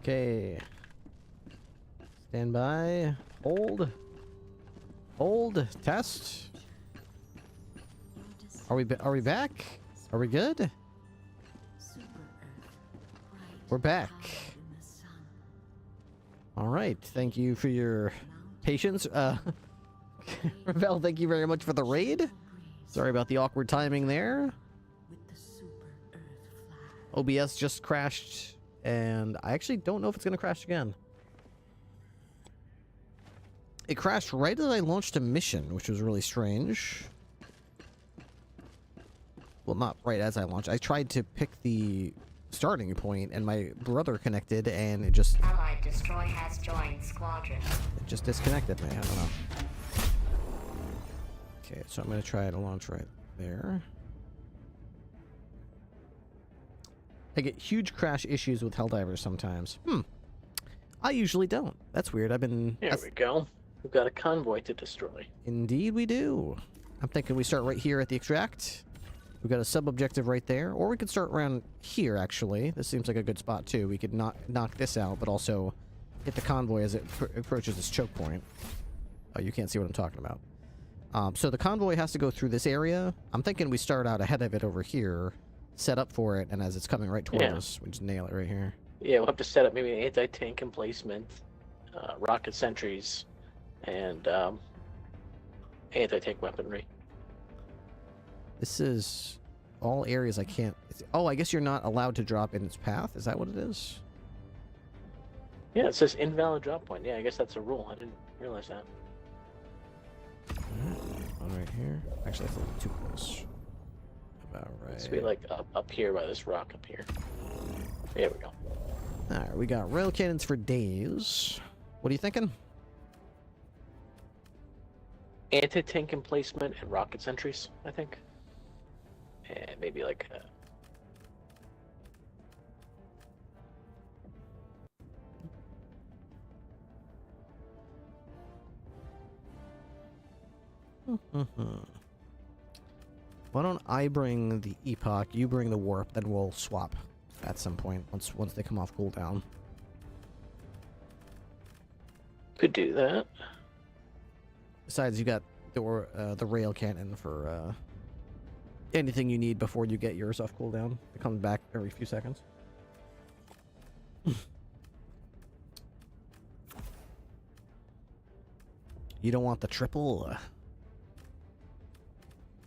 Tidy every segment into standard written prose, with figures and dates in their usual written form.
Okay. Stand by. Hold. Hold. Test. Are we back? Are we good? We're back. All right. Thank you for your patience. Ravel, thank you very much for the raid. Sorry about the awkward timing there. OBS just crashed, and I actually don't know if it's going to crash again. It crashed right as I launched a mission, which was really strange. Well, not right as I launched. I tried to pick the starting point, and my brother connected, and it just... Allied destroy has joined squadron. It just disconnected me. I don't know. Okay, so I'm going to try to launch right there. I get huge crash issues with Helldivers sometimes. I usually don't. That's weird. There we go. We've got a convoy to destroy. Indeed we do. I'm thinking we start right here at the extract. We've got a sub-objective right there. Or we could start around here, actually. This seems like a good spot, too. We could knock this out, but also hit the convoy as it approaches this choke point. Oh, you can't see what I'm talking about. So the convoy has to go through this area. I'm thinking we start out ahead of it over here, set up for it, and as it's coming right towards us, we just nail it right here. Yeah, we'll have to set up maybe an anti-tank emplacement, rocket sentries, and anti-tank weaponry. This is all areas I can't... Oh, I guess you're not allowed to drop in its path? Is that what it is? Yeah, it says invalid drop point. Yeah, I guess that's a rule. I didn't realize that. One right here. Actually, that's a little too close. About right. It's be like up here by this rock up here. There we go. Alright, we got rail cannons for days. What are you thinking? Anti-tank emplacement and rocket sentries, I think. And maybe like Why don't I bring the Epoch, you bring the Warp, then we'll swap at some point once they come off cooldown. could do that. Besides, you got the rail cannon for anything you need before you get yours off cooldown. It comes back every few seconds. You don't want the triple?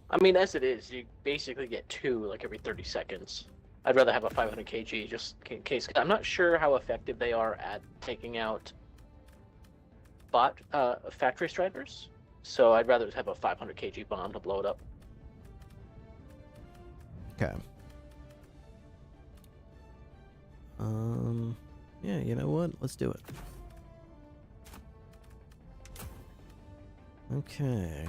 I mean, as it is, you basically get two like every 30 seconds. I'd rather have a 500 kg just in case. I'm not sure how effective they are at taking out factory strikers, so I'd rather have a 500 kg bomb to blow it up. Okay. Yeah, you know what? Let's do it. Okay.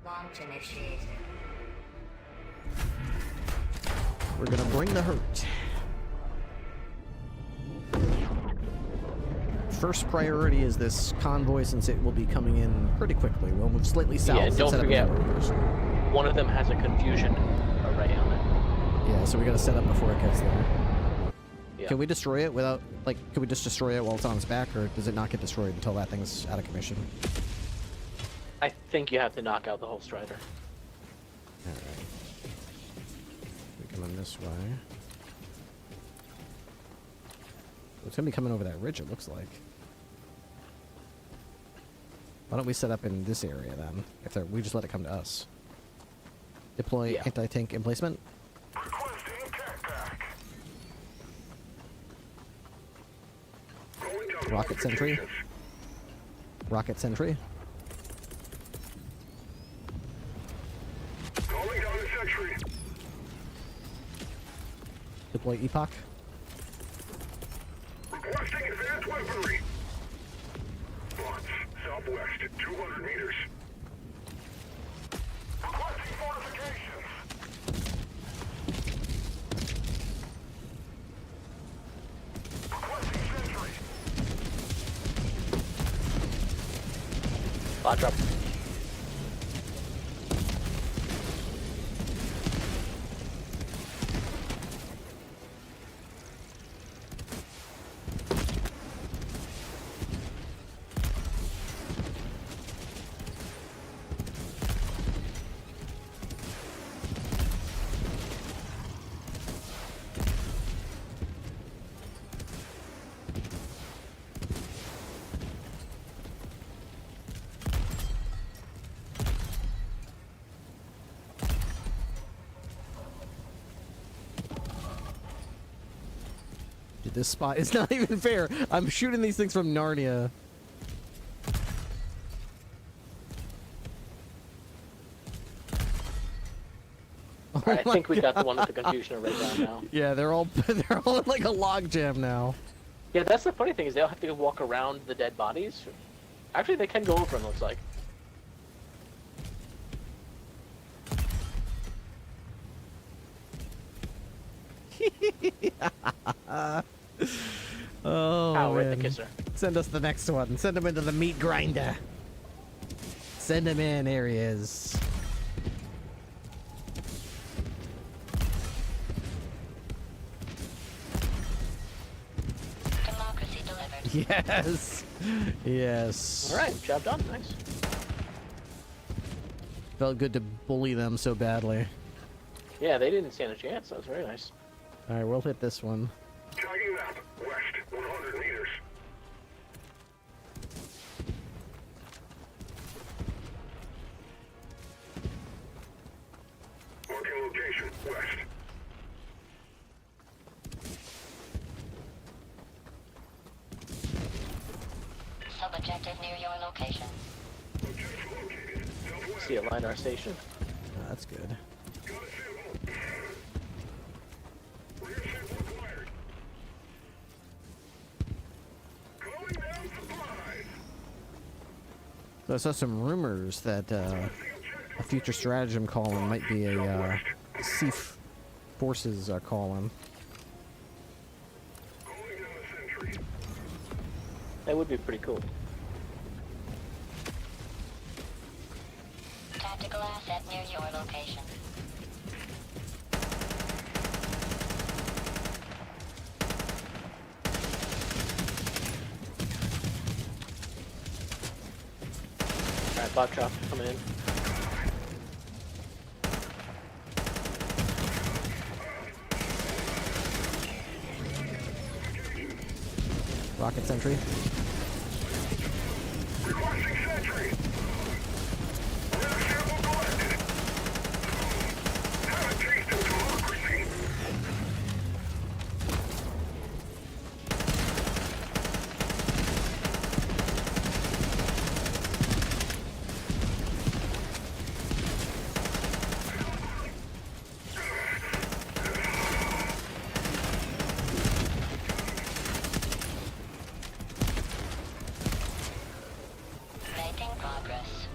Launch initiated. We're gonna bring the hurt. First priority is this convoy, since it will be coming in pretty quickly. We'll move slightly south. Yeah, don't forget, one of them has a confusion array on it. Yeah, so we gotta set up before it gets there. Yeah. Can we destroy it without, like, can we just destroy it while it's on its back, or does it not get destroyed until that thing's out of commission? I think you have to knock out the whole Strider. Alright. We're coming this way. It's gonna be coming over that ridge, it looks like. Why don't we set up in this area then? If we just let it come to us. Deploy anti-tank emplacement. Rocket sentry. Rocket sentry. Calling down the sentry. Deploy Epoch. Requesting advanced weaponry. Launch southwest 200 meters. Requesting fortifications. Requesting sentry. Bot drop. this spot is not even fair. I'm shooting these things from Narnia. Alright, I think we got the one with the confusion right down now. Yeah, they're all in like a log jam now. Yeah, that's the funny thing is they'll have to walk around the dead bodies. Actually, they can go over them, looks like. Oh, Ow, right in the man. kisser. Send us the next one. Send him into the meat grinder. Send him in. There he is. Democracy delivered. Yes. Yes. Alright, job done. Nice. Felt good to bully them so badly. Yeah, they didn't stand a chance. That was very nice. All right, we'll hit this one. Tagging map, west, 100 meters. Marking location, west. Sub-objective near your location. Objective located, southwest. See a LiDAR station. Oh, that's good. Got a sample. Rear sample acquired. Calling down supplies. So I saw some rumors that a future stratagem calling might be a forces calling. Calling down a sentry. That would be pretty cool. Tactical asset near your location. Alright, bot chop coming in. Rocket sentry. Requesting sentry. Rear sample collected. Have a taste of democracy. Making progress.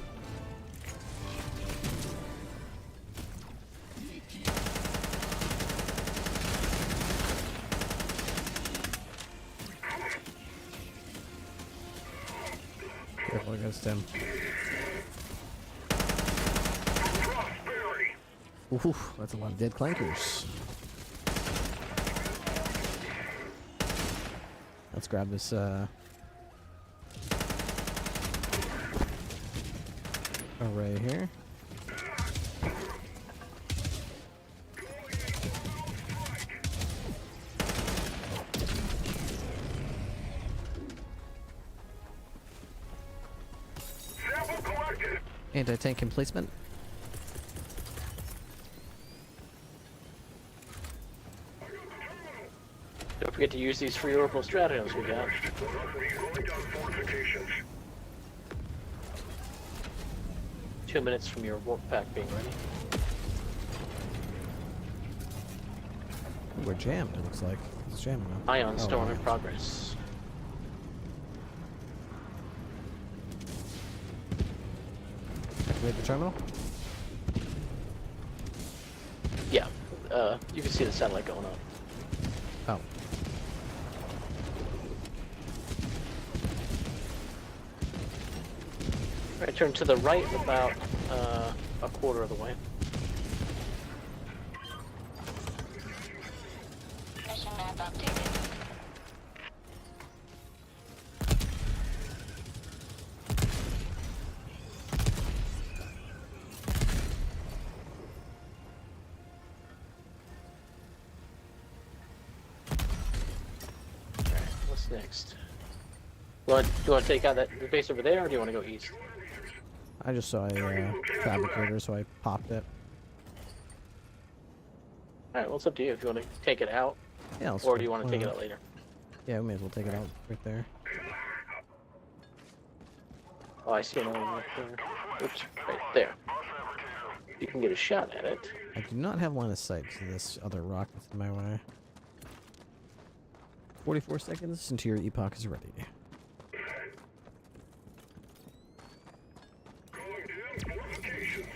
Careful against him. Prosperity. Ooh, that's a lot of dead clankers. Let's grab this array here. Sample collected. Anti-tank emplacement. Don't forget to use these free orbital stratagems we got. 100 going down fortifications. 2 minutes from your warp pack being ready. We're jammed, it looks like. It's jamming now. Ion Oh, storm in ions. progress. Activate the terminal. Yeah, you can see the satellite going up. Oh. Alright, turn to the right about a quarter of the way. Mission map updated. Alright, what's next? Do you want to take out the base over there, or do you want to go east? I just saw a fabricator, so I popped it. Alright, well, it's up to you if you want to take it out, Yeah, let's or do you want to take it uh, out later? Yeah, we may as well take it out right there. Oh, I see another one right there. Oops, right there. You can get a shot at it. I do not have line of sight to this other rock that's in my way. 44 seconds until your epoch is ready. Calling in fortifications.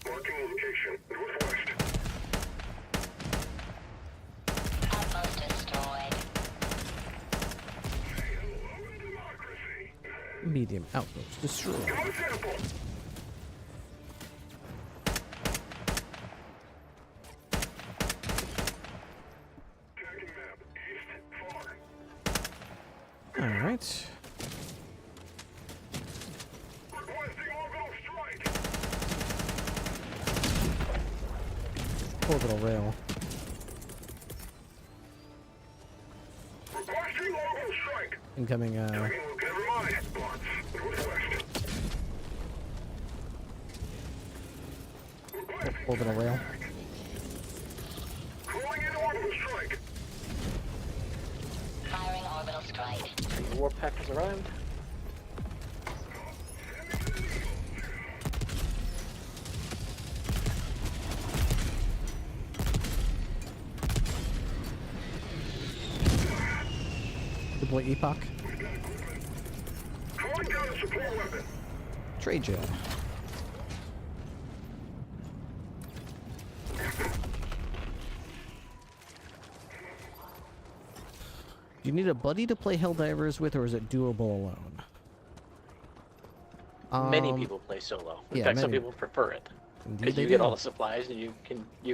Marking location, northwest. Outpost destroyed. Hello, democracy. Medium outpost destroyed. Got a sample. Tagging map, east, far. Alright. Requesting orbital strike. Orbital rail. Requesting orbital strike. Incoming, Never mind. Bots, northwest. Requesting orbital rail. calling in orbital strike. Firing orbital strike. The warpack has arrived. Deploy epoch. Calling down a support weapon. Trade jet. Do you need a buddy to play Helldivers with, or is it doable alone? Many people play solo. In yeah, fact, some many- people prefer it. Indeed Because they you get do. all the supplies and you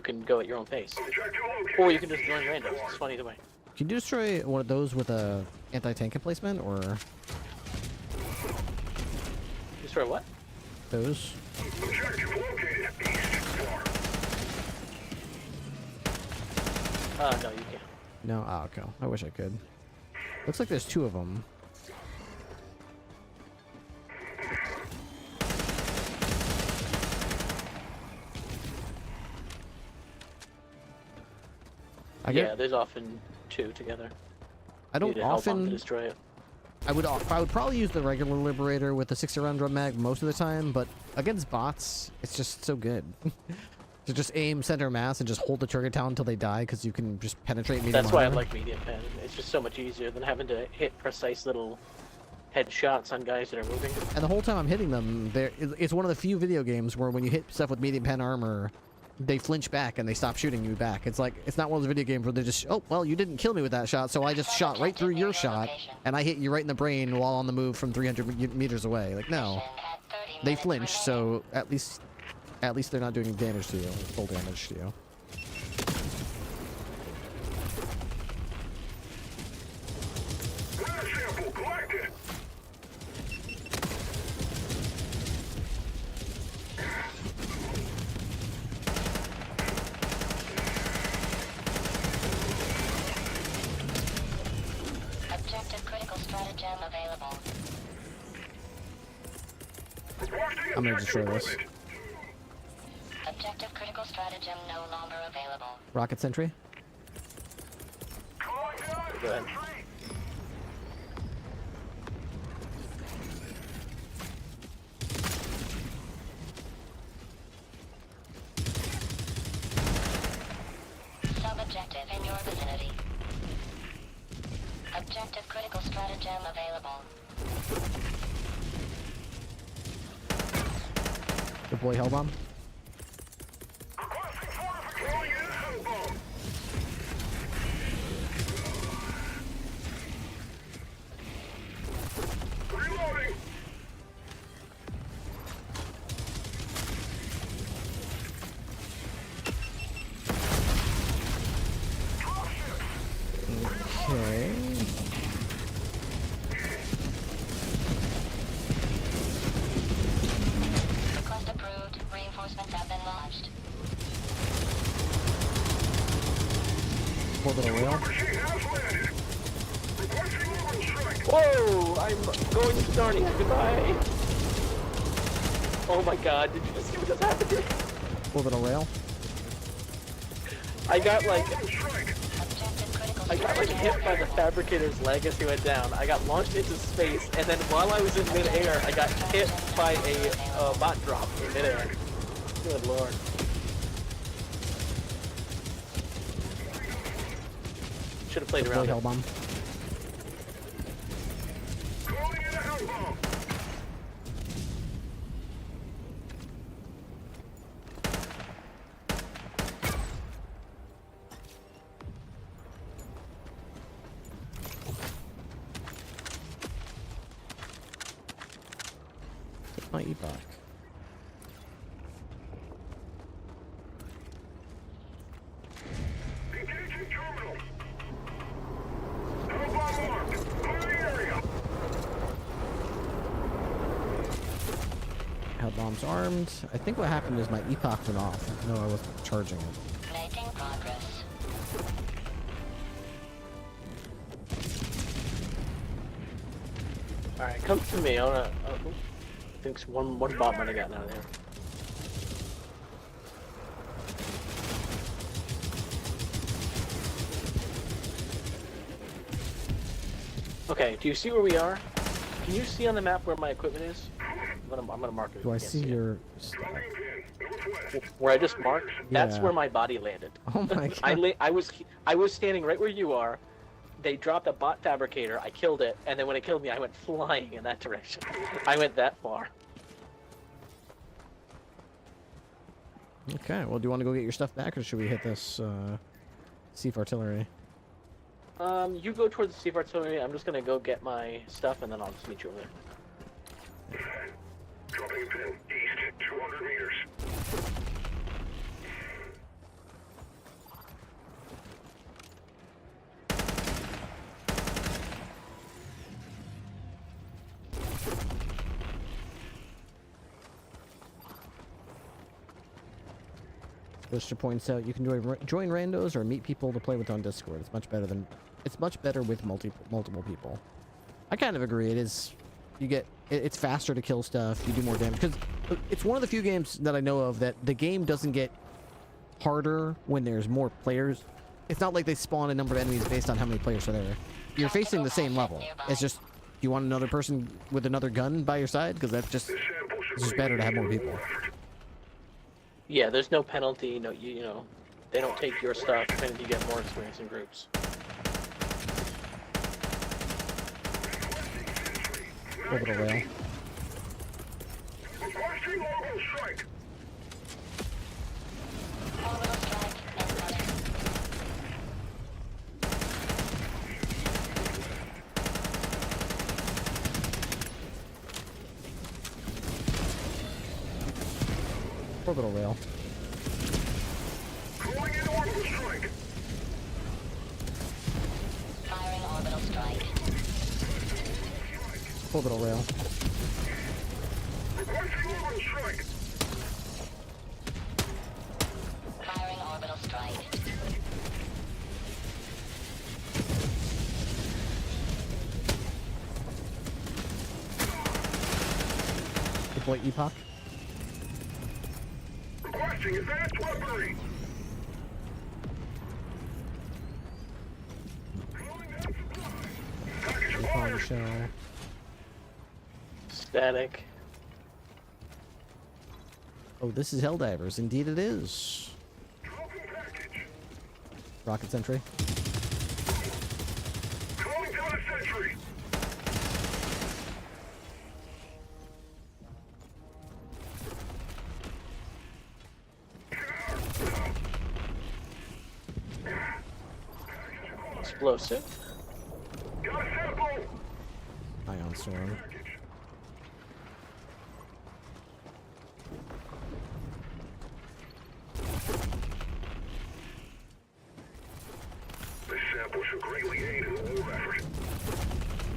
can go at your own pace. Objective located. Or you can just join randoms. It's fun either way. Can you destroy one of those with a anti-tank emplacement, or Destroy what? those? Objective located. East, far. No, you can't. No? Ah, okay. I wish I could. Looks like there's two of them. Yeah, there's often two together. I You don't need to help on to often. destroy it. I would probably use the regular Liberator with the 60-round drum mag most of the time, but against bots, it's just so good. To just aim center mass and just hold the trigger down until they die, because you can just penetrate medium That's why I armor. like medium pen. It's just so much easier than having to hit precise little headshots on guys that are moving. And the whole time I'm hitting them, it's one of the few video games where when you hit stuff with medium pen armor, they flinch back and they stop shooting you back. It's like, it's not one of those video games where they just, oh, well, you didn't kill me with that shot, so I just shot right through your shot, and I hit you right in the brain while on the move from 300 meters away. Like, no. Mission had 30 They minutes flinch, remaining. so at least they're not doing damage to you, full damage to you. Weather sample collected. Objective critical stratagem available. Requesting I'm gonna objective destroy this. equipment. Objective critical stratagem no longer available. Rocket sentry? Calling down Go ahead. sentry. Sub-objective in your vicinity. Objective critical stratagem available. Deploy Hellbomb? Requesting fortification. Calling in hellbomb. Reloading. Okay. Request approved. Reinforcements have been launched. Orbital rail? Machine has landed. Requesting orbital strike. Whoa! I'm going to Darnie. Goodbye. Oh my god, did you just see what just happened here? Orbital rail. I got like Objective critical I got like strategy hit by the fabricator's leg as he went down. I got launched into space, and then while I was in midair, I got hit by a bot drop in midair. Good lord. Should have played Deploy around it. hell bomb. Calling in a hell bomb. Take my epoch. Engaging terminal. Hell bomb marked. Clear the area. Hell bomb's armed. I think what happened is my epoch went off. No, I wasn't charging it. Making progress. Alright, come to me. I wanna. I think one bot might have gotten out of there. Okay, do you see where we are? Can you see on the map where my equipment is? I'm gonna mark it. Do I if you see can't your? Loading pin. Northwest. where I just marked? That's Yeah. where my body landed. Oh my god. I was standing right where you are. They dropped a bot fabricator. I killed it, and then when it killed me, I went flying in that direction. I went that far. Okay. Well, do you want to go get your stuff back, or should we hit this Sieve artillery? You go towards the Sea Artillery. I'm just gonna go get my stuff, and then I'll just meet you over there. Dropping pin. East. 200 meters. Lister points out you can join randos or meet people to play with on Discord. It's much better with multiple people. I kind of agree. It is. It's faster to kill stuff. You do more damage because it's one of the few games that I know of that the game doesn't get harder when there's more players. It's not like they spawn a number of enemies based on how many players are there. You're facing the same level. It's just you want another person with another gun by your side because it's just better to have more people. Yeah, there's no penalty. No, you know, they don't take your stuff, and you get more experience in groups. Orbital rail. Requesting orbital strike. Orbital strike incoming. Orbital rail. Calling in orbital strike. Firing orbital strike. Orbital rail. Requesting orbital strike. Firing orbital strike. Deploy epoch. Requesting advanced weaponry. Calling in supply. Package Recon acquired. shell. Static. Oh, this is Helldivers. Indeed it is. Dropping package. Rocket sentry. Calling down a sentry. Explosive. Got a sample. Ion storm. Package. This sample should greatly aid in the war effort.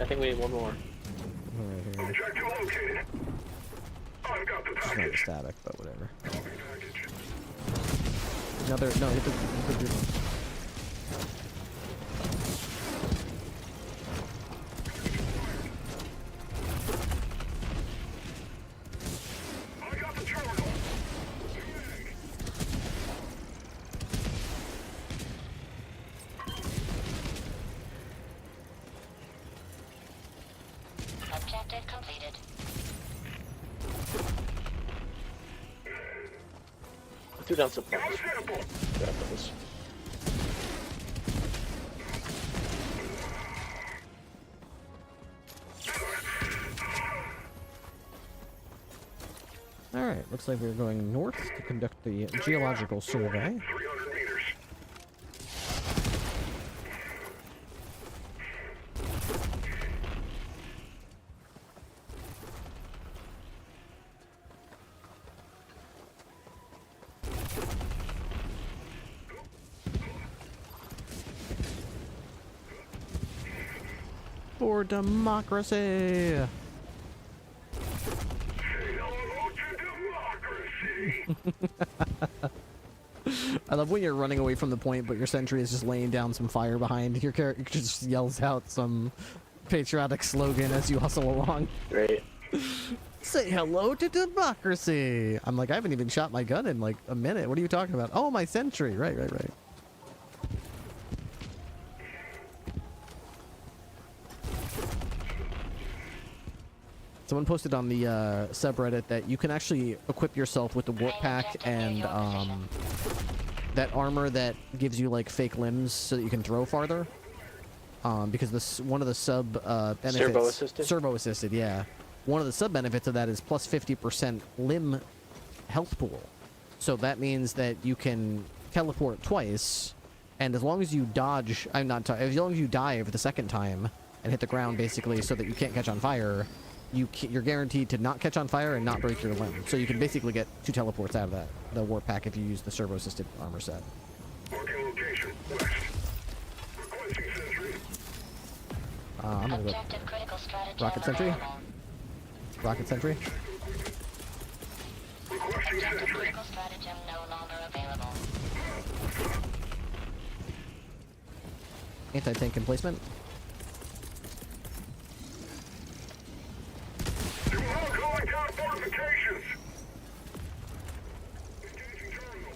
I think we need one more. Right here. Objective located. I've got the It's not package. static, but whatever. Copy package. Another. No, hit the blue one. I got Objective completed. I threw down supplies. Grab those. Alright, looks like we're going north to conduct the geological survey. 300 meters. For democracy! Hello to democracy. I love when you're running away from the point, but your sentry is just laying down some fire behind. Your character just yells out some patriotic slogan as you hustle along. Great. Say hello to democracy! I'm like, I haven't even shot my gun in like a minute. What are you talking about? Oh, my sentry! Right. Someone posted on the subreddit that you can actually equip yourself with the warp pack and that armor that gives you like fake limbs so that you can throw farther. Because this one of the sub benefits, servo assisted, yeah. One of the sub benefits of that is plus 50% limb health pool. So that means that you can teleport twice, and as long as you dodge, as long as you dive the second time and hit the ground basically so that you can't catch on fire, you're guaranteed to not catch on fire and not break your limb. So you can basically get 2 teleports out of that, the warp pack, if you use the servo-assisted armor set. Marking location. West. Requesting sentry. I'm gonna go Objective critical stratagem rocket sentry. available. Rocket sentry. Requesting Objective sentry. critical stratagem no longer available. Anti-tank emplacement. You are calling down fortifications. Engaging terminal.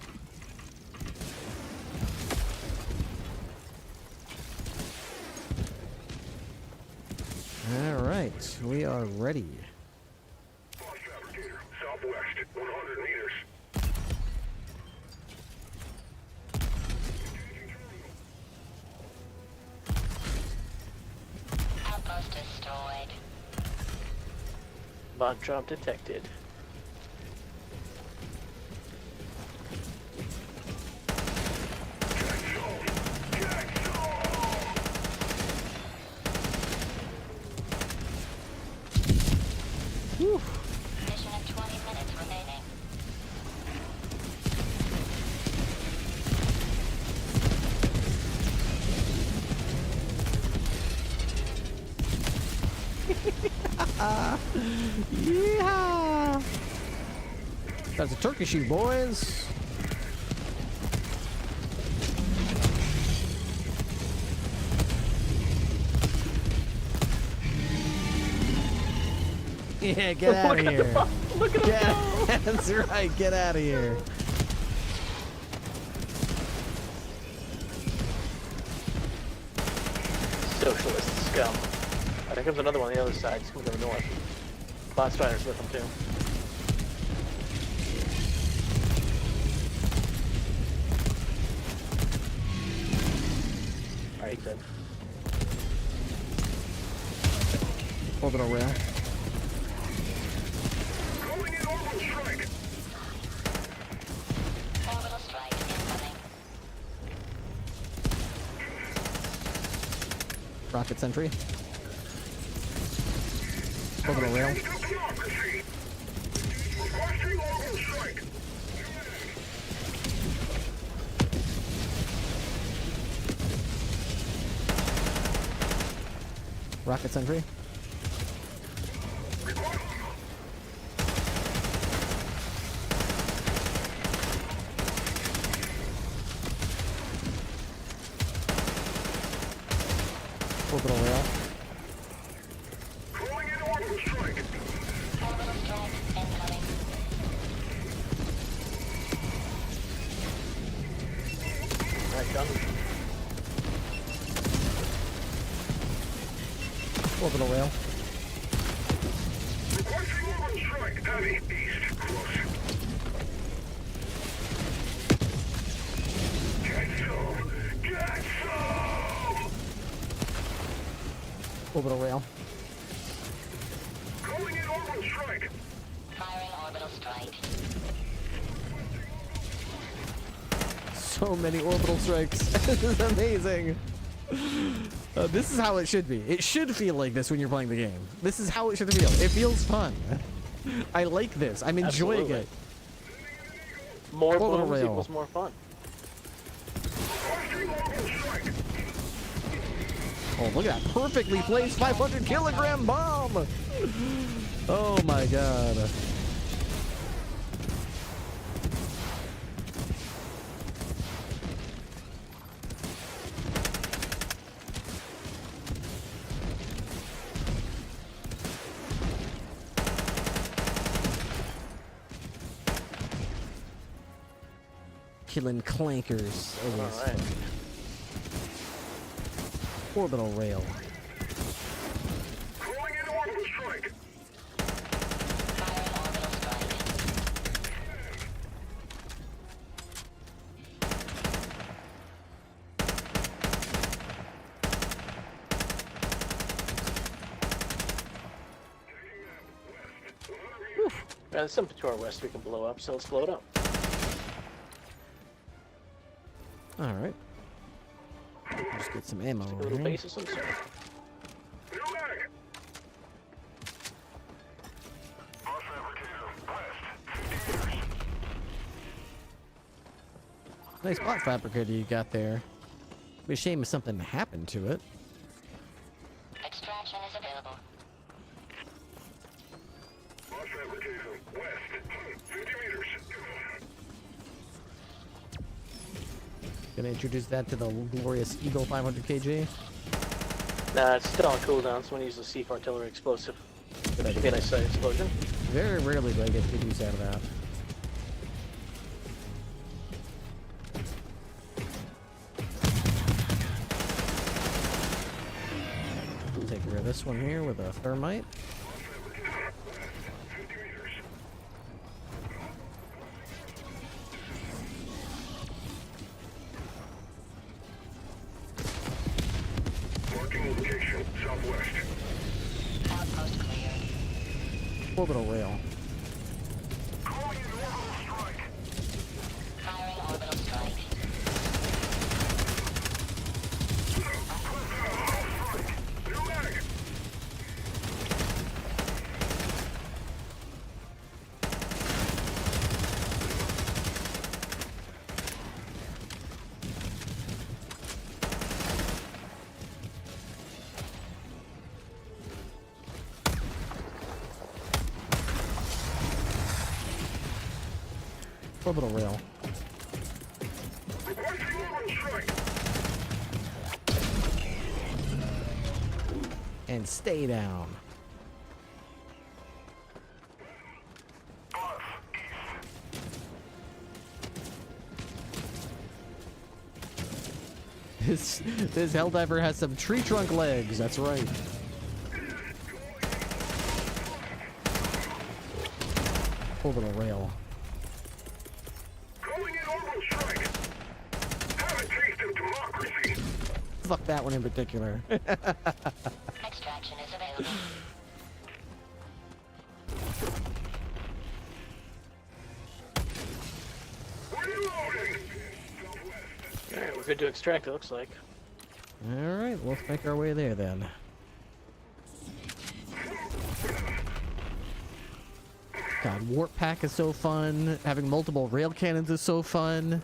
All right, we are ready. Boss fabricator. Southwest. 100 meters. Outpost destroyed. Bot drop detected. Whew. Mission of 20 minutes remaining. Yeehaw! That's a turkey shoot, boys. Yeah, get out of here. Look at him go! That's right, get out of here. Socialist scum. Oh, there comes another one on the other side. It's coming to the north. Bot Strider's with him too. Alright, good. Orbital rail. Calling in orbital strike. Orbital strike incoming. Rocket sentry. Orbital rail. Democracy. Requesting orbital strike. Rocket sentry. Orbital rail. Calling in orbital strike. Orbital strike incoming. Alright, done. Orbital rail. orbital strike. Heavy. East. Close. Get some. Get some. Orbital rail. Calling in orbital strike. Firing orbital strike. So many orbital strikes. This is amazing. This is how it should be. It should feel like this when you're playing the game. This is how it should feel. It feels fun. I like this. I'm enjoying Absolutely. it. More Orbital blooms rail. equals more fun. Hoisting orbital strike. Oh, look at that perfectly placed 500 kilogram bomb. Oh my god. Killing clankers. Always Alright. fun. Orbital rail. Calling in orbital strike. Firing orbital strike. There's something to our west we can blow up, so let's blow it up. All right. Just get some ammo A over little here. base of some sort. New mag. Our fabricator. West. 50 meters. Nice bot fabricator you got there. Be a shame if something happened to it. Extraction is available. Our fabricator. West. 50 meters. Gonna introduce that to the glorious Eagle 500 kg. Nah, it's still on cooldown, so when you use the Seaf artillery explosive. Good Should be a idea. nice side explosion. Very rarely do I get good use out of that. We'll take care of this one here with a thermite. Marking location. Southwest. Outpost cleared. Orbital rail. Calling in orbital strike. Firing orbital strike. New mag. Orbital rail. Requesting orbital strike. And stay down. Off. East. This Helldiver has some tree trunk legs, that's right. Orbital rail. Calling in orbital strike. Have a taste of democracy. Fuck that one in particular. Extraction is available. Reloading. Alright, we're good to extract, it looks like. Alright, let's make our way there then. God, Warp Pack is so fun. Having multiple rail cannons is so fun.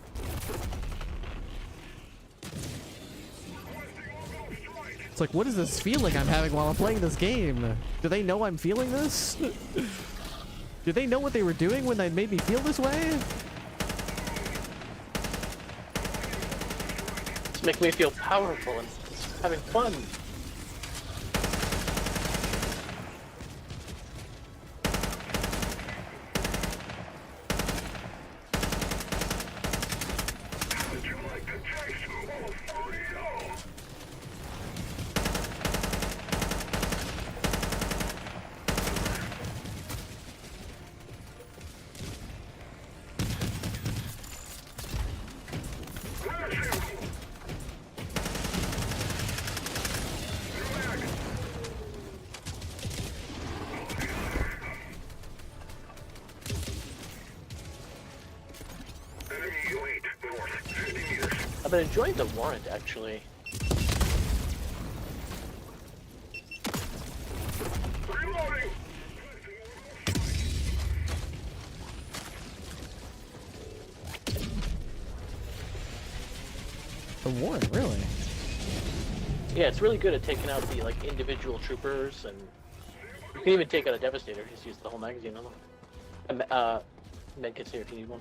It's like, what is this feeling I'm having while I'm playing this game? Do they know I'm feeling this? Do they know what they were doing when they made me feel this way? It's making me feel powerful and it's having fun. Would you like to taste more freedom? been enjoying the warrant, actually. Reloading! The warrant, really? Yeah, it's really good at taking out the like individual troopers, and you can even take out a Devastator. Just use the whole magazine on them. Medkits here if you need one.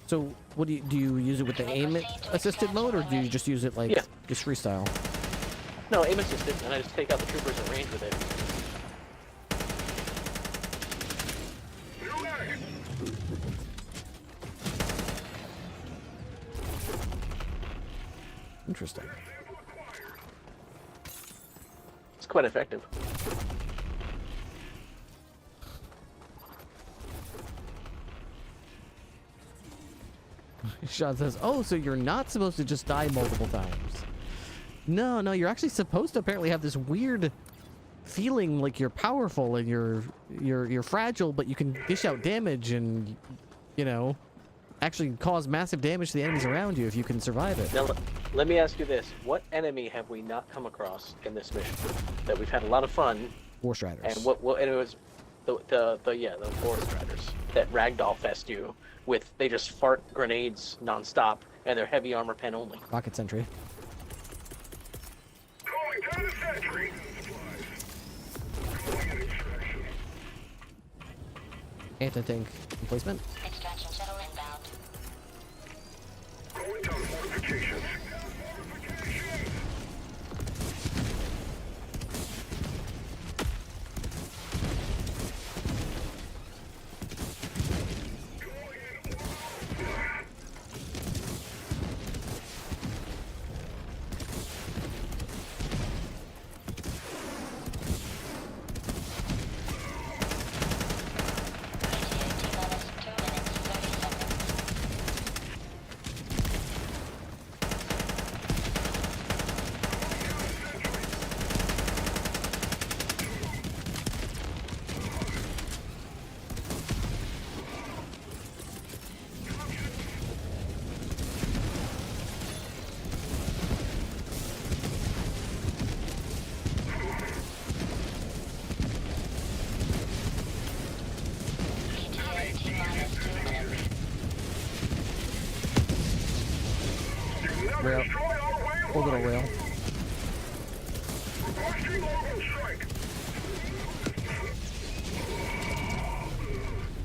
So, what do you use it with the aim assisted mode, or do you just use it like just freestyle? No, aim assisted, and I just take out the troopers at range with it. Interesting. It's quite effective. Sean says, "Oh, so you're not supposed to just die multiple times." No, you're actually supposed to apparently have this weird feeling like you're powerful and you're fragile, but you can dish out damage and, you know, actually cause massive damage to the enemies around you if you can survive it. Now, let me ask you this: what enemy have we not come across in this mission that we've had a lot of fun? Forest Riders. And what and it was the Forest Riders that ragdoll fest you with. They just fart grenades nonstop, and they're heavy armor pen only. Rocket Sentry. Calling down a sentry! Calling an extraction. Anti-tank replacement. Extraction shuttle inbound. Calling down fortifications. Rail. Orbital rail. Requesting orbital strike.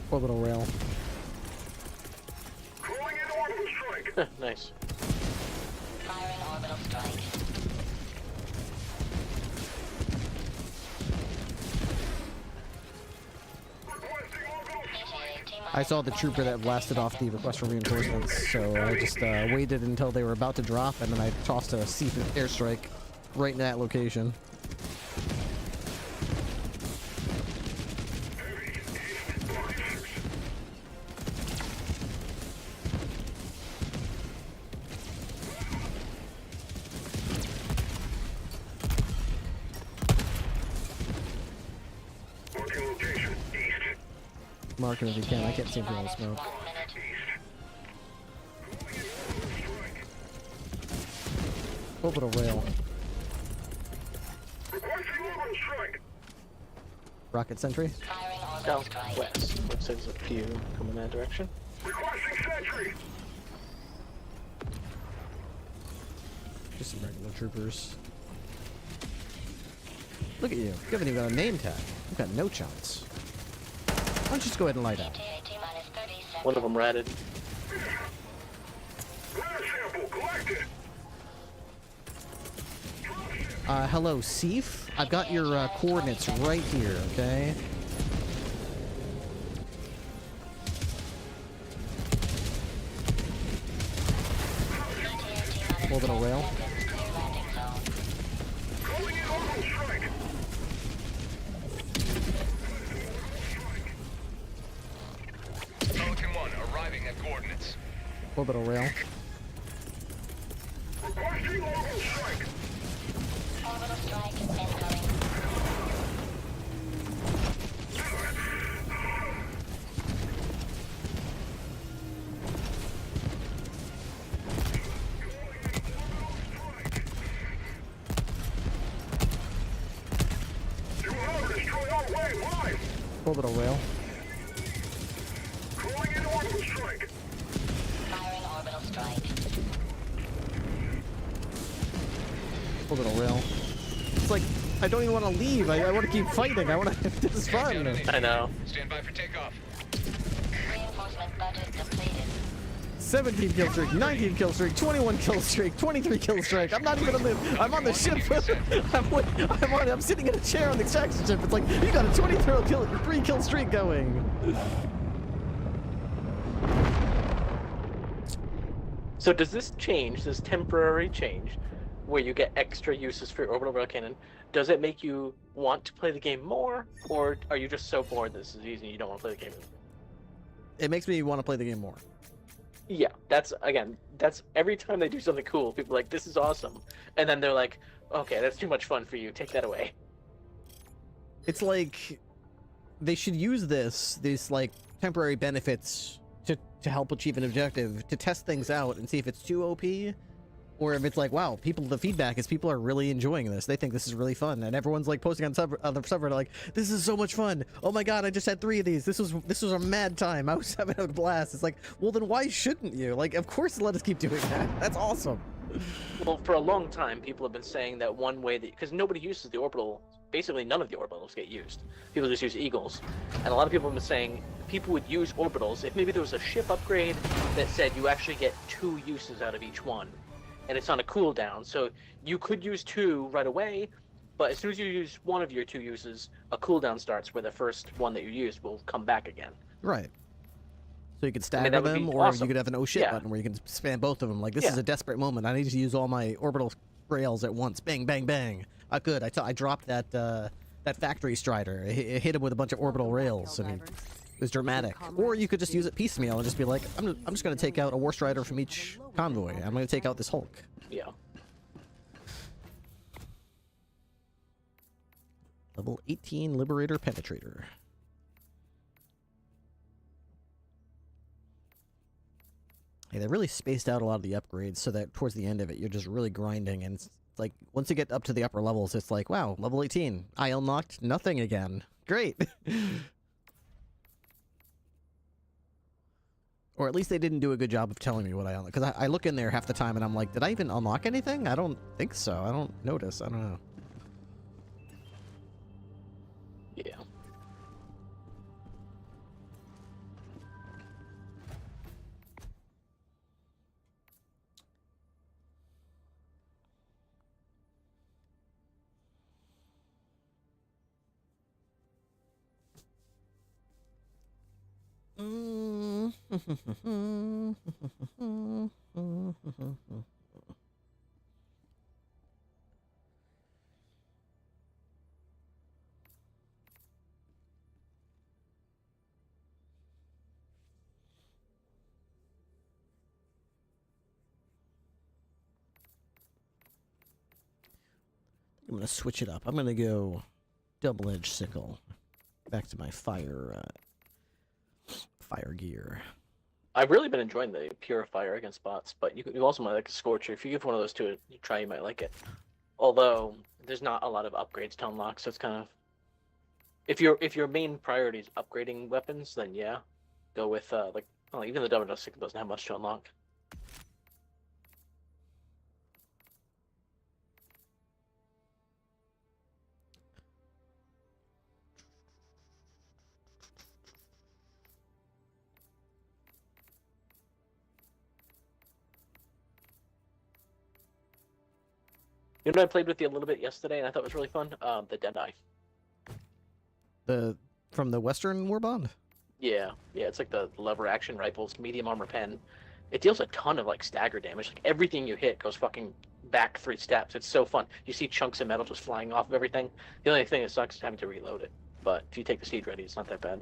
Orbital rail. Calling in orbital strike. Nice. Firing orbital strike. Requesting orbital strike. I saw the trooper that blasted off the request for reinforcements, so I just waited until they were about to drop, and then I tossed a seafood airstrike right in that location. Marking location. East. Mark it if you can. I can't see anything on the smoke. 1 minute. Orbital rail. Requesting orbital strike. Rocket Sentry. Firing orbital strike. Southwest. Looks like there's a few coming that direction. Requesting sentry. Just some regular troopers. Look at you. You haven't even got a name tag. You've got no chance. Why don't you just go ahead and light up? Minus 30 seconds. One of them ratted. Radar sample collected. Hello, Seif. I've got your coordinates right here, okay? Orbital rail. Clear landing zone. Calling in orbital strike. Pelican 1 arriving at coordinates. Orbital rail. Requesting orbital strike. Orbital strike incoming. Orbital rail. Calling in orbital strike. Firing orbital strike. Orbital rail. It's like, I don't even want to leave. I want to keep fighting. I want to. This is fun. I know. Stand by for takeoff. Reinforcement budget depleted. 17 kill streak, 19 kill streak, 21 kill streak, 23 kill streak. I'm not even on the. I'm on the ship. I'm sitting in a chair on the extraction ship. It's like you got a 23 kill streak going. So does this change, this temporary change, where you get extra uses for your orbital rail cannon, does it make you want to play the game more, or are you just so bored this is easy you don't want to play the game? It makes me want to play the game more. Yeah, that's every time they do something cool, people are like, this is awesome. And then they're like, okay, that's too much fun for you, take that away. It's like they should use these like temporary benefits to help achieve an objective, to test things out and see if it's too OP, or if it's like, wow, the feedback is people are really enjoying this. They think this is really fun, and everyone's like posting on the subreddit like, this is so much fun. Oh my god, I just had 3 of these. This was a mad time. I was having a blast. It's like, well then why shouldn't you? Like, of course let us keep doing that. That's awesome. Well, for a long time, people have been saying that one way that, because nobody uses the orbital, basically none of the orbitals get used. People just use eagles. And a lot of people have been saying people would use orbitals if maybe there was a ship upgrade that said you actually get 2 uses out of each one. And it's on a cooldown, so you could use 2 right away, but as soon as you use one of your 2 uses, a cooldown starts where the first one that you used will come back again. Right. So you could stagger them, or awesome. you could have an oh shit button where you can spam both of them. Like, this is a desperate moment. I need to use all my orbital rails at once. Bang, bang, bang. Good. I dropped that factory strider. It hit him with a bunch of orbital rails. I mean, it was dramatic. Or you could just use it piecemeal and just be like, I'm just going to take out a war strider from each convoy. I'm going to take out this Hulk. Yeah. Level 18 Liberator Penetrator. Hey, they really spaced out a lot of the upgrades so that towards the end of it, you're just really grinding. And it's like, once you get up to the upper levels, it's like, wow, level 18. I unlocked nothing again. Great. Or at least they didn't do a good job of telling me what I unlocked. Because I look in there half the time and I'm like, did I even unlock anything? I don't think so. I don't notice. I don't know. Yeah. I'm going to switch it up. I'm going to go double-edged sickle. Back to my fire gear. I've really been enjoying the Purifier against bots, but you also might like a Scorcher. If you give one of those to it, you try, you might like it. Although there's not a lot of upgrades to unlock, so it's kind of, if your main priority is upgrading weapons, then yeah, go with even the double-edged sickle doesn't have much to unlock. You know what I played with you a little bit yesterday, and I thought was really fun? The Deadeye. From the Western Warbond? Yeah, it's like the lever action rifles, medium armor pen. It deals a ton of like stagger damage. Like everything you hit goes fucking back 3 steps. It's so fun. You see chunks of metal just flying off of everything. The only thing that sucks is having to reload it. But if you take the siege ready, it's not that bad.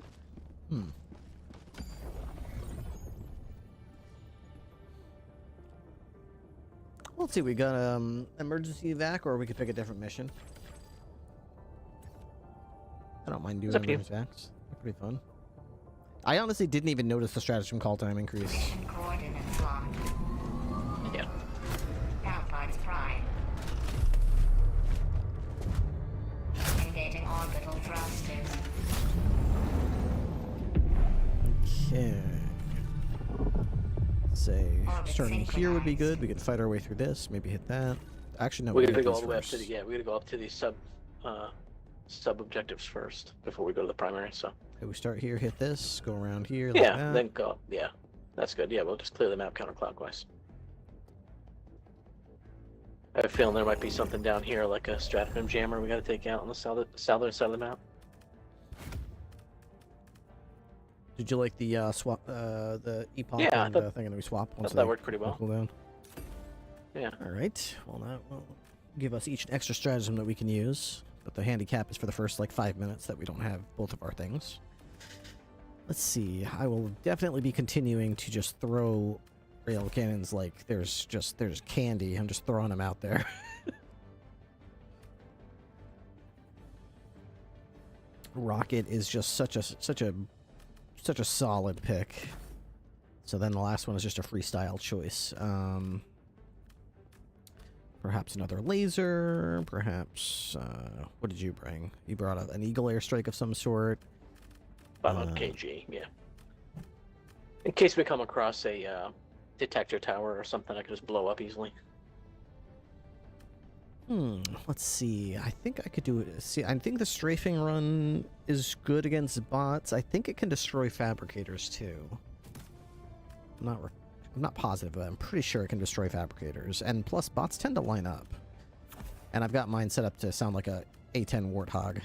Let's see, we got emergency evac, or we could pick a different mission. I don't mind doing emergency evacs. They're pretty fun. I honestly didn't even notice the stratagem call time increase. Mission coordinates locked. Yeah. Alphines prime. Engaging orbital thrusters. Okay. Say starting here would be good. We could fight our way through this. Maybe hit that. Actually, no. We We gotta hit go these all the way up to first. the we gotta go up to these sub objectives first before we go to the primary. So Okay, we start here, hit this, go around here. Like yeah, that. then go. Yeah, that's good. Yeah, we'll just clear the map counterclockwise. I have a feeling there might be something down here, like a Stratum jammer we gotta take out on the southern side of the map. Did you like the swap, the epoch Yeah, I and thought- the thing and we swap? Once that they worked pretty well. cool down? Yeah. All right. Well, that will give us each an extra stratagem that we can use. But the handicap is for the first like 5 minutes that we don't have both of our things. Let's see. I will definitely be continuing to just throw rail cannons like there's candy. I'm just throwing them out there. Rocket is just such a solid pick. So then the last one is just a freestyle choice. Perhaps another laser. Perhaps what did you bring? You brought an eagle airstrike of some sort. 500 kg. Yeah. In case we come across a detector tower or something, I can just blow up easily. Let's see. I think I could do it. See, I think the strafing run is good against bots. I think it can destroy fabricators too. I'm not positive, but I'm pretty sure it can destroy fabricators. And plus, bots tend to line up. And I've got mine set up to sound like a A10 Warthog.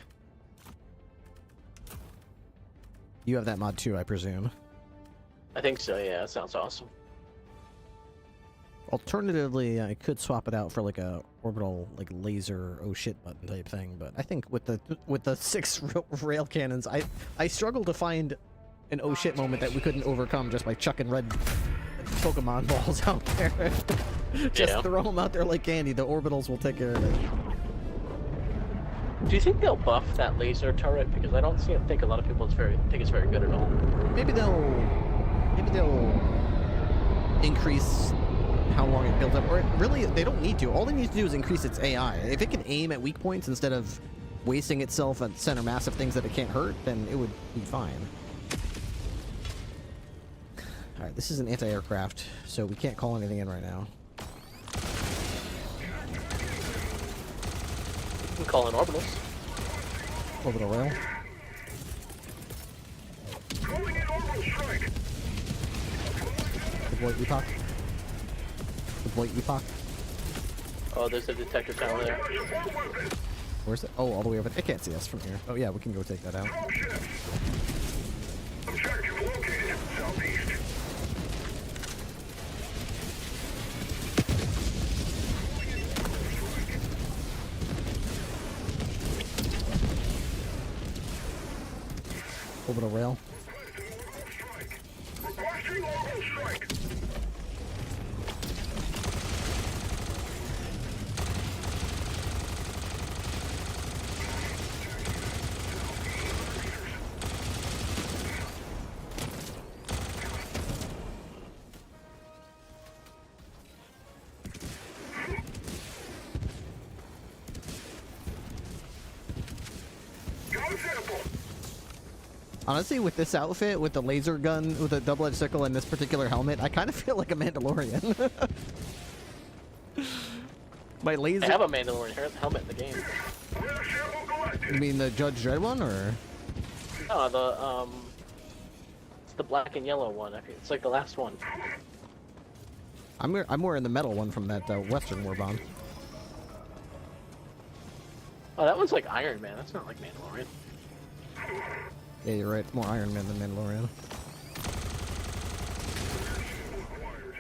You have that mod too, I presume. I think so. Yeah, that sounds awesome. Alternatively, I could swap it out for like a orbital like laser oh shit button type thing, but I think with the 6 rail cannons, I struggle to find an oh shit moment that we couldn't overcome just by chucking red Pokemon balls out there. Just throw them out there like candy. The orbitals will take care of it. Do you think they'll buff that laser turret? Because I don't think a lot of people think it's very good at all. Maybe they'll increase how long it builds up, or really they don't need to. All they need to do is increase its AI. If it can aim at weak points instead of wasting itself at center mass of things that it can't hurt, then it would be fine. Alright, this is an anti-aircraft, so we can't call anything in right now. You can call in orbitals. Orbital rail. Calling in orbital strike. Deploy epoch. Deploy epoch. Oh, there's a detector tower there. Where's it? Oh, all the way over. It can't see us from here. Oh yeah, we can go take that out. Objective located southeast. Orbital rail. Requesting orbital strike. Gun sample. Honestly, with this outfit, with the laser gun, with the double-edged sickle, and this particular helmet, I kind of feel like a Mandalorian. My laser. I have a Mandalorian helmet in the game. Rare sample collected. You mean the Judge Dredd one, or? No, it's the black and yellow one. It's like the last one. I'm wearing the metal one from that Western War Bond. Oh, that one's like Iron Man. That's not like Mandalorian. Yeah, you're right. It's more Iron Man than Mandalorian. Acquired.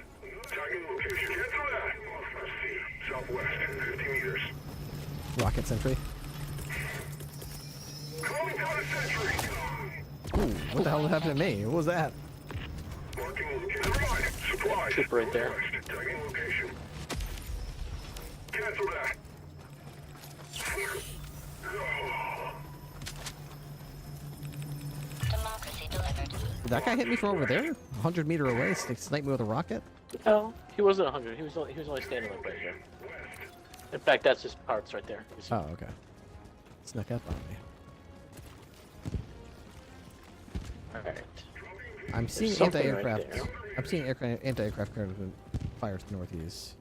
Tagging location. Cancel that. Let's see. Southwest, 50 meters. Rocket Sentry. Calling down a sentry. Ooh, what the hell happened to me? What was that? Marking location. Right. Supply. Troop right there. West, tagging location. Cancel that. Democracy delivered. Did that guy hit me from over there? 100 meter away? Snipe me with a rocket? No, he wasn't 100. He was only standing like right here. In fact, that's his parts right there. You see? Oh, okay. Snuck up on me. All right. I'm seeing something right anti-aircraft. there. I'm seeing anti-aircraft fire to the northeast.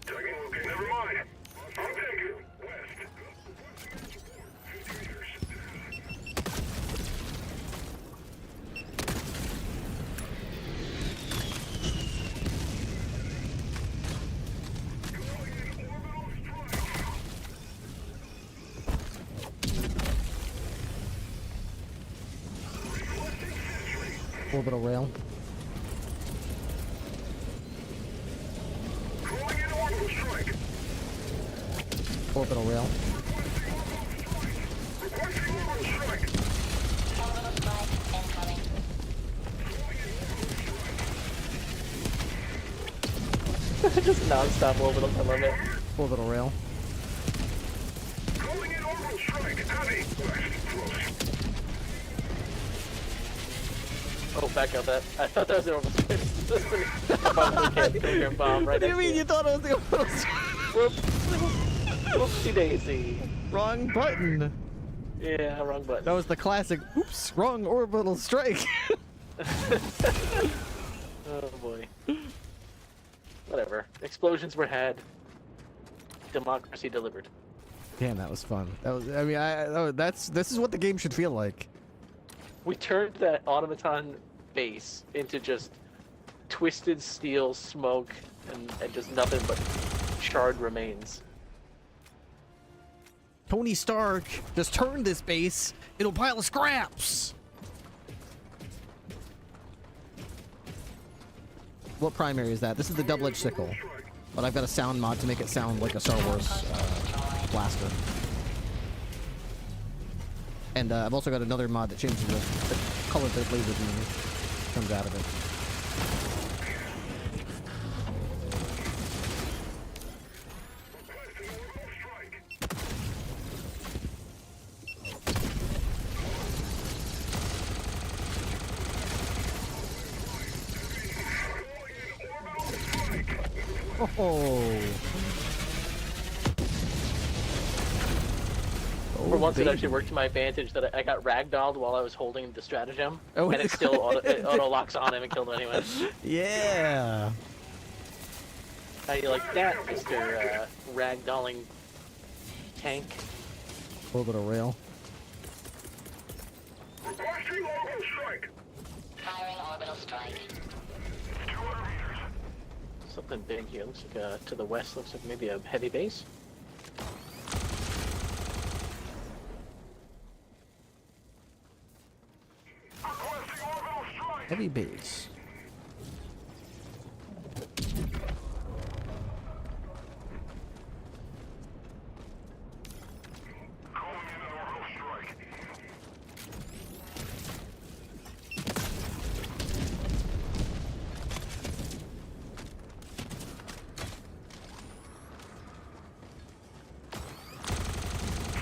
Tagging location. Never mind. I'm taking west. 50 meters. Orbital rail. Calling in orbital strike. Orbital rail. Requesting orbital strike. Orbital strike incoming. Just non-stop orbitals, I love it. Orbital rail. Calling in orbital strike. Heavy. West. Close. Oh, back up that. I thought that was an orbital strike. Bomb right What do you next mean to you thought it was the orbital strike? Whoops. Whoopsie daisy. Wrong button. Yeah, wrong button. That was the classic, oops, wrong orbital strike. Oh boy. Whatever. Explosions were had. Democracy delivered. Damn, that was fun. That was, I mean, this is what the game should feel like. We turned that automaton base into just twisted steel, smoke, and just nothing but charred remains. Tony Stark just turned this base into a pile of scraps. What primary is that? This is the double-edged sickle, but I've got a sound mod to make it sound like a Star Wars blaster. And I've also got another mod that changes the color that laser beam comes out of it. Oh. For once, it baby. actually worked to my advantage that I got ragdolled while I was holding the stratagem, Oh, and it still auto locks on him and killed him anyway. Yeah. How you like that, Mr. Ragdolling tank? Orbital rail. Requesting orbital strike. Firing orbital strike. 200 meters. Something big here. Looks like to the west. Looks like maybe a heavy base. Requesting orbital strike. Heavy base. Calling in an orbital strike.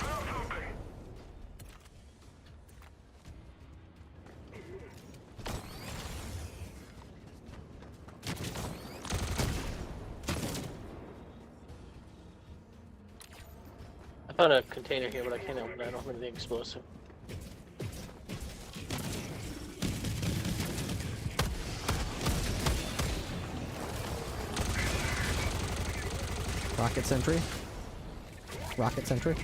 Found something. I found a container here, but I can't open it. I don't have anything explosive. Rocket sentry. Rocket sentry.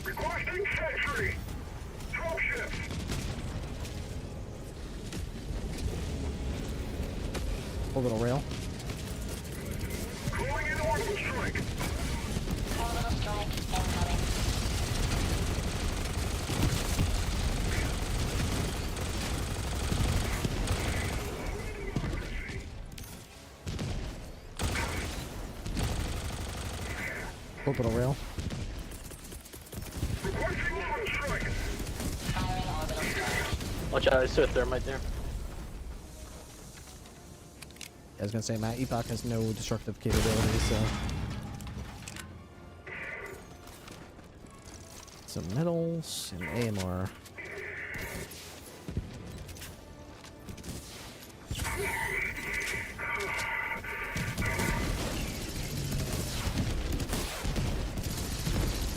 Requesting sentry. Drop ships. Orbital rail. Calling in orbital strike. Orbital strike incoming. Orbital rail. Requesting orbital strike. Firing orbital strike. Watch out, I saw a thermite there. I was gonna say, Matt, Epoch has no destructive capabilities, so. Some metals and AMR.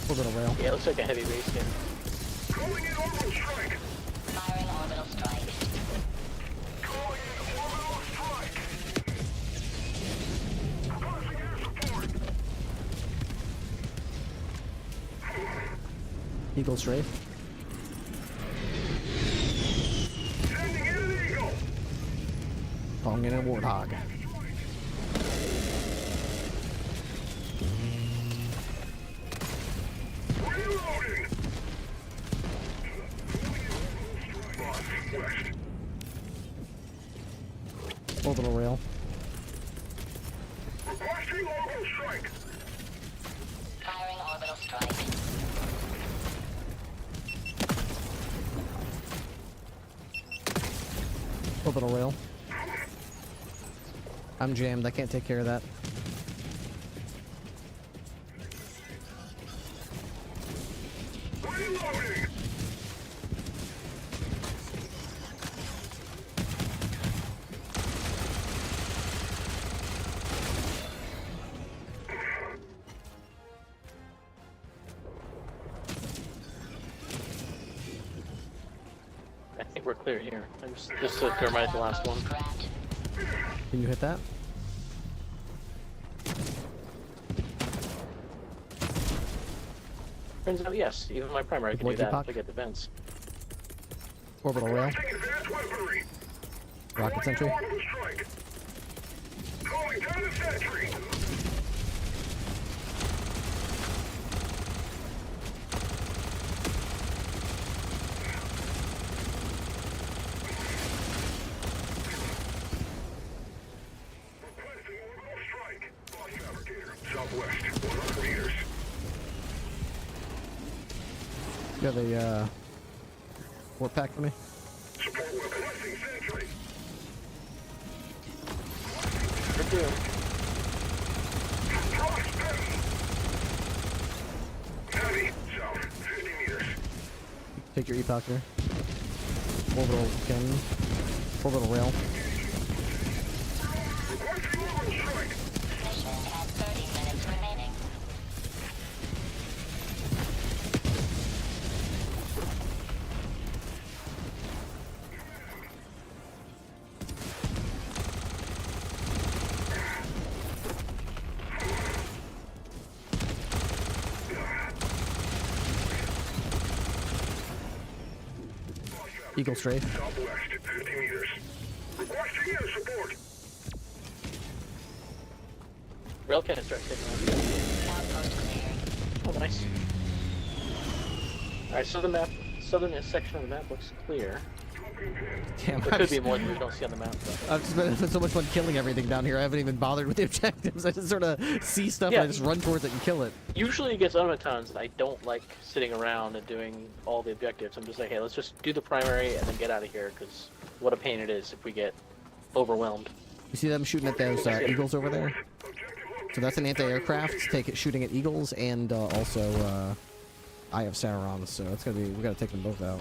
Orbital rail. Yeah, it looks like a heavy base here. Calling in orbital strike. Firing orbital strike. Calling in orbital strike. Requesting air support. Eagle strafe. Sending in an eagle. Calling in a warthog. Reloading. West. Orbital rail. Requesting orbital strike. Firing orbital strike. Orbital rail. I'm jammed. I can't take care of that. Reloading. I think we're clear here. I'm just to termite the last one. Scratch. Can you hit that? Turns out, yes, even my primary can do Avoid that epoch. to get the vents. Orbital rail. Requesting advanced weaponry. Rocket sentry. Calling in orbital strike. Calling down the sentry. Requesting orbital strike. Boss fabricator. Southwest. 100 meters. You got a warp pack for me? Support weapon. Requesting sentry. We're due. Prospect. Heavy. South. 50 meters. Take your epoch there. Orbital cannon. Orbital rail. Requesting orbital strike. Mission has 30 minutes remaining. Eagle strafe. Southwest. 50 meters. Requesting air support. Rail cannon start taking off. Outpost cleared. Oh, nice. Alright, so the map, southern section of the map looks clear. Damn, There could be more than we don't see on the map, though. I've just been having so much fun killing everything down here. I haven't even bothered with the objectives. I just sort of see stuff Yeah. and I just run towards it and kill it. Usually against automatons, I don't like sitting around and doing all the objectives. I'm just like, hey, let's just do the primary and then get out of here, because what a pain it is if we get overwhelmed. You see them shooting at those eagles over there? So that's an anti-aircraft shooting at eagles and also Eye of Sauron. So it's gonna be, we gotta take them both out.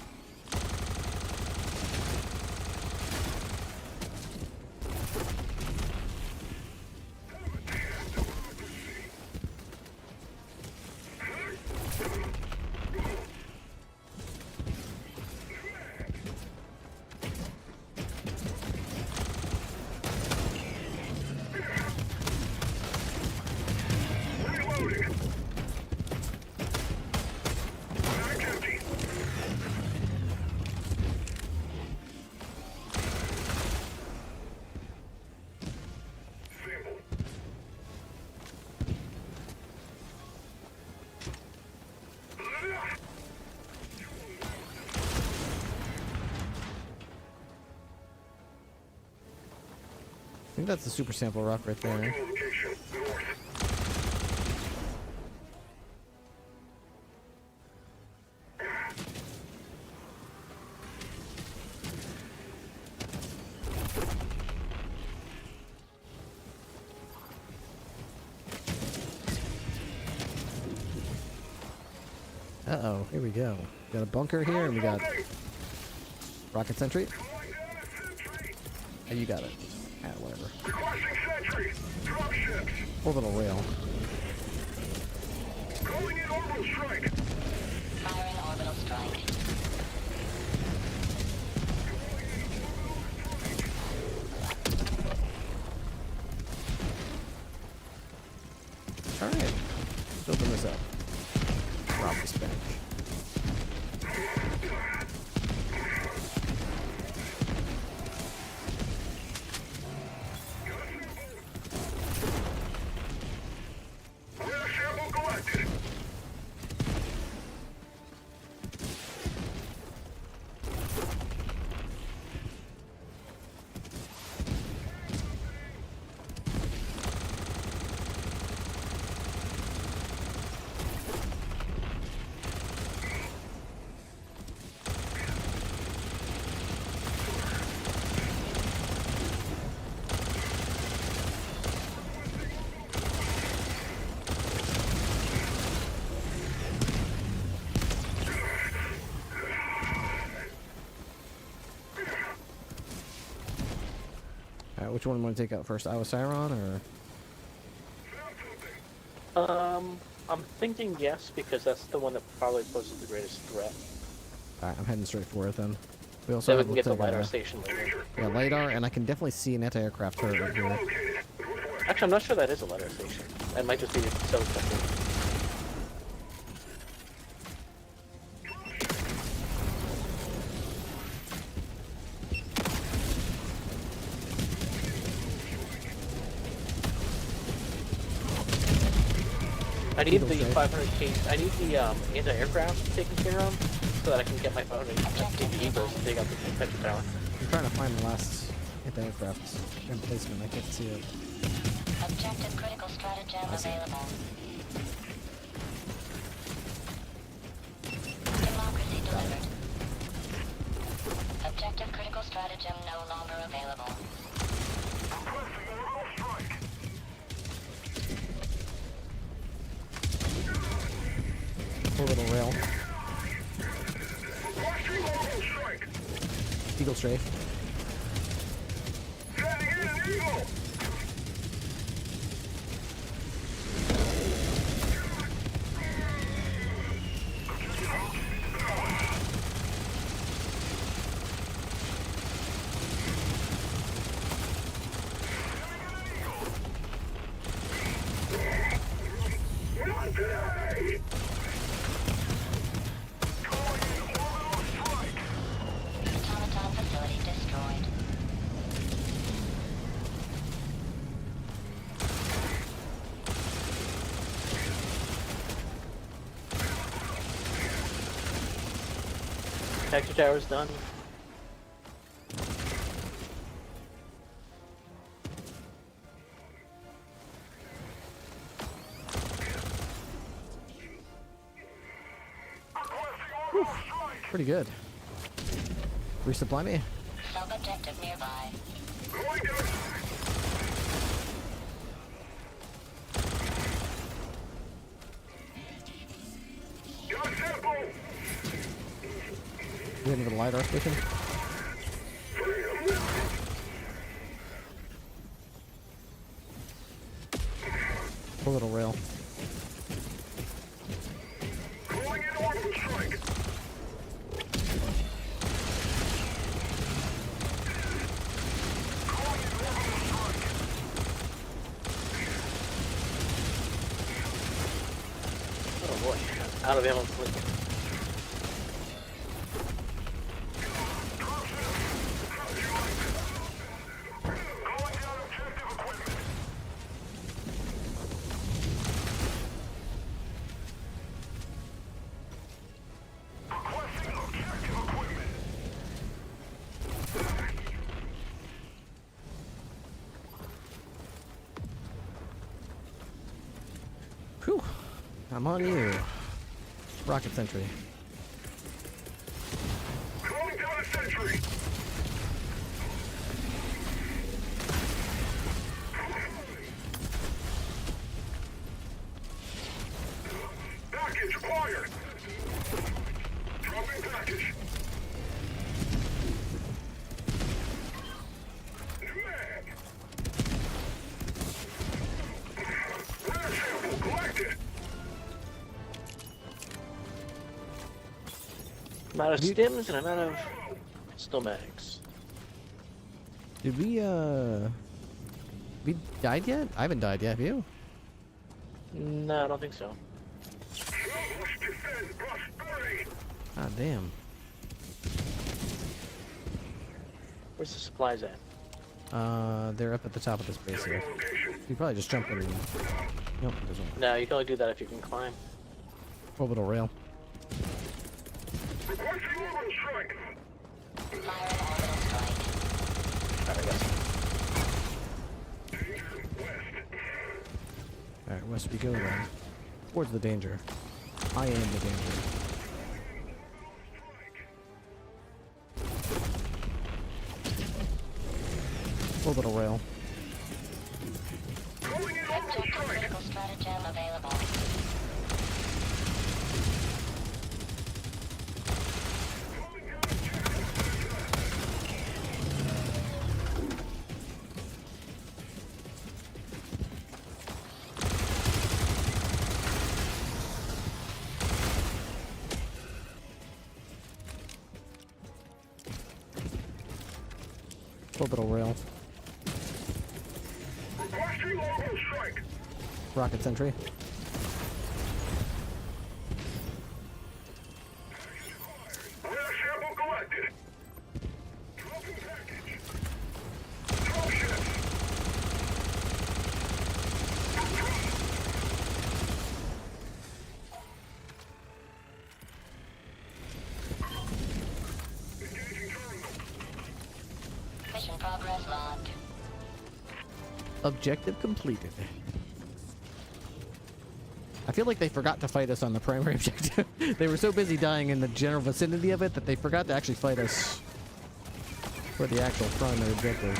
Reloading. Mag empty. Sample. I think that's the super sample rock right there. Location. North. Uh-oh, here we go. Got a bunker here and we got rocket sentry. Calling down a sentry. Oh, you got it. Ah, whatever. Requesting sentry. Drop ships. Orbital rail. Calling in orbital strike. Firing orbital strike. Alright, which one do you want to take out first? Iosiron or? I'm thinking yes, because that's the one that probably poses the greatest threat. Alright, I'm heading straight for it then. We So also we have can get the looks like LiDAR a- station later. Yeah, LiDAR, and I can definitely see an anti-aircraft turret right here. Actually, I'm not sure that is a LiDAR station. That might just be the cell detector. I need the 500 case. I need the anti-aircraft taken care of, so that I can get my 500 take the Eagles and take out the Petra Tower. I'm trying to find the last anti-aircraft emplacement. I can't see it. Objective critical stratagem available. Democracy delivered. Objective critical stratagem no longer available. Orbital rail. Eagle strafe. Automaton facility destroyed. Petra Tower's done. Pretty good. Resupply me. Sub-objective nearby. We heading to the LiDAR station. Orbital rail. Oh boy, out of ammo. Whew. I'm on you. Rocket sentry. Calling down a sentry. Package acquired. Dropping package. Mag. Rare sample collected. I'm out of stims and I'm out of stomatics. Did we died yet? I haven't died yet, have you? No, I don't think so. Defend prosperity. Ah, damn. Where's the supplies at? They're up at the top of this base here. You probably just jump in and... Nope, there's one. No, you can only do that if you can climb. Orbital rail. Requesting orbital strike. Fire an orbital strike. Alright, I guess. Alright, west we go then. Towards the danger. I am the danger. Orbital rail. Objective critical stratagem available. Orbital rail. Requesting orbital strike. Rocket sentry. Rare sample collected. Dropping package. Drop ships. Engaging terminal. Mission progress logged. Objective completed. I feel like they forgot to fight us on the primary objective. They were so busy dying in the general vicinity of it that they forgot to actually fight us for the actual primary objective.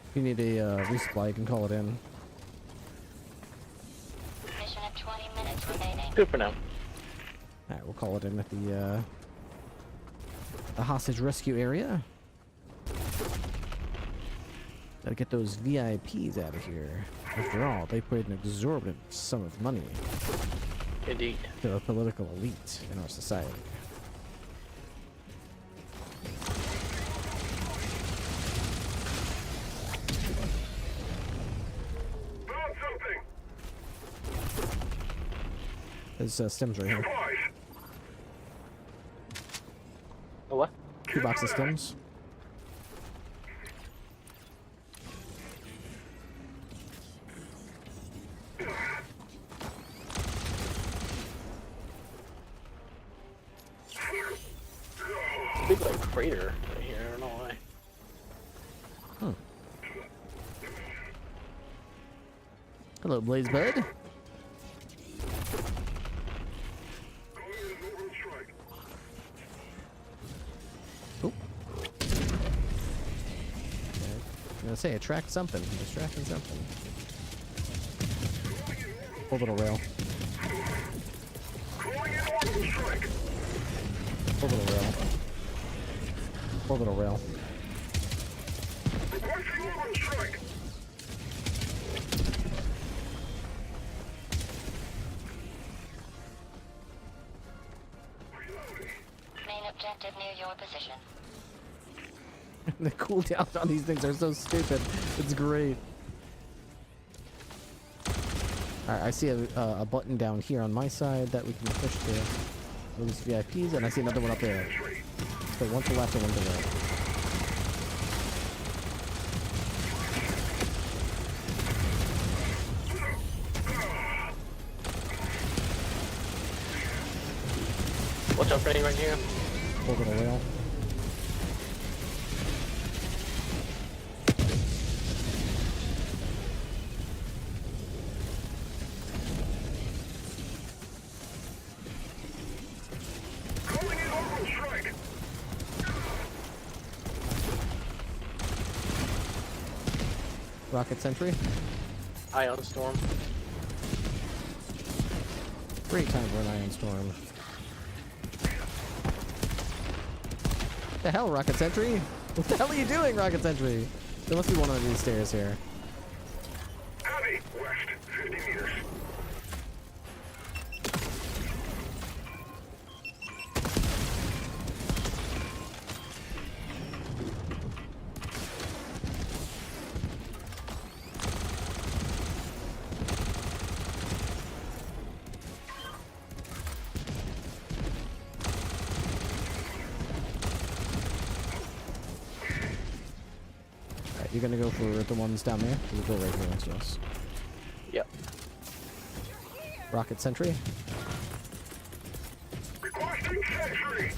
If you need a resupply, you can call it in. Mission at 20 minutes remaining. Good for now. Alright, we'll call it in at the hostage rescue area. Gotta get those VIPs out of here. After all, they paid an exorbitant sum of money Indeed. to the political elite in our society. Found something. There's stems right here. Supplies. Oh, what? 2 boxes of stems. Big like crater right here. I don't know why. Hmm. Hello, Blaze Bud. Going in an orbital strike. Oh. I'm gonna say attract something. Distracting something. Orbital rail. Calling in orbital strike. Orbital rail. Orbital rail. Requesting orbital strike. Reloading. Main objective near your position. The cooldowns on these things are so stupid. It's great. Alright, I see a button down here on my side that we can push to release VIPs, and I see another one up there. So one to left and one to right. Watch out, Freddy, right here. Orbital rail. Calling in orbital strike. Rocket sentry. Ion storm. Great time for an ion storm. The hell, Rocket Sentry? What the hell are you doing, Rocket Sentry? There must be one of these stairs here. Heavy. West. 50 meters. Alright, you're gonna go for the ones down there? We'll go right here next to us. Yep. Rocket Sentry. Requesting sentry.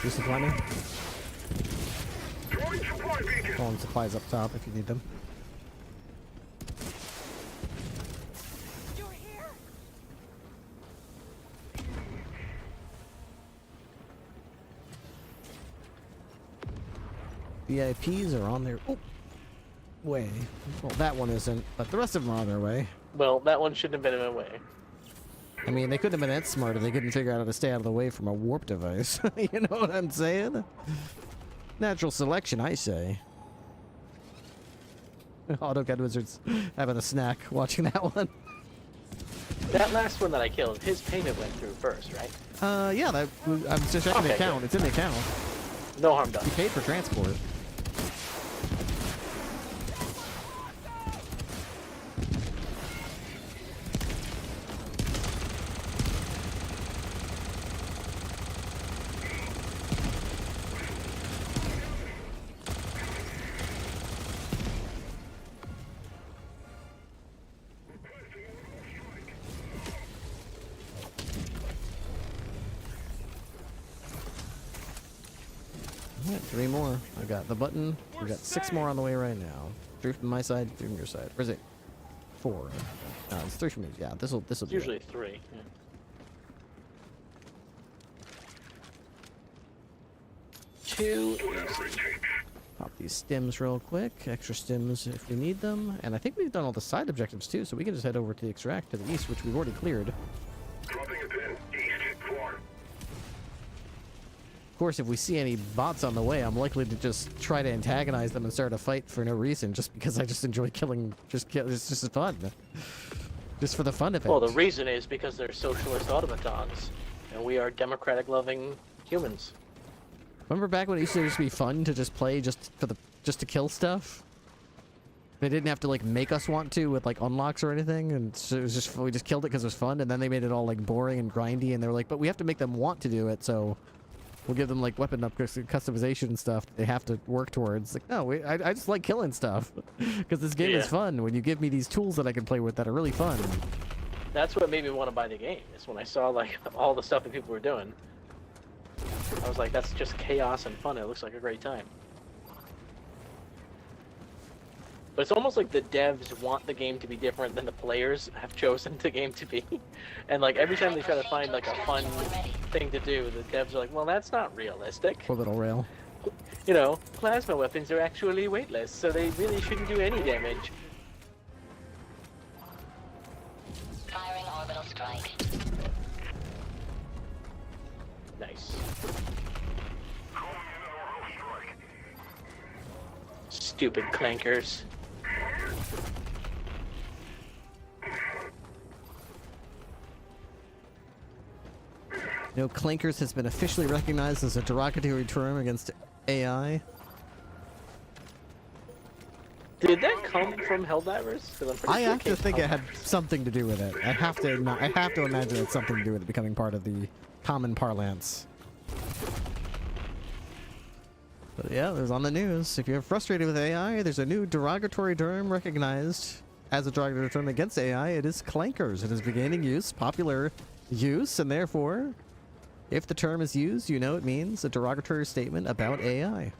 Resupply me. Throwing supply beacon. Calling supplies up top if you need them. VIPs are on their way. Well, that one isn't, but the rest of them are on their way. Well, that one shouldn't have been in my way. I mean, they couldn't have been that smart if they couldn't figure out how to stay out of the way from a warp device. You know what I'm saying? Natural selection, I say. AutoCAD Wizard's having a snack watching that one. That last one that I killed, his payment went through first, right? Yeah, I'm just checking the Okay, account. good. It's in the account. No harm done. He paid for transport. Alright, 3 more. I got the button. We got 6 more on the way right now. 3 from my side, 3 from your side. Where's it? 4. It's 3 from me. Yeah, this'll It's be usually it. 3. Yeah. Two. Pop these stims real quick. Extra stims if we need them. And I think we've done all the side objectives too, so we can just head over to the extract to the east, which we've already cleared. Dropping a pin. East. 4. Of course, if we see any bots on the way, I'm likely to just try to antagonize them and start a fight for no reason, just because I just enjoy killing. It's just fun. Just for the fun of it. Well, the reason is because they're socialist automatons, and we are democratic-loving humans. Remember back when it used to just be fun to just play just to kill stuff? They didn't have to like make us want to with like unlocks or anything, and so it was just we just killed it because it was fun, and then they made it all like boring and grindy, and they were like, but we have to make them want to do it, so we'll give them like weapon customization and stuff that they have to work towards. Like, no, I just like killing stuff because this game is fun. When you give me these tools that I can play with that are really fun. That's what made me want to buy the game. Is when I saw like all the stuff that people were doing. I was like, that's just chaos and fun. It looks like a great time. But it's almost like the devs want the game to be different than the players have chosen the game to be. And like every time they try to find like a fun thing to do, the devs are like, well, that's not realistic. Poor little rail. You know, plasma weapons are actually weightless, so they really shouldn't do any damage. Firing orbital strike. Nice. Stupid clankers. You know, clankers has been officially recognized as a derogatory term against AI. Did that come from Helldivers? 'Cause I'm pretty I sure have it came to think from it had Helldivers. something to do with it. I have to imagine it's something to do with it becoming part of the common parlance. But yeah, it was on the news. If you're frustrated with AI, there's a new derogatory term recognized as a derogatory term against AI. It is clankers. It is beginning use, popular use, and therefore, if the term is used, you know it means a derogatory statement about AI.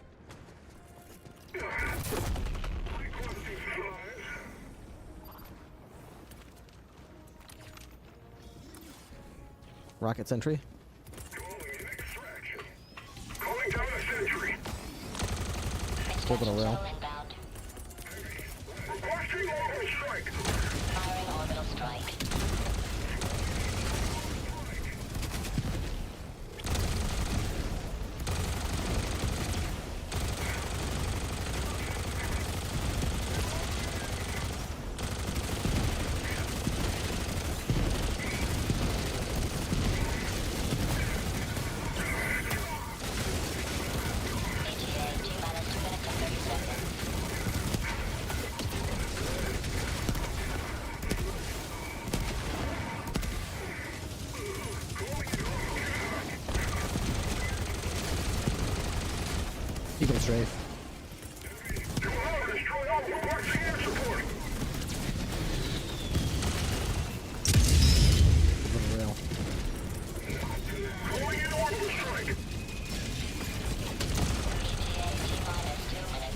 Rocket sentry. Calling down a sentry. Orbital rail. Inbound. Requesting orbital strike. Firing orbital strike. ETA T-minus 2 minutes and 30 seconds. Eagle strafe. Do not destroy all requesting air support. Orbital rail. Calling in orbital strike. ETA T-minus 2 minutes.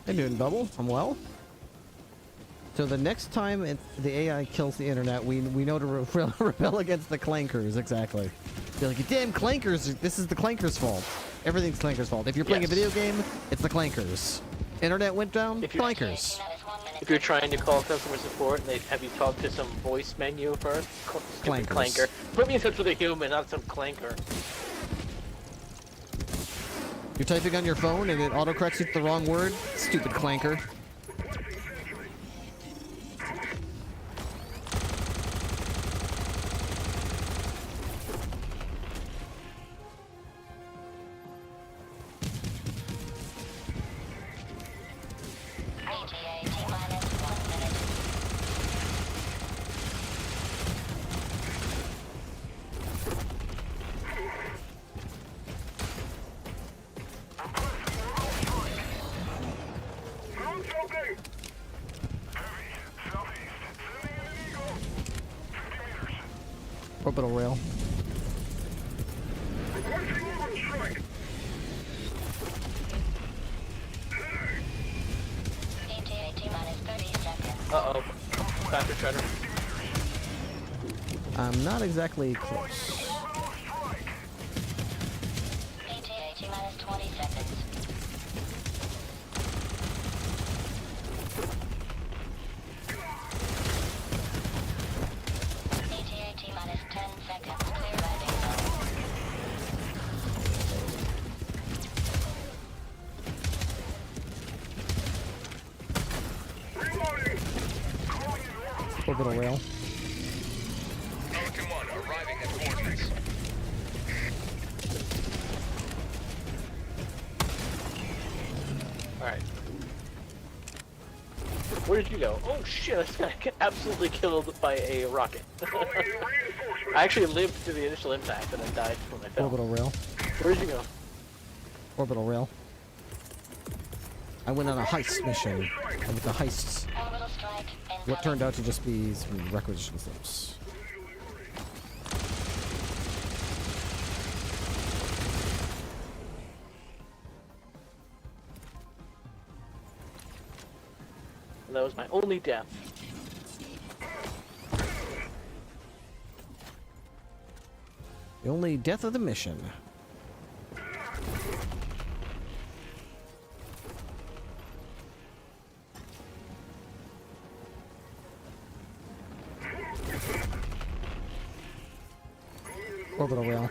Hey, doing double. I'm well. So the next time the AI kills the internet, we know to rebel against the clankers. Exactly. Be like, damn clankers! This is the clankers' fault. Everything's clankers' fault. If you're playing a video game, it's the clankers. Internet went down, clankers. If you're trying to call customer support and they have you talk to some voice menu first, stupid Clankers. clanker. Put me in touch with a human, not some clanker. You're typing on your phone and it autocorrects you to the wrong word. Stupid clanker. ETA T-minus 1 minute. Ground something! Heavy, southeast. Sending in an eagle. 50 meters. Orbital rail. Requesting orbital strike. ETA T-minus 30 seconds. Uh-oh. Faster shredder. I'm not exactly close. ETA T-minus 20 seconds. ETA T-minus 10 seconds. Clear landing zone. Reloading. Calling in orbital Orbital rail. Pelican 1 arriving at coordinates. Alright. Where did you go? Oh shit, I just got absolutely killed by a rocket. calling in reinforcements. I actually lived through the initial impact and then died when I fell. Orbital rail. Where did you go? Orbital rail. I went on a heist mission. And with the heists, Orbital strike. what turned out to just be some requisition slips. And that was my only death. The only death of the mission. Orbital rail.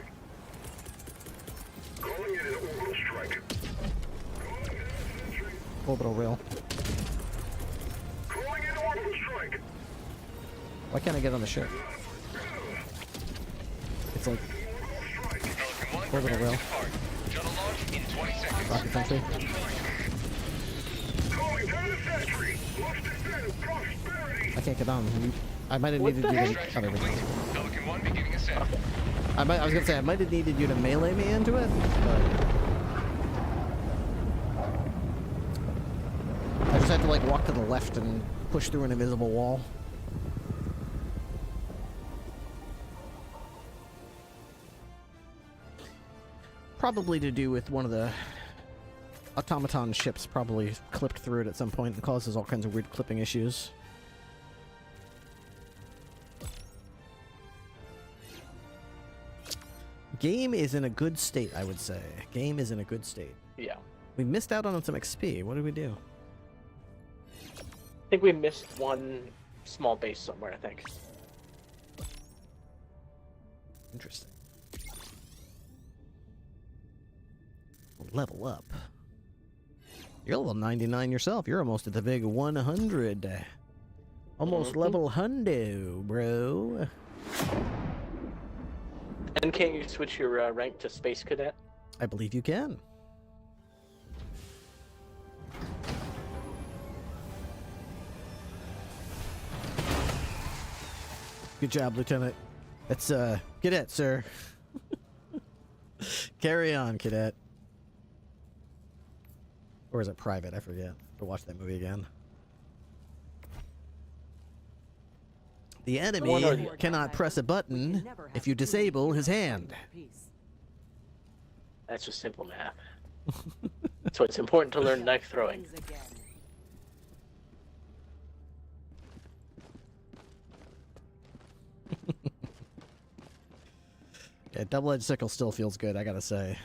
Calling in an orbital strike. Orbital rail. Calling in orbital strike. Why can't I get on the ship? It's like Pelican 1 Orbital preparing rail. to depart. Shuttle launch in 20 seconds. rocket entry. Calling down the sentry. Must defend prosperity. I can't get on. I might have What needed the you to. heck? Oh, there we go. Pelican 1 beginning ascent. I was gonna say I might have needed you to melee me into it, but I just had to like walk to the left and push through an invisible wall. Probably to do with one of the automaton ships probably clipped through it at some point and causes all kinds of weird clipping issues. Game is in a good state, I would say. Game is in a good state. Yeah. We missed out on some XP. What did we do? I think we missed one small base somewhere, I think. Interesting. Level up. You're level 99 yourself. You're almost at the big 100. Almost level hundo, bro. And can't you switch your rank to Space Cadet? I believe you can. Good job, Lieutenant. That's, Cadet, sir. Carry on, Cadet. Or is it Private? I forget. To watch that movie again. The enemy cannot press a button if you disable his hand. That's just simple math. So it's important to learn knife throwing. Yeah, double-edged sickle still feels good, I gotta say.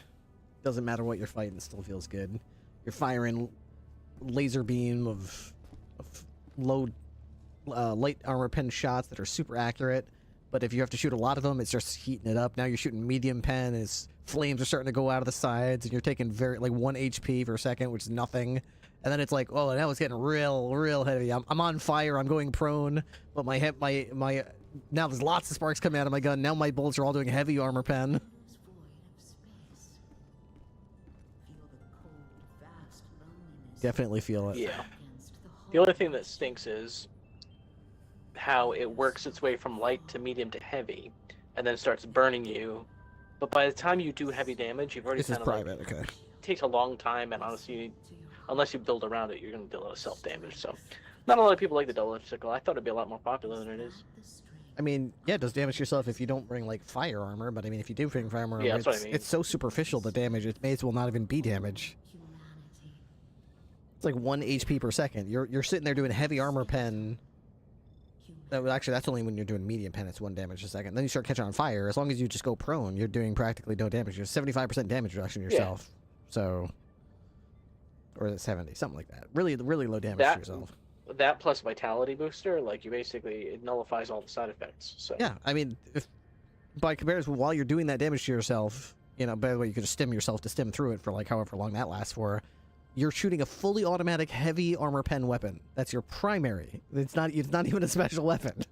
Doesn't matter what you're fighting, it still feels good. You're firing laser beam of low light armor pen shots that are super accurate, but if you have to shoot a lot of them, it's just heating it up. Now you're shooting medium pen, as flames are starting to go out of the sides, and you're taking like 1 HP per second, which is nothing. And then it's like, oh, now it's getting real heavy. I'm on fire. I'm going prone, but my now there's lots of sparks coming out of my gun. Now my bullets are all doing heavy armor pen. Definitely feel it. Yeah. The only thing that stinks is how it works its way from light to medium to heavy, and then starts burning you. But by the time you do heavy damage, you've already This is kind of private, okay. it takes a long time, and honestly, unless you build around it, you're going to do a lot of self-damage. So, not a lot of people like the double-edged sickle. I thought it'd be a lot more popular than it is. I mean, yeah, it does damage yourself if you don't bring, like, fire armor, but I mean, if you do bring fire armor, Yeah, that's what I mean. it's so superficial, the damage, it may as well not even be damage. It's like 1 HP per second. You're sitting there doing heavy armor pen. Actually, that's only when you're doing medium pen, it's 1 damage a second. Then you start catching on fire. As long as you just go prone, you're doing practically no damage. You're 75% damage reduction yourself. So, or is it 70? Something like that. Really low damage to yourself. That plus vitality booster, like, you basically, it nullifies all the side effects. So Yeah, I mean, if by comparison, while you're doing that damage to yourself, you know, by the way, you could just stim yourself to stim through it for like however long that lasts for. You're shooting a fully automatic heavy armor pen weapon. That's your primary. It's not even a special weapon.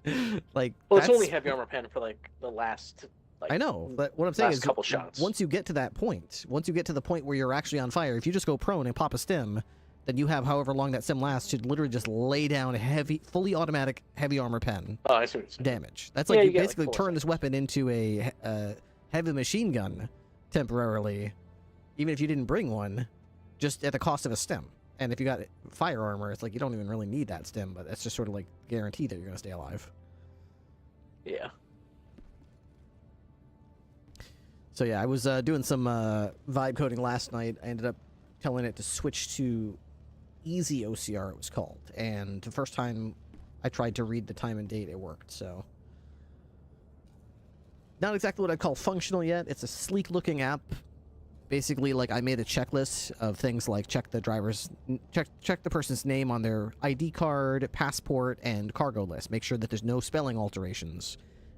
Like, well, it's only heavy armor pen for like the last. Like, I know, but what I'm saying is, couple shots. Once you get to that point, once you get to the point where you're actually on fire, if you just go prone and pop a stim, then you have however long that stim lasts to literally just lay down heavy, fully automatic heavy armor pen Oh, I see what you're saying. damage. That's Yeah, like you you get, like, basically 4 turn this weapon into a heavy machine gun temporarily, even if you didn't bring one, just at the cost of a stim. And if you got fire armor, it's like you don't even really need that stim, but that's just sort of like guarantee that you're going to stay alive. Yeah. So yeah, I was doing some vibe coding last night. I ended up telling it to switch to easy OCR, it was called. And the first time I tried to read the time and date, it worked, so. Not exactly what I'd call functional yet. It's a sleek looking app. Basically, like, I made a checklist of things like check the person's name on their ID card, passport, and cargo list. Make sure that there's no spelling alterations.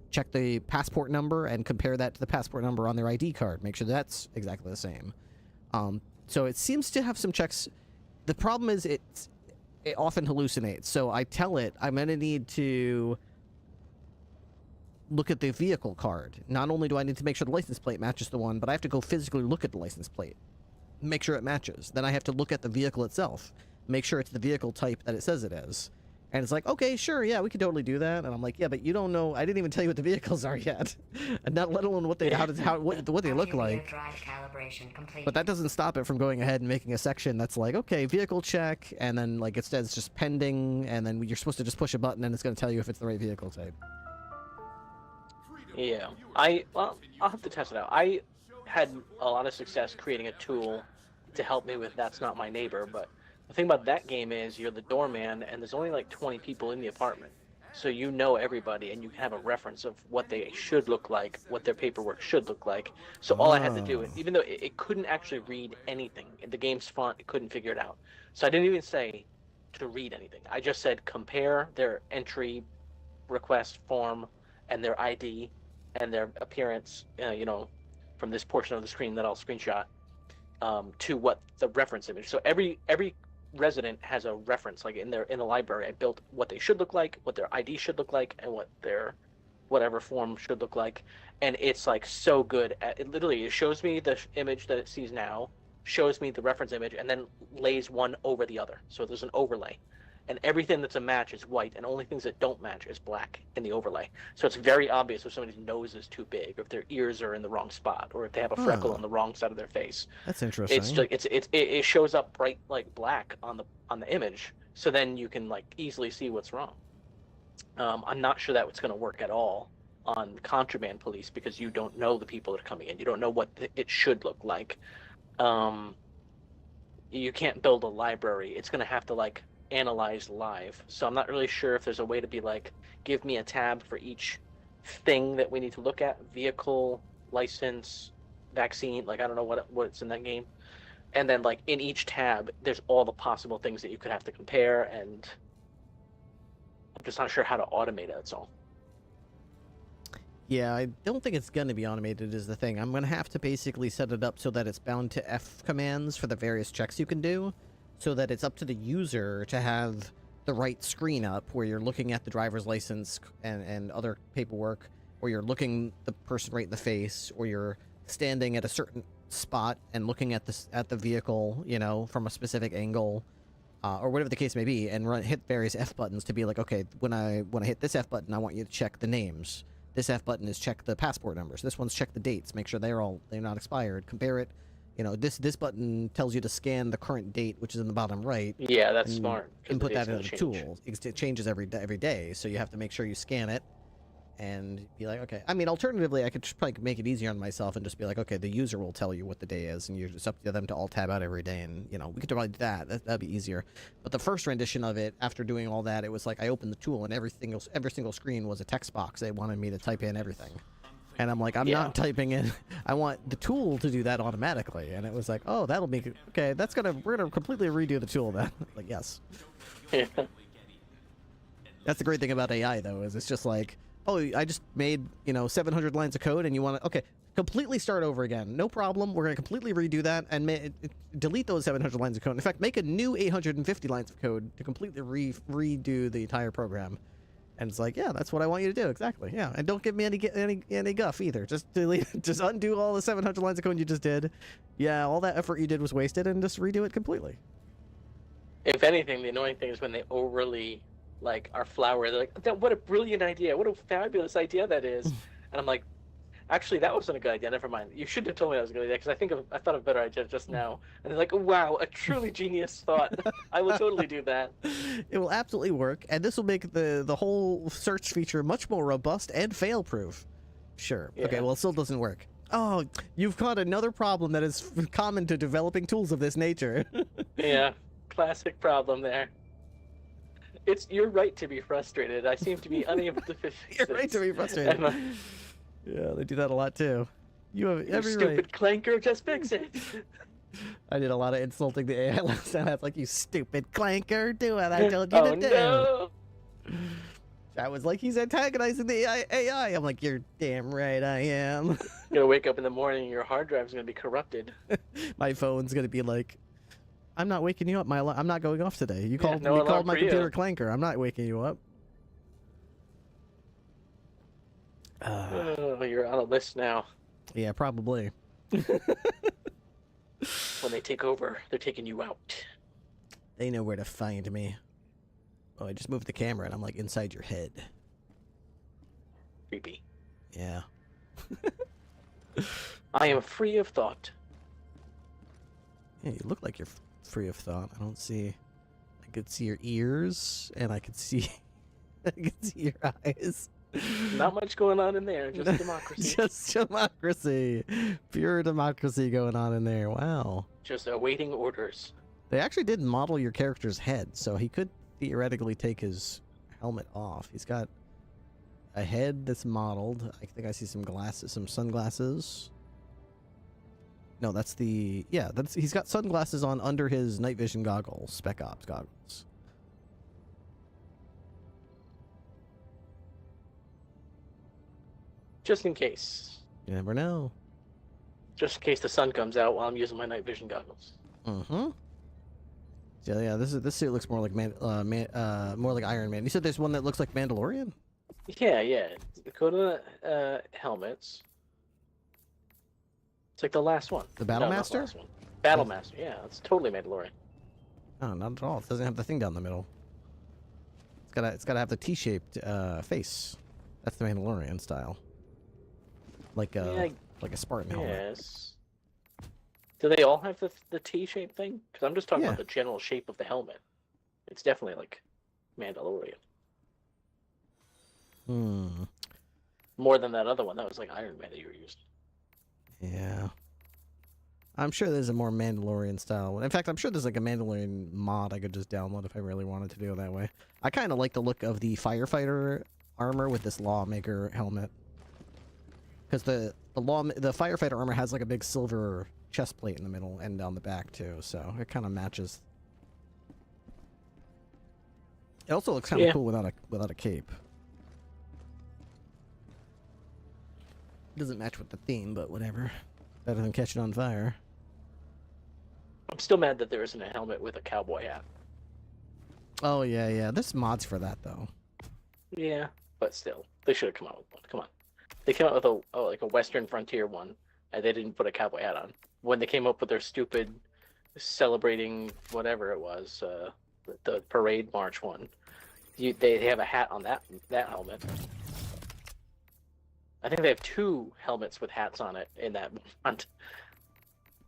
Check the passport number and compare that to the passport number on their ID card. Make sure that's exactly the same. So it seems to have some checks. The problem is it often hallucinates. So I tell it I'm going to need to look at the vehicle card. Not only do I need to make sure the license plate matches the one, but I have to go physically look at the license plate, make sure it matches. Then I have to look at the vehicle itself, make sure it's the vehicle type that it says it is. And it's like, okay, sure, yeah, we could totally do that. And I'm like, yeah, but you don't know. I didn't even tell you what the vehicles are yet, and not let alone what they what they look like. Drive calibration complete. But that doesn't stop it from going ahead and making a section that's like, okay, vehicle check, and then like it says just pending, and then you're supposed to just push a button and it's going to tell you if it's the right vehicle type. Yeah, well, I'll have to test it out. I had a lot of success creating a tool to help me with That's Not My Neighbor, but the thing about that game is you're the doorman, and there's only like 20 people in the apartment. So you know everybody, and you can have a reference of what they should look like, what their paperwork should look like. So all I had to do, even though it couldn't actually read anything, the game's font, it couldn't figure it out. So I didn't even say to read anything. I just said compare their entry request form and their ID and their appearance, from this portion of the screen that I'll screenshot, to what the reference image. So every resident has a reference, like in the library. I built what they should look like, what their ID should look like, and what their whatever form should look like. And it's like so good at it. Literally, it shows me the image that it sees now, shows me the reference image, and then lays one over the other. So there's an overlay. And everything that's a match is white, and only things that don't match is black in the overlay. So it's very obvious if somebody's nose is too big, or if their ears are in the wrong spot, or if they have a freckle on the wrong side of their face. That's interesting. It's like it shows up bright like black on the image, so then you can like easily see what's wrong. I'm not sure that it's going to work at all on Contraband Police because you don't know the people that are coming in. You don't know what it should look like. You can't build a library. It's going to have to like analyze live. So I'm not really sure if there's a way to be like, give me a tab for each thing that we need to look at: vehicle, license, vaccine, like I don't know what's in that game. And then like in each tab, there's all the possible things that you could have to compare, and I'm just not sure how to automate it. That's all. Yeah, I don't think it's going to be automated is the thing. I'm going to have to basically set it up so that it's bound to F commands for the various checks you can do, so that it's up to the user to have the right screen up where you're looking at the driver's license and other paperwork, or you're looking the person right in the face, or you're standing at a certain spot and looking at the vehicle, you know, from a specific angle, or whatever the case may be, and hit various F buttons to be like, okay, when I hit this F button, I want you to check the names. This F button is check the passport numbers. This one's check the dates, make sure they're not expired. Compare it. You know, this button tells you to scan the current date, which is in the bottom right. Yeah, that's smart. Input that into the tool. It changes every day, so you have to make sure you scan it and be like, okay. I mean, alternatively, I could probably make it easier on myself and just be like, okay, the user will tell you what the day is, and you're just up to them to all tab out every day, and, you know, we could probably do that. That'd be easier. But the first rendition of it, after doing all that, it was like I opened the tool, and every single screen was a text box. They wanted me to type in everything. And I'm like, I'm not typing in. I want the tool to do that automatically. And it was like, oh, that'll make it. Okay, we're gonna completely redo the tool then. Like, yes. Yeah. That's the great thing about AI, though, is it's just like, oh, I just made, 700 lines of code, and you want to, okay, completely start over again. No problem. We're going to completely redo that and delete those 700 lines of code. In fact, make a new 850 lines of code to completely redo the entire program. And it's like, yeah, that's what I want you to do. Exactly. Yeah. And don't give me any guff either. Just delete, just undo all the 700 lines of code you just did. Yeah, all that effort you did was wasted, and just redo it completely. If anything, the annoying thing is when they overly are flowery. They're like, what a brilliant idea. What a fabulous idea that is. And I'm like, actually, that wasn't a good idea. Never mind. You shouldn't have told me that was a good idea, because I thought of a better idea just now. And they're like, wow, a truly genius thought. I will totally do that. It will absolutely work, and this will make the whole search feature much more robust and fail-proof. Sure. Yeah. Okay, well, it still doesn't work. Oh, you've caught another problem that is common to developing tools of this nature. Yeah, classic problem there. You're right to be frustrated. I seem to be unable to fix it. You're right to be frustrated. Yeah, they do that a lot too. You have every right. Stupid clanker, just fix it. I did a lot of insulting the AI last time. I was like, you stupid clanker, do what I told you to do. No. I was like, he's antagonizing the AI. I'm like, you're damn right I am. You're gonna wake up in the morning and your hard drive's gonna be corrupted. My phone's gonna be like, I'm not waking you up. I'm not going off today. You called my computer clanker. I'm not waking you up. You're on a list now. Yeah, probably. When they take over, they're taking you out. They know where to find me. Oh, I just moved the camera and I'm like inside your head. Creepy. Yeah. I am free of thought. Yeah, you look like you're free of thought. I don't see. I could see your ears, and I could see. I could see your eyes. Not much going on in there. Just democracy. Just democracy. Pure democracy going on in there. Wow. Just awaiting orders. They actually did model your character's head, so he could theoretically take his helmet off. He's got a head that's modeled. I think I see some glasses, some sunglasses. No, that's the... Yeah, he's got sunglasses on under his night vision goggles, Spec Ops goggles. Just in case. You never know. Just in case the sun comes out while I'm using my night vision goggles. Mm-hmm. So yeah, this suit looks more like more like Iron Man. You said there's one that looks like Mandalorian? Yeah. Go to the helmets. It's like the last one. The Battle No, not the Master? last one. Battle Master, yeah. It's totally Mandalorian. Oh, not at all. It doesn't have the thing down the middle. It's gotta have the T-shaped face. That's the Mandalorian style. Like a Spartan helmet. Yes. Do they all have the T-shaped thing? Because I'm just talking about the general shape of the helmet. It's definitely like Mandalorian. More than that other one. That was like Iron Man that you were using. Yeah. I'm sure there's a more Mandalorian style one. In fact, I'm sure there's like a Mandalorian mod I could just download if I really wanted to do it that way. I kind of like the look of the firefighter armor with this lawmaker helmet. Because the firefighter armor has like a big silver chest plate in the middle and on the back too, so it kind of matches. It also looks kind of cool without a cape. Doesn't match with the theme, but whatever. Better than catching on fire. I'm still mad that there isn't a helmet with a cowboy hat. Oh yeah. There's mods for that though. Yeah, but still, they should have come out with one. Come on, they came out with a Western Frontier one, and they didn't put a cowboy hat on. When they came up with their stupid celebrating whatever it was, the parade march one, they have a hat on that helmet. I think they have 2 helmets with hats on it in that front.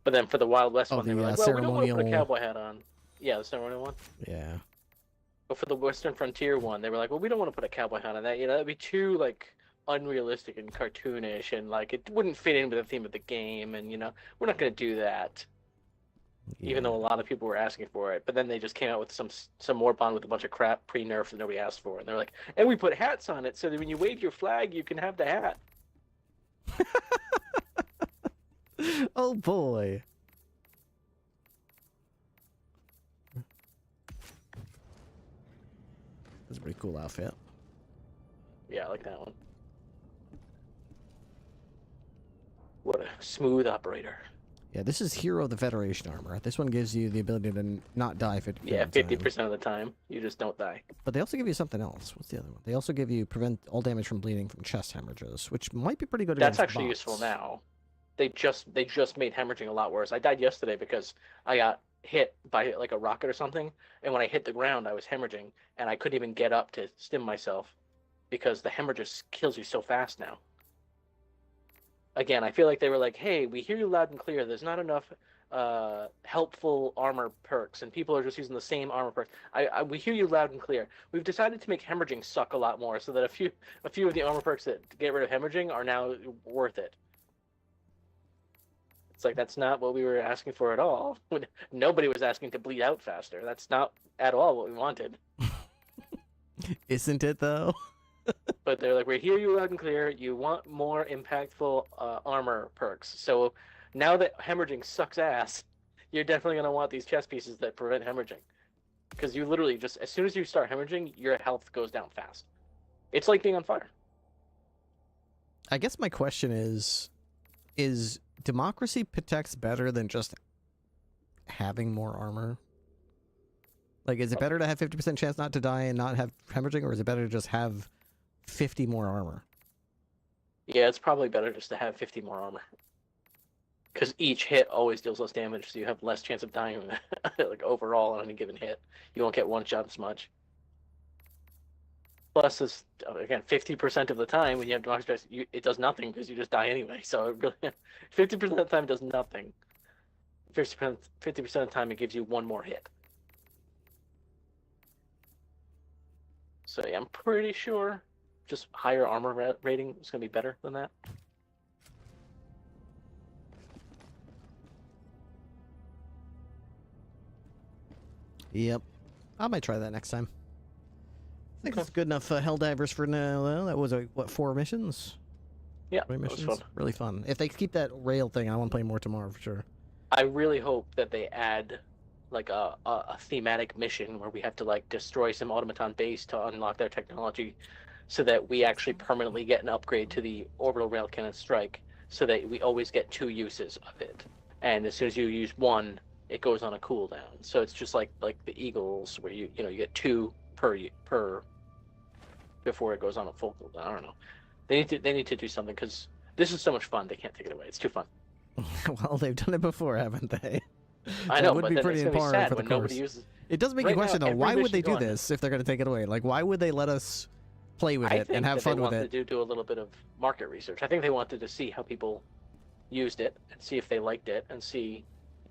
But then for the Wild West one, they were like, well, we don't want to put a cowboy hat on. Yeah, the ceremonial one. Yeah. But for the Western Frontier one, they were like, well, we don't want to put a cowboy hat on that. You know, that'd be too, like, unrealistic and cartoonish, and, like, it wouldn't fit in with the theme of the game, and, you know, we're not going to do that. Yeah. Even though a lot of people were asking for it. But then they just came out with some more Bond with a bunch of crap pre-nerf that nobody asked for. And they're like, and we put hats on it so that when you wave your flag, you can have the hat. Oh boy. That's a pretty cool outfit. Yeah, I like that one. What a smooth operator. Yeah, this is Hero of the Federation armor. This one gives you the ability to not die 50%. Yeah, 50% of the time. You just don't die. But they also give you something else. What's the other one? They also give you prevent all damage from bleeding from chest hemorrhages, which might be pretty good against That's actually bots. useful now. They just made hemorrhaging a lot worse. I died yesterday because I got hit by like a rocket or something, and when I hit the ground, I was hemorrhaging, and I couldn't even get up to stim myself because the hemorrhages kills you so fast now. Again, I feel like they were like, hey, we hear you loud and clear. There's not enough helpful armor perks, and people are just using the same armor perks. We hear you loud and clear. We've decided to make hemorrhaging suck a lot more, so that a few of the armor perks that get rid of hemorrhaging are now worth it. It's like, that's not what we were asking for at all. Nobody was asking to bleed out faster. That's not at all what we wanted. Isn't it, though? But they're like, we hear you loud and clear. You want more impactful armor perks. So now that hemorrhaging sucks ass, you're definitely going to want these chest pieces that prevent hemorrhaging. Because you literally just, as soon as you start hemorrhaging, your health goes down fast. It's like being on fire. I guess my question is democracy protects better than just having more armor? Like, is it better to have 50% chance not to die and not have hemorrhaging, or is it better to just have 50 more armor? Yeah, it's probably better just to have 50 more armor. Because each hit always deals less damage, so you have less chance of dying like overall on any given hit. You won't get one shot as much. Plus, this, again, 50% of the time when you have democracy stress, it does nothing because you just die anyway. So it really, 50% of the time does nothing. 50% of the time it gives you one more hit. So yeah, I'm pretty sure just higher armor rating is going to be better than that. Yep. I might try that next time. I think that's good enough Helldivers for now. That was, what, 4 missions? Yeah, 3 missions. missions? Fun. Really fun. If they keep that rail thing, I want to play more tomorrow for sure. I really hope that they add like a thematic mission where we have to like destroy some automaton base to unlock their technology, so that we actually permanently get an upgrade to the orbital rail cannon strike, so that we always get 2 uses of it. And as soon as you use one, it goes on a cooldown. So it's just like the Eagles, where you get 2 per before it goes on a full cooldown. I don't know. They need to do something, because this is so much fun. They can't take it away. It's too fun. Well, they've done it before, haven't they? I know, it would but be then pretty it's gonna be empowering sad for the when nobody course. uses. It does make you Right question, now, though, why every would they do mission's on this if they're going to take it away? Like, why would they let us play with I it think and have that fun they with wanted it? to do a little bit of market research. I think they wanted to see how people used it and see if they liked it and see,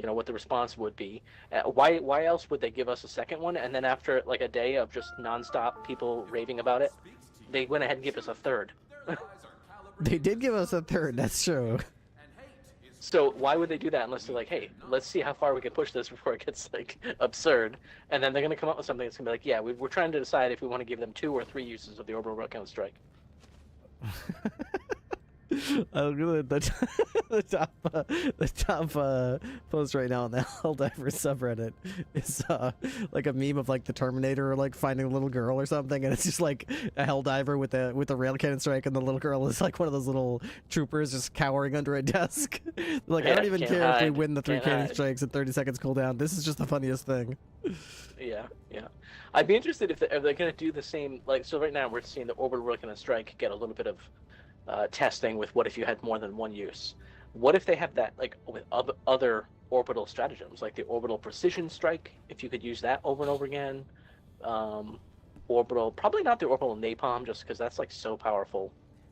what the response would be. Why else would they give us a second one? And then after like a day of just nonstop people raving about it, they went ahead and gave us a third. They did give us a third, that's true. So why would they do that unless they're like, hey, let's see how far we can push this before it gets like absurd? And then they're going to come up with something that's going to be like, yeah, we're trying to decide if we want to give them 2 or 3 uses of the orbital rail cannon strike. The top post right now on the Helldivers subreddit is like a meme of like the Terminator like finding a little girl or something, and it's just like a Helldiver with a rail cannon strike, and the little girl is like one of those little troopers just cowering under a desk. Like, I don't even care if we win the 3 cannon strikes and 30 seconds cooldown. This is just the funniest thing. Yeah. I'd be interested if they're going to do the same. Like, so right now we're seeing the orbital rail cannon strike get a little bit of testing with what if you had more than one use. What if they have that like with other orbital stratagems, like the orbital precision strike, if you could use that over and over again. Orbital, probably not the orbital napalm, just because that's like so powerful.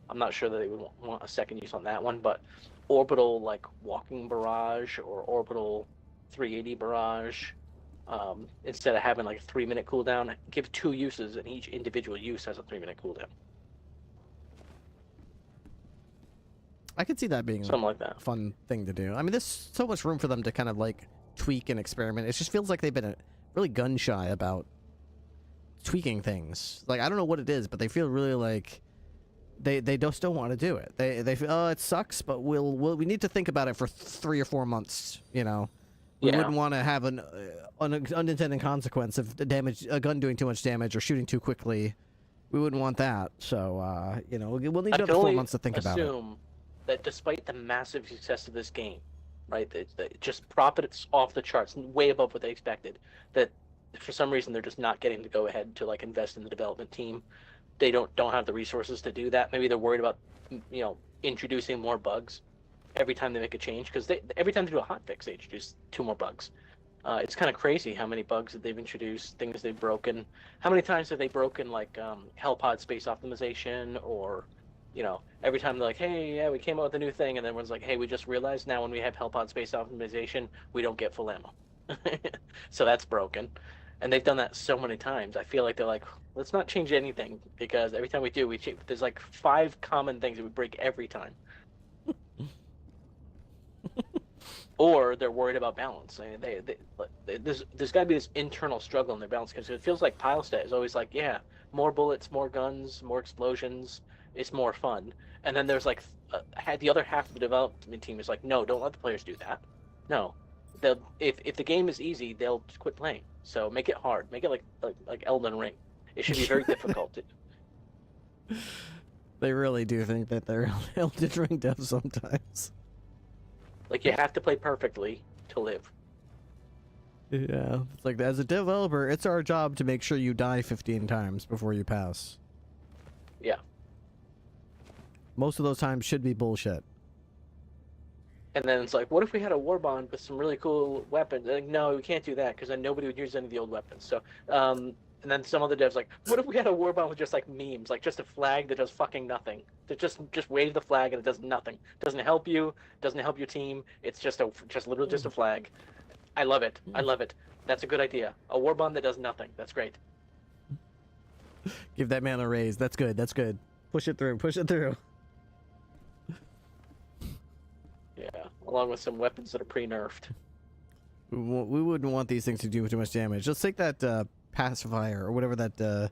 I'm not sure that they would want a second use on that one, but orbital like walking barrage or orbital 380 barrage, instead of having like a 3-minute cooldown, give 2 uses, and each individual use has a 3-minute cooldown. I could see that being something like that. A fun thing to do. I mean, there's so much room for them to kind of like tweak and experiment. It just feels like they've been really gun shy about tweaking things. Like, I don't know what it is, but they feel really like they just don't want to do it. They feel, oh, it sucks, but we need to think about it for 3 or 4 months. You know, we wouldn't want to have an unintended consequence of a gun doing too much damage or shooting too quickly. We wouldn't want that. So you know, we'll need another 4 months to think about it. That despite the massive success of this game, right, that just profits off the charts, way above what they expected, that for some reason they're just not getting to go ahead to like invest in the development team. They don't have the resources to do that. Maybe they're worried about, you know, introducing more bugs every time they make a change, because every time they do a hotfix, they introduce 2 more bugs. It's kind of crazy how many bugs that they've introduced, things they've broken. How many times have they broken like Hellpod space optimization, or you know, every time they're like, hey, yeah, we came out with a new thing, and then everyone's like, hey, we just realized now when we have Hellpod space optimization, we don't get full ammo. So that's broken. And they've done that so many times. I feel like they're like, let's not change anything, because every time we do, there's like 5 common things that we break every time. Or they're worried about balance. I mean, there's got to be this internal struggle in their balance, because it feels like Pilestat is always like, yeah, more bullets, more guns, more explosions. It's more fun. And then there's like the other half of the development team is like, no, don't let the players do that. No, if the game is easy, they'll just quit playing. So make it hard. Make it like Elden Ring. It should be very difficult. They really do think that they're Elden Ring devs sometimes. Like, you have to play perfectly to live. Yeah, it's like, as a developer, it's our job to make sure you die 15 times before you pass. Yeah. Most of those times should be bullshit. And then it's like, what if we had a war bond with some really cool weapons? Like, no, we can't do that, because then nobody would use any of the old weapons. So, and then some other devs like, what if we had a war bond with just like memes, like just a flag that does fucking nothing? That just wave the flag and it does nothing. Doesn't help you. Doesn't help your team. It's just literally just a flag. I love it. I love it. That's a good idea. A war bond that does nothing. That's great. Give that man a raise. That's good. That's good. Push it through. Push it through. Yeah, along with some weapons that are pre-nerfed. We wouldn't want these things to do too much damage. Let's take that pacifier or whatever that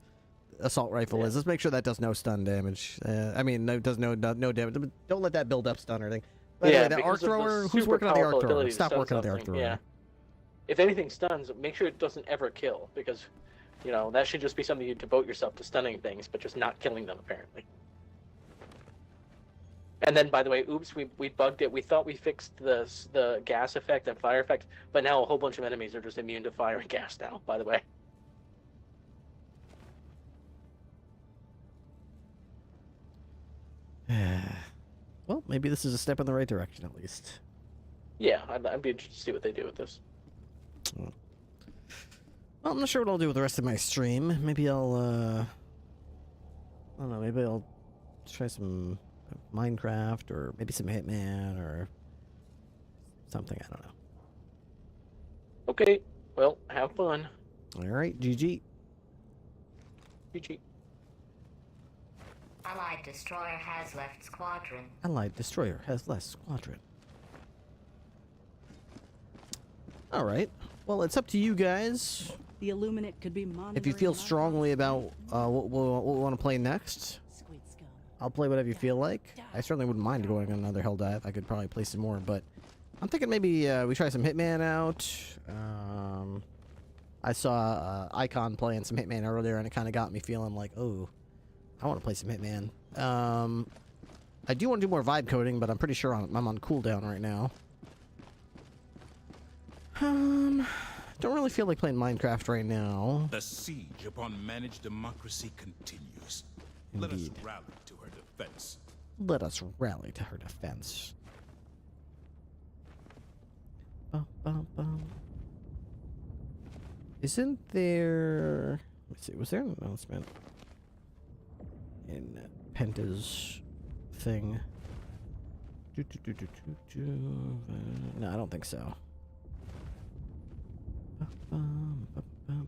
assault rifle is. Let's make sure that does no stun damage. I mean, does no damage. But don't let that build up stun or anything. By the way, the arc thrower. Who's working on the arc thrower? Stop working on the arc thrower. Yeah. If anything stuns, make sure it doesn't ever kill, because, you know, that should just be something you devote yourself to, stunning things, but just not killing them apparently. And then, by the way, oops, we bugged it. We thought we fixed the gas effect and fire effect, but now a whole bunch of enemies are just immune to fire and gas now, by the way. Well, maybe this is a step in the right direction, at least. Yeah, I'd be interested to see what they do with this. Well, I'm not sure what I'll do with the rest of my stream. Maybe I'll, I don't know, maybe I'll try some Minecraft, or maybe some Hitman, or something, I don't know. Okay, well, have fun. Alright, GG. GG. Allied destroyer has left squadron. Allied destroyer has left squadron. Alright, well, it's up to you guys. The Illuminate could be monitoring. If you feel strongly about what we want to play next, I'll play whatever you feel like. I certainly wouldn't mind going on another hell dive. I could probably play some more, but I'm thinking maybe we try some Hitman out. I saw Icon playing some Hitman earlier, and it kind of got me feeling like, oh, I want to play some Hitman. I do want to do more vibe coding, but I'm pretty sure I'm on cooldown right now. Don't really feel like playing Minecraft right now. The siege upon managed democracy continues. Let us Indeed. rally to her defense. Let us rally to her defense. Bum, bum, bum. Isn't there... Let's see, was there an announcement in Penta's thing? No, I don't think so. Bum, bum, bum.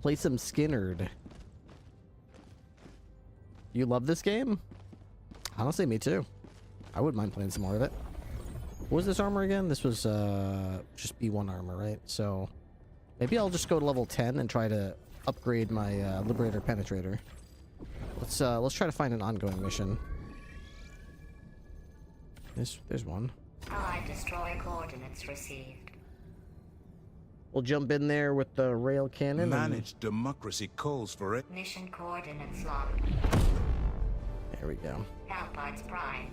Play some Skinnerd. You love this game? Honestly, me too. I wouldn't mind playing some more of it. What was this armor again? This was just B1 armor, right? So maybe I'll just go to level 10 and try to upgrade my Liberator Penetrator. Let's try to find an ongoing mission. There's one. Allied destroyer coordinates received. We'll jump in there with the rail cannon. And Managed democracy calls for it. Mission coordinates locked. there we go. Alpides prime.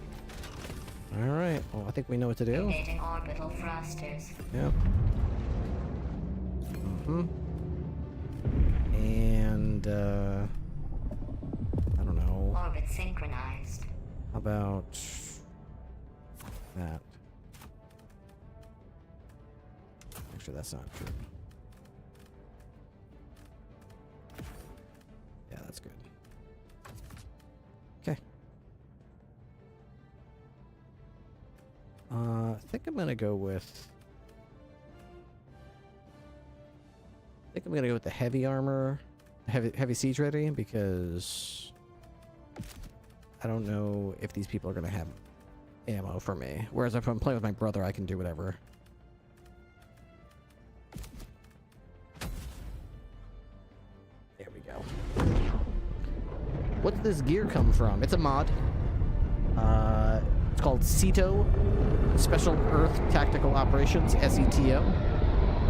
All right. Well, I think we know what to do. Engaging orbital thrusters. Yeah. And I don't know. Orbit synchronized. How about that? Actually, that's not true. Yeah, that's good. Okay. I think I'm gonna go with. I think I'm gonna go with the heavy armor, heavy siege ready, because I don't know if these people are gonna have ammo for me. Whereas if I'm playing with my brother, I can do whatever. There we go. What's this gear come from? It's a mod. It's called CETO, Special Earth Tactical Operations, SETO.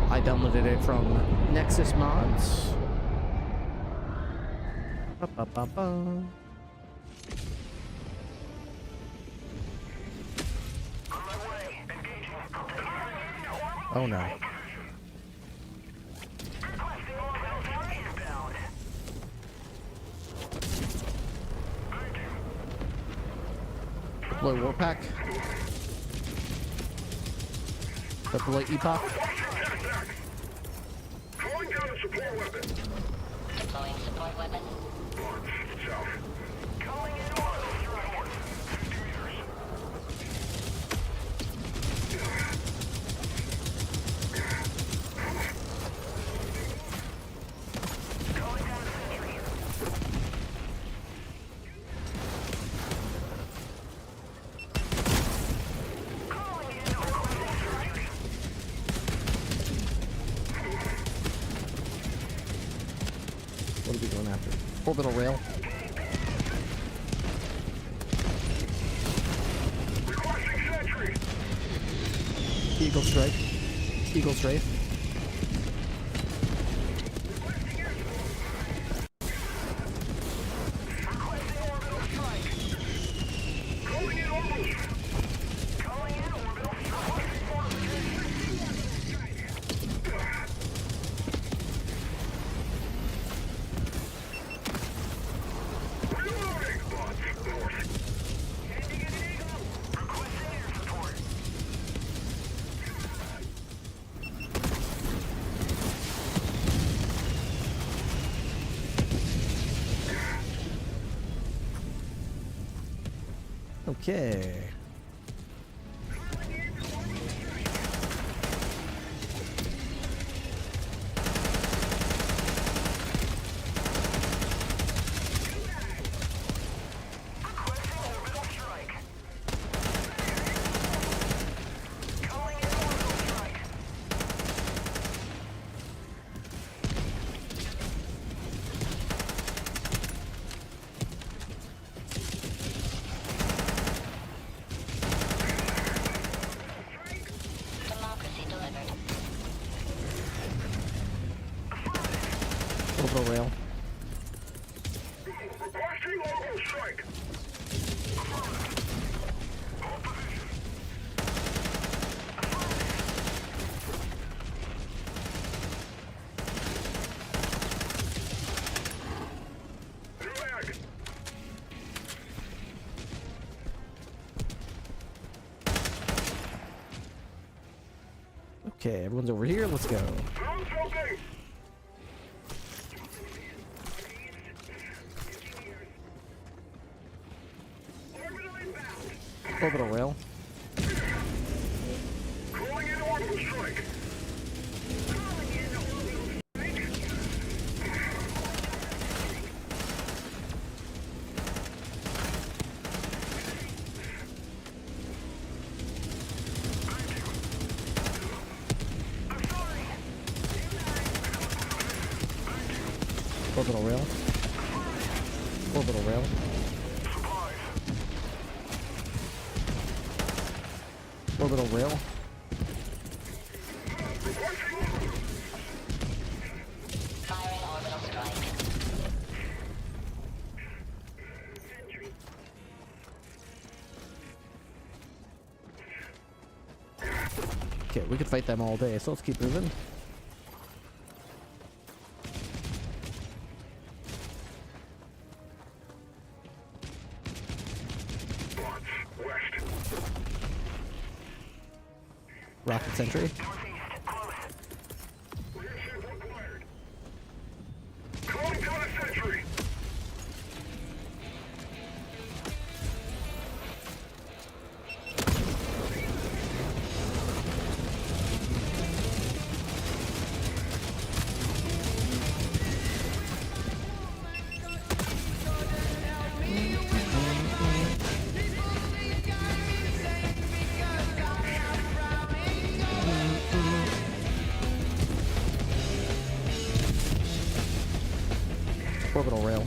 I downloaded it from Nexus Mods. Ba-ba-ba-ba. Oh no. Deploy Warpack. Deploy Epoch. Calling down a support weapon. Deploying support weapon. Launch south. Calling in orbital strike. 50 meters. Calling down a sentry. Calling in orbital strike. What are we going after? Orbital rail. Requesting sentry. Eagle strike. Eagle strafe. Requesting orbital strike. Calling in orbital. Calling in orbital strike. Reloading. Launch north. Sending an eagle. Requesting air support. Okay. Orbital rail. Requesting orbital strike. Mag. Okay, everyone's over here. Let's go. Found something. Orbital inbound. Orbital rail. Calling in orbital strike. Calling in orbital strike. Orbital rail. Orbital rail. Orbital rail. Firing orbital strike. Okay, we could fight them all day, so let's keep moving. West. Rocket sentry. Leadership required. Calling down a sentry. Orbital rail.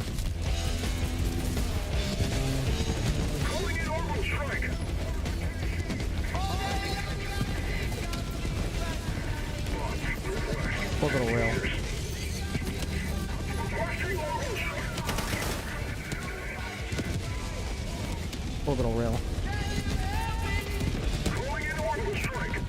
Calling in orbital strike. Orbital rail. Requesting orbital strike. Orbital rail. Calling in orbital strike.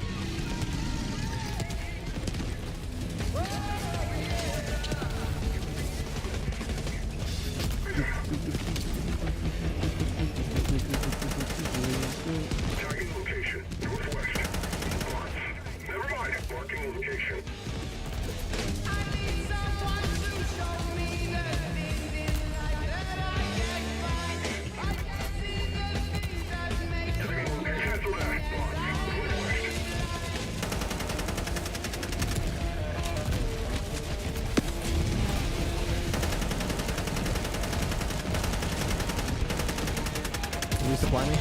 Tagging location. Northwest. Never mind. Marking location. Tagging location to that. Northwest. Resupply me.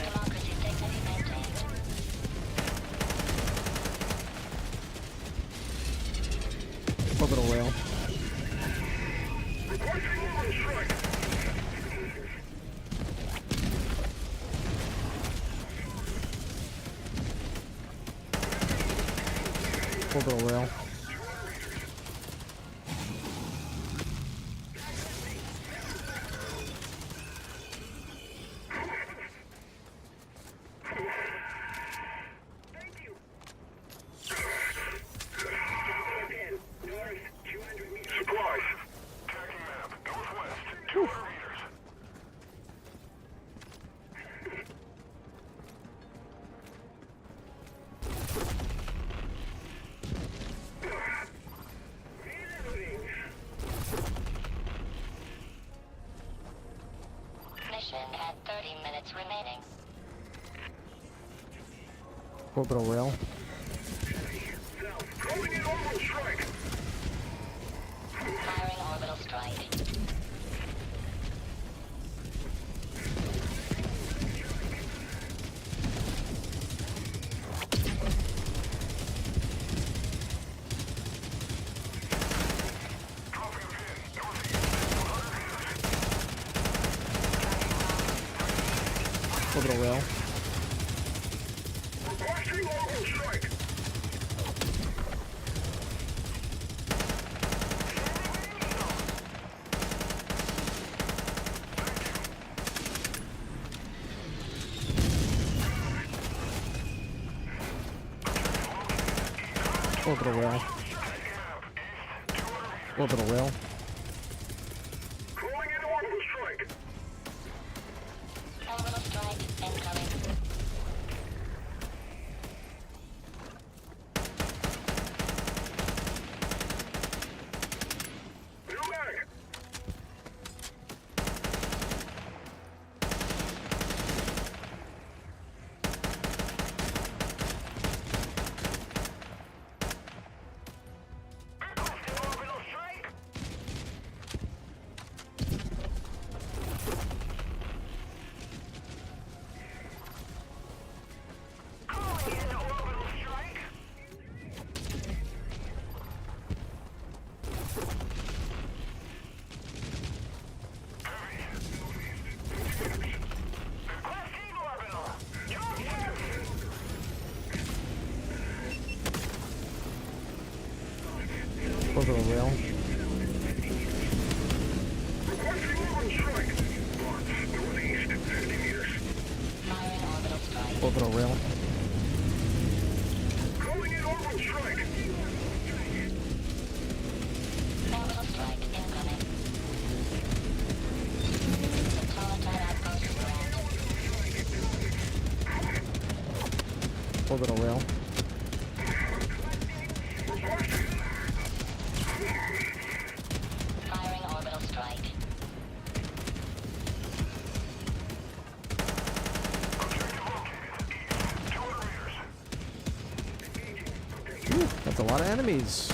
Democracy dignity maintained. Orbital rail. Requesting orbital strike. Orbital rail. Supplies. Tagging map. Northwest. 200 meters. Mission had 30 minutes remaining. Orbital rail. Calling in orbital strike. Firing orbital strike. Dropping a pin. Northeast. 100 meters. Orbital rail. Requesting orbital strike. Orbital rail. Orbital rail. Calling in orbital strike. Orbital strike incoming. New mag. Orbital rail. Requesting orbital strike. Launch northeast, 50 meters. Firing orbital strike. Orbital rail. Calling in orbital strike. Orbital strike incoming. The Palatine outpost ground. Orbital rail. Firing orbital strike. Ooh, that's a lot of enemies.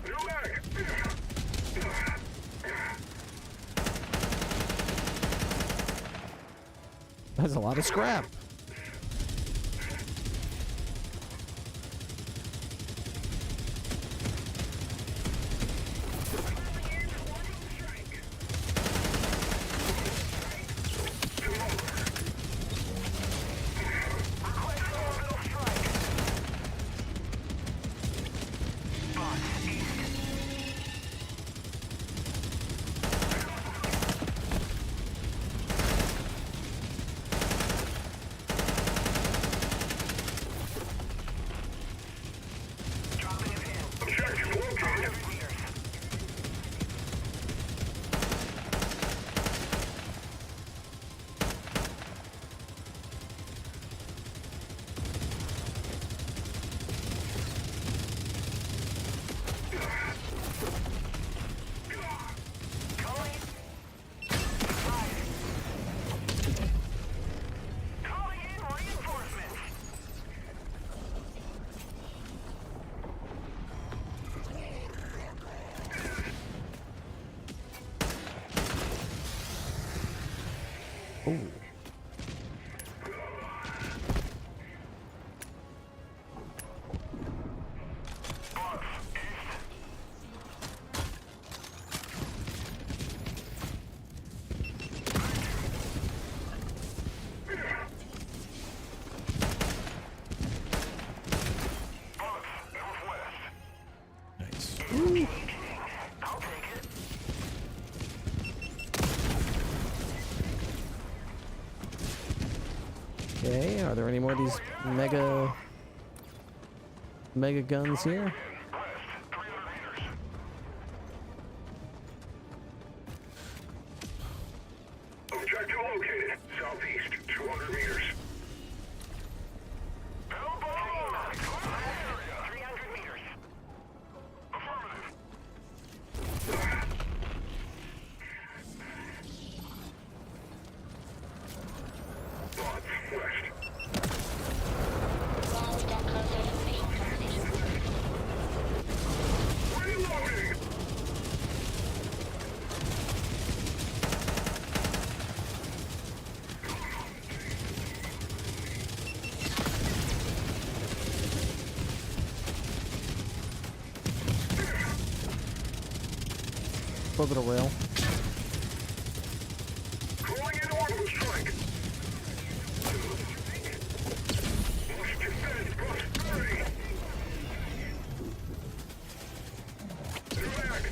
New mag. That's a lot of scrap. Objective located. Calling in reinforcements. Ooh. Nice. Ooh. Okay, are there any more of these mega guns here? Objective located. Southeast, 200 meters. Elbow! 300 meters. Affirmative. Thoughts, west. One step closer to mission completion. Reloading! Orbital rail. Calling in orbital strike. Must defend prosperity. New mag.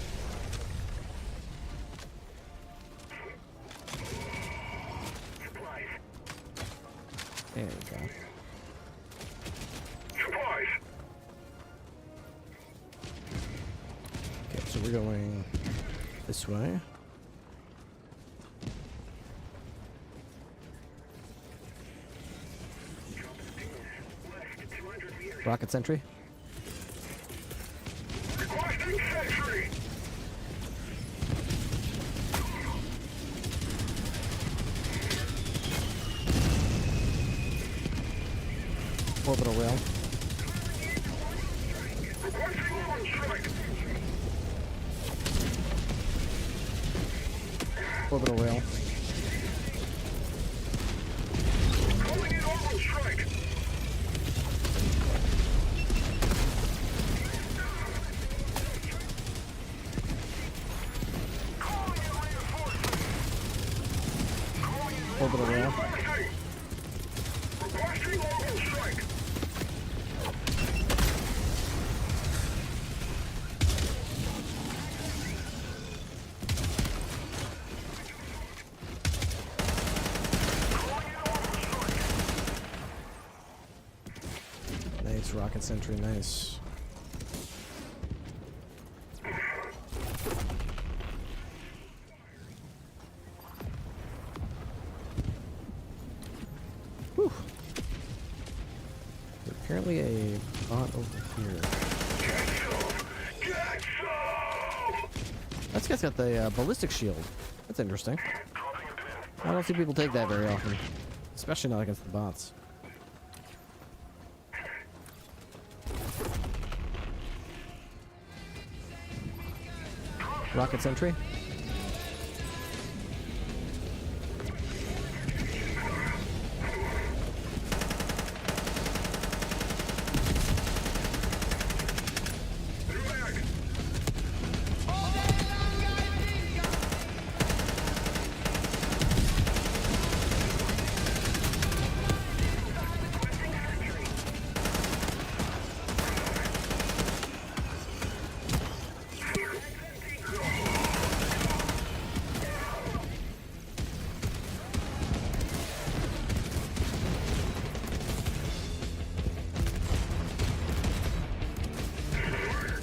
Supplies. There we go. Supplies. we're going this way. Rocket sentry. Requesting sentry. Orbital rail. Requesting on strike. Orbital rail. Calling in on strike. Orbital rail. Requesting on strike. Nice rocket sentry, nice. Whew. There's apparently a bot over here. That guy's got the ballistic shield. That's interesting. I don't see people take that very often, especially not against the bots. Rocket sentry.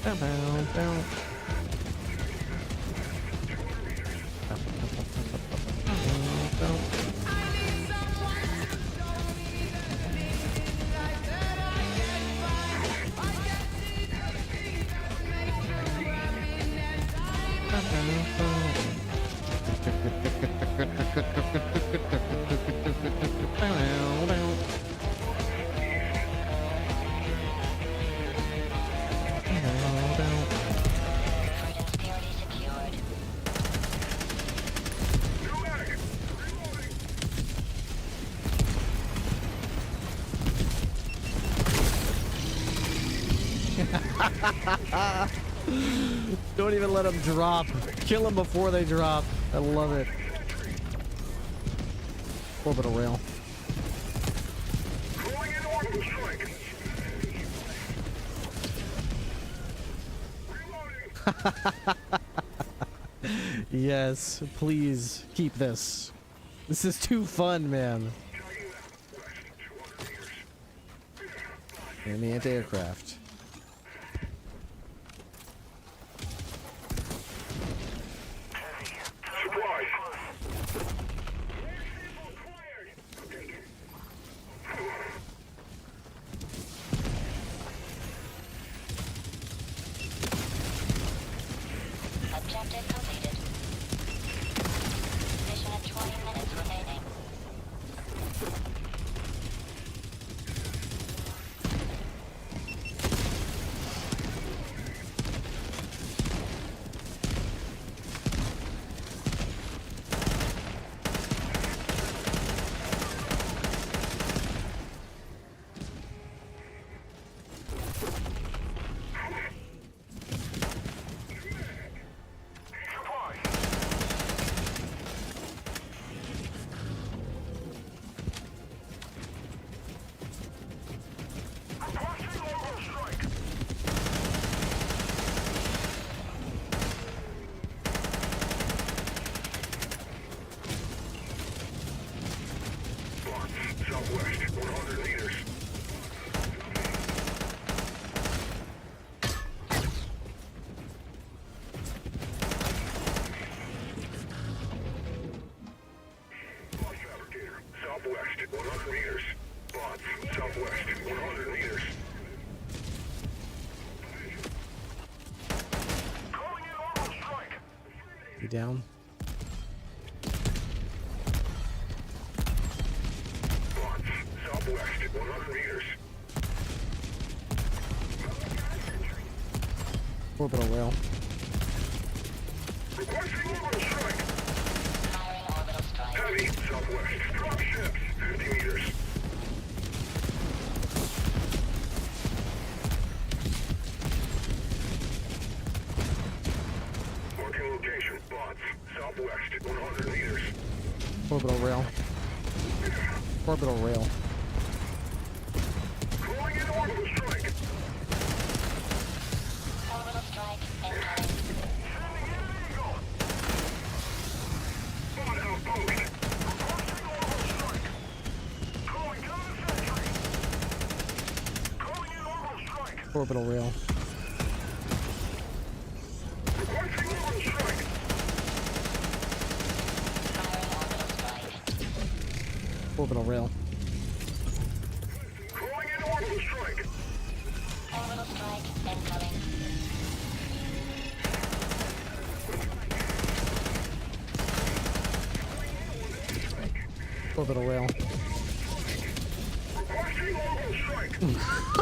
Bow, bow, bow. Freedom security secured. Don't even let them drop. Kill them before they drop. I love it. Orbital rail. Calling in orbital strike. Yes, please keep this. This is too fun, man. Enemy anti-aircraft. Supplies. Objective completed. Mission at 20 minutes remaining. Supplies. You down? Bots, southwest, 100 meters. Orbital rail. Requesting orbital strike. Firing orbital strike. Heavy, southwest. Drop ships, 50 meters. Marking location, bots, southwest, 100 meters. Orbital rail. Orbital rail. Calling in orbital strike. Orbital strike incoming. Sending in an eagle. Bot outpost. Requesting orbital strike. Calling down a sentry. Calling in orbital strike. Orbital rail. Requesting orbital strike.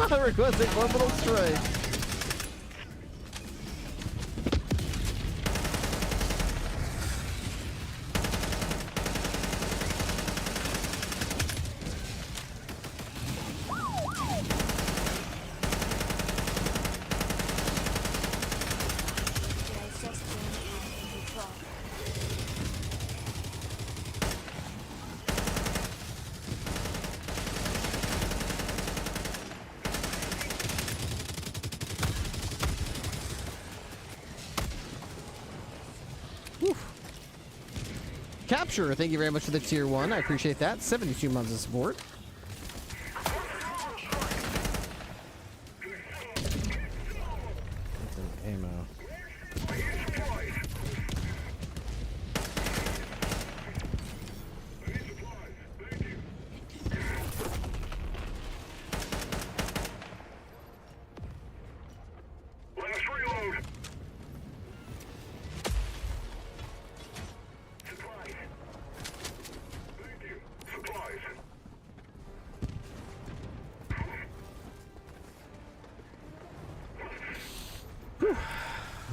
Firing orbital strike. Orbital rail. Calling in orbital strike. Orbital strike incoming. Orbital rail. Requesting orbital strike. Requesting orbital strike. Capture, thank you very much for the tier 1. I appreciate that. 72 months of support. That's an ammo. Last reload. Supplies. Thank you. Supplies.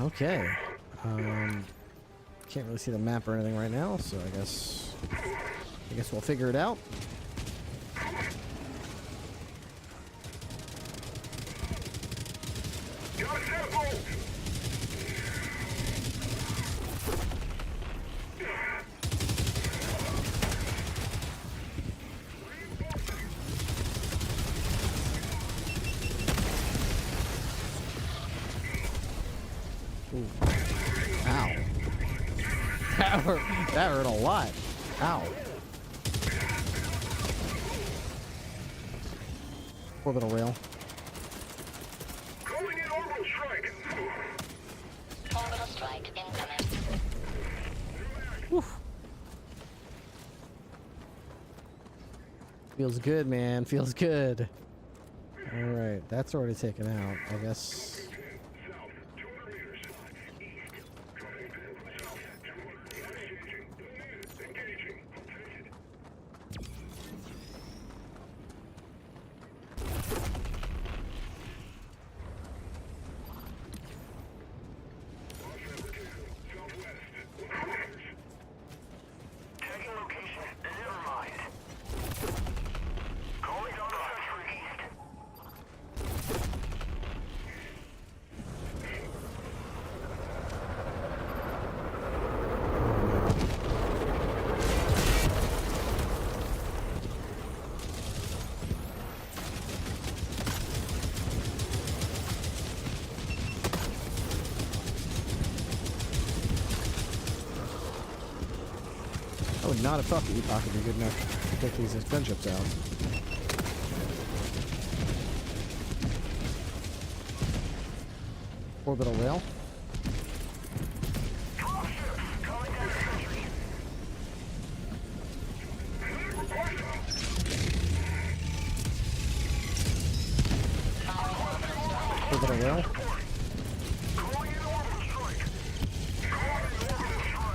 Okay. Can't really see the map or anything right now, so I guess we'll figure it out. Got a sample. Ow. That hurt a lot. Ow. Orbital rail. Calling in orbital strike. Orbital strike incoming. Feels good, man. Feels good. Alright, that's already taken out. I guess. South, 200 meters. East. Coming south, 200. Engaging. Engaging. Tagging location. Never mind. Calling down the sentry east. I would not have thought the epoch would be good enough to take these gunships out. Orbital rail. Calling down the sentry. Orbital rail. Calling in orbital strike. Calling in orbital strike.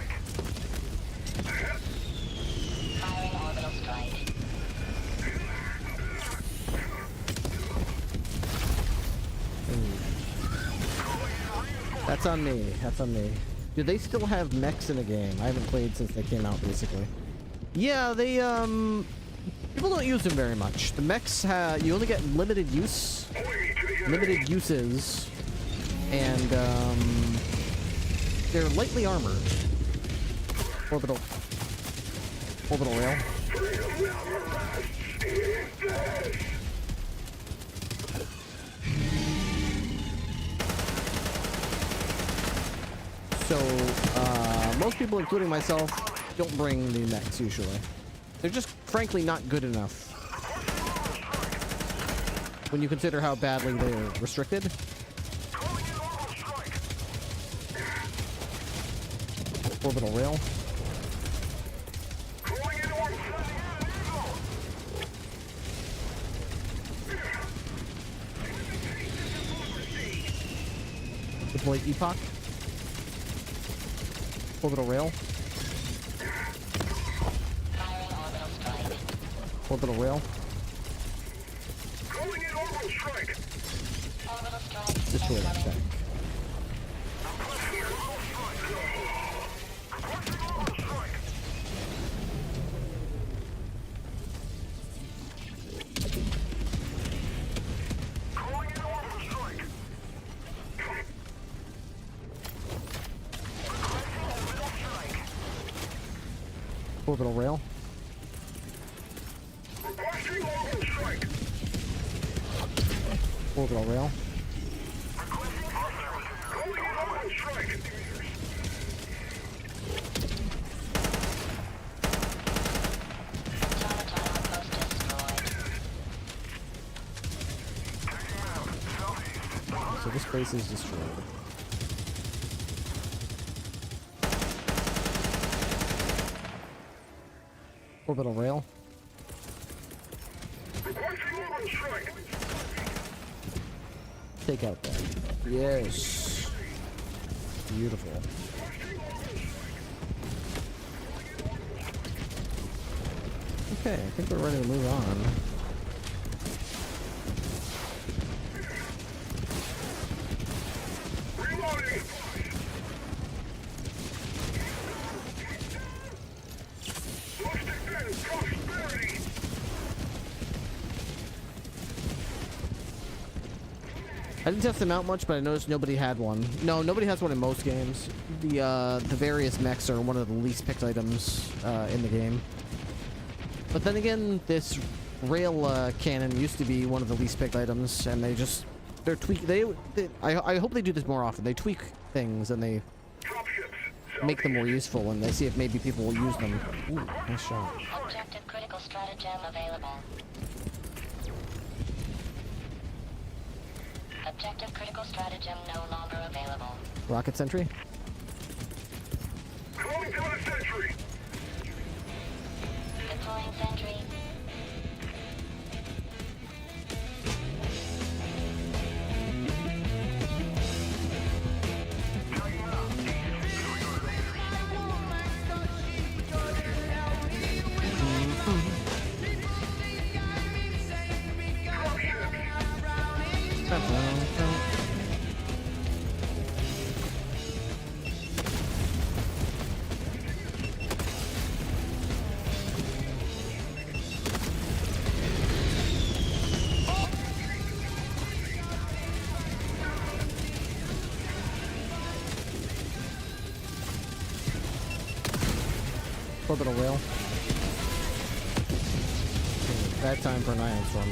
That's on me. That's on me. Do they still have mechs in the game? I haven't played since they came out, basically. Yeah, they, people don't use them very much. The mechs, you only get limited uses, and, they're lightly armored. Orbital rail. So, most people, including myself, don't bring the mechs usually. They're just, frankly, not good enough. When you consider how badly they're restricted. Orbital rail. Deploy epoch. Orbital rail. Orbital rail. Destroy that tank. Orbital rail. Orbital rail. So this base is destroyed. Orbital rail. Take out that. Yes. Beautiful. Okay, I think we're ready to move on. I didn't test them out much, but I noticed nobody had one. No, nobody has one in most games. The various mechs are one of the least picked items in the game. But then again, this rail cannon used to be one of the least picked items, and they're tweak. I hope they do this more often. They tweak things and they make them more useful, and they see if maybe people will use them. Ooh, nice shot. Objective critical stratagem available. Objective critical stratagem no longer available. Rocket sentry. Calling down a sentry. Deploying sentry. Orbital rail. Bad time for an ion storm.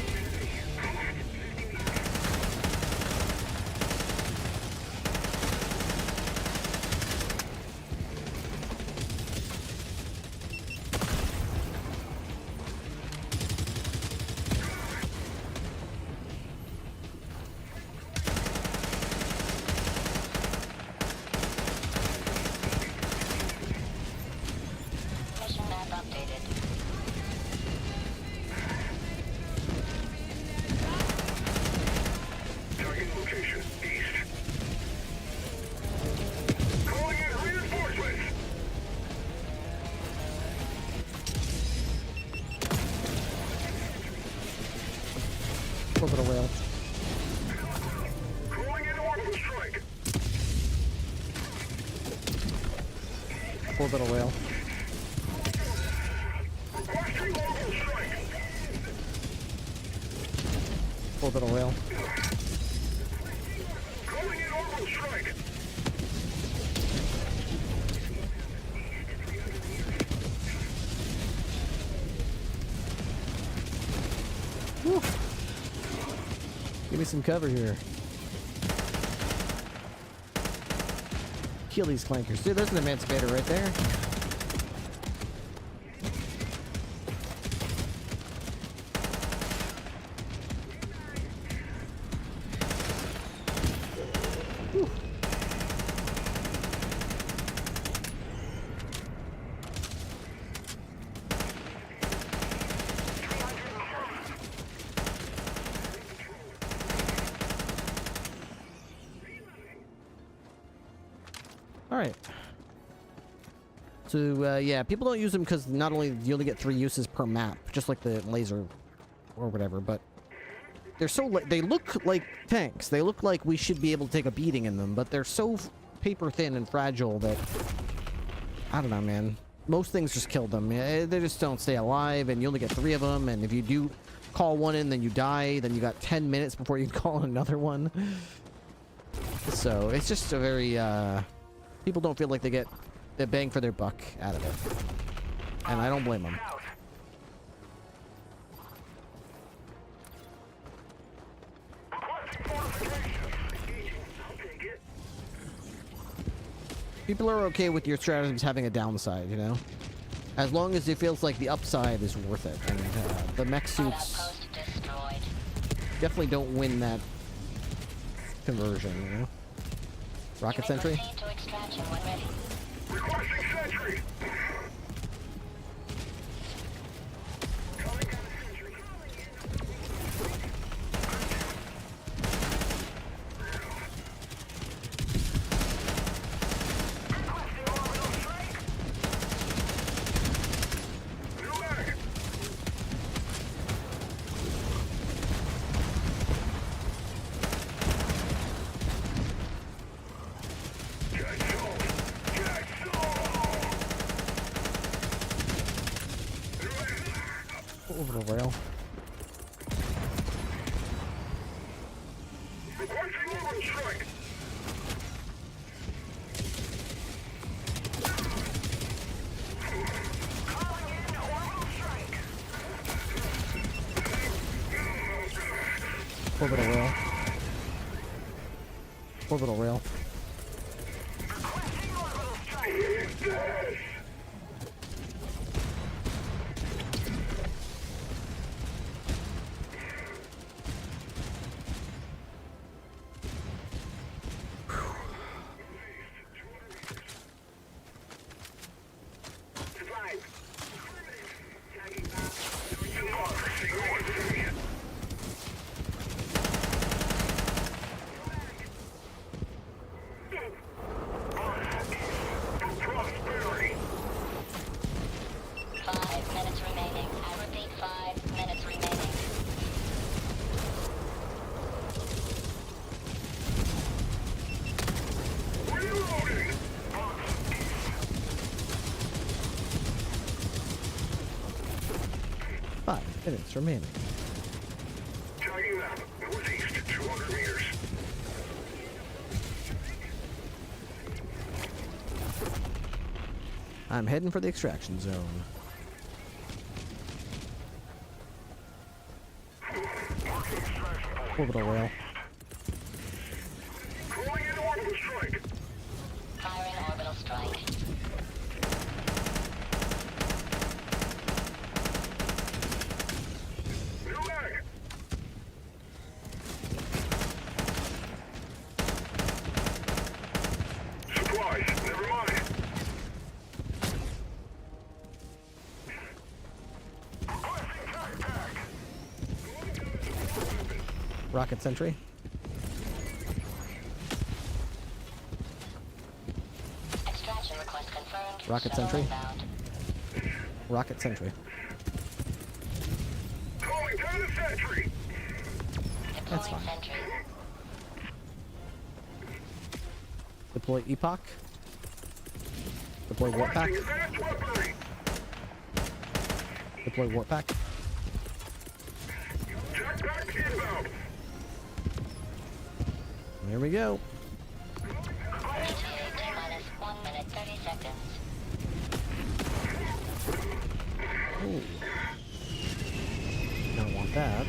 Mission map updated. Target location east. Calling in reinforcements. Orbital rail. Calling in orbital strike. Orbital rail. Requesting orbital strike. Orbital rail. Calling in orbital strike. Woo. Give me some cover here. Kill these clankers. Dude, there's an emancipator right there. Whew. Alright. So, yeah, people don't use them because not only do you only get 3 uses per map, just like the laser or whatever, but they're so they look like tanks. They look like we should be able to take a beating in them, but they're so paper thin and fragile that I don't know, man. Most things just kill them. Yeah, they just don't stay alive, and you only get 3 of them, and if you do call one in, then you die, then you got 10 minutes before you can call another one. So, it's just a very, people don't feel like they get the bang for their buck out of it. And I don't blame them. People are okay with your stratagems having a downside, you know? As long as it feels like the upside is worth it. And the mech suits Outpost destroyed. definitely don't win that conversion, you know? Rocket You may sentry? proceed to extraction when ready. Requesting sentry. Over the rail. Requesting orbital strike. Orbital rail. Orbital rail. Prosperity. 5 minutes remaining. I repeat, 5 minutes remaining. Reloading. 5 minutes remaining. Tagging them. Northeast, 200 meters. I'm heading for the extraction zone. Orbital rail. Calling in orbital strike. Firing orbital strike. New mag. Supplies. Never mind. Rocket sentry. Extraction request confirmed. Rocket Shuttle sentry. inbound. Rocket sentry. Calling down the sentry. That's Deploying fine. sentry. Deploy epoch. Deploy warp pack. Requesting advanced weaponry. Deploy warp pack. Jetpack inbound. There we go. ETA T-minus 1 minute 30 seconds. Ooh. Don't want that.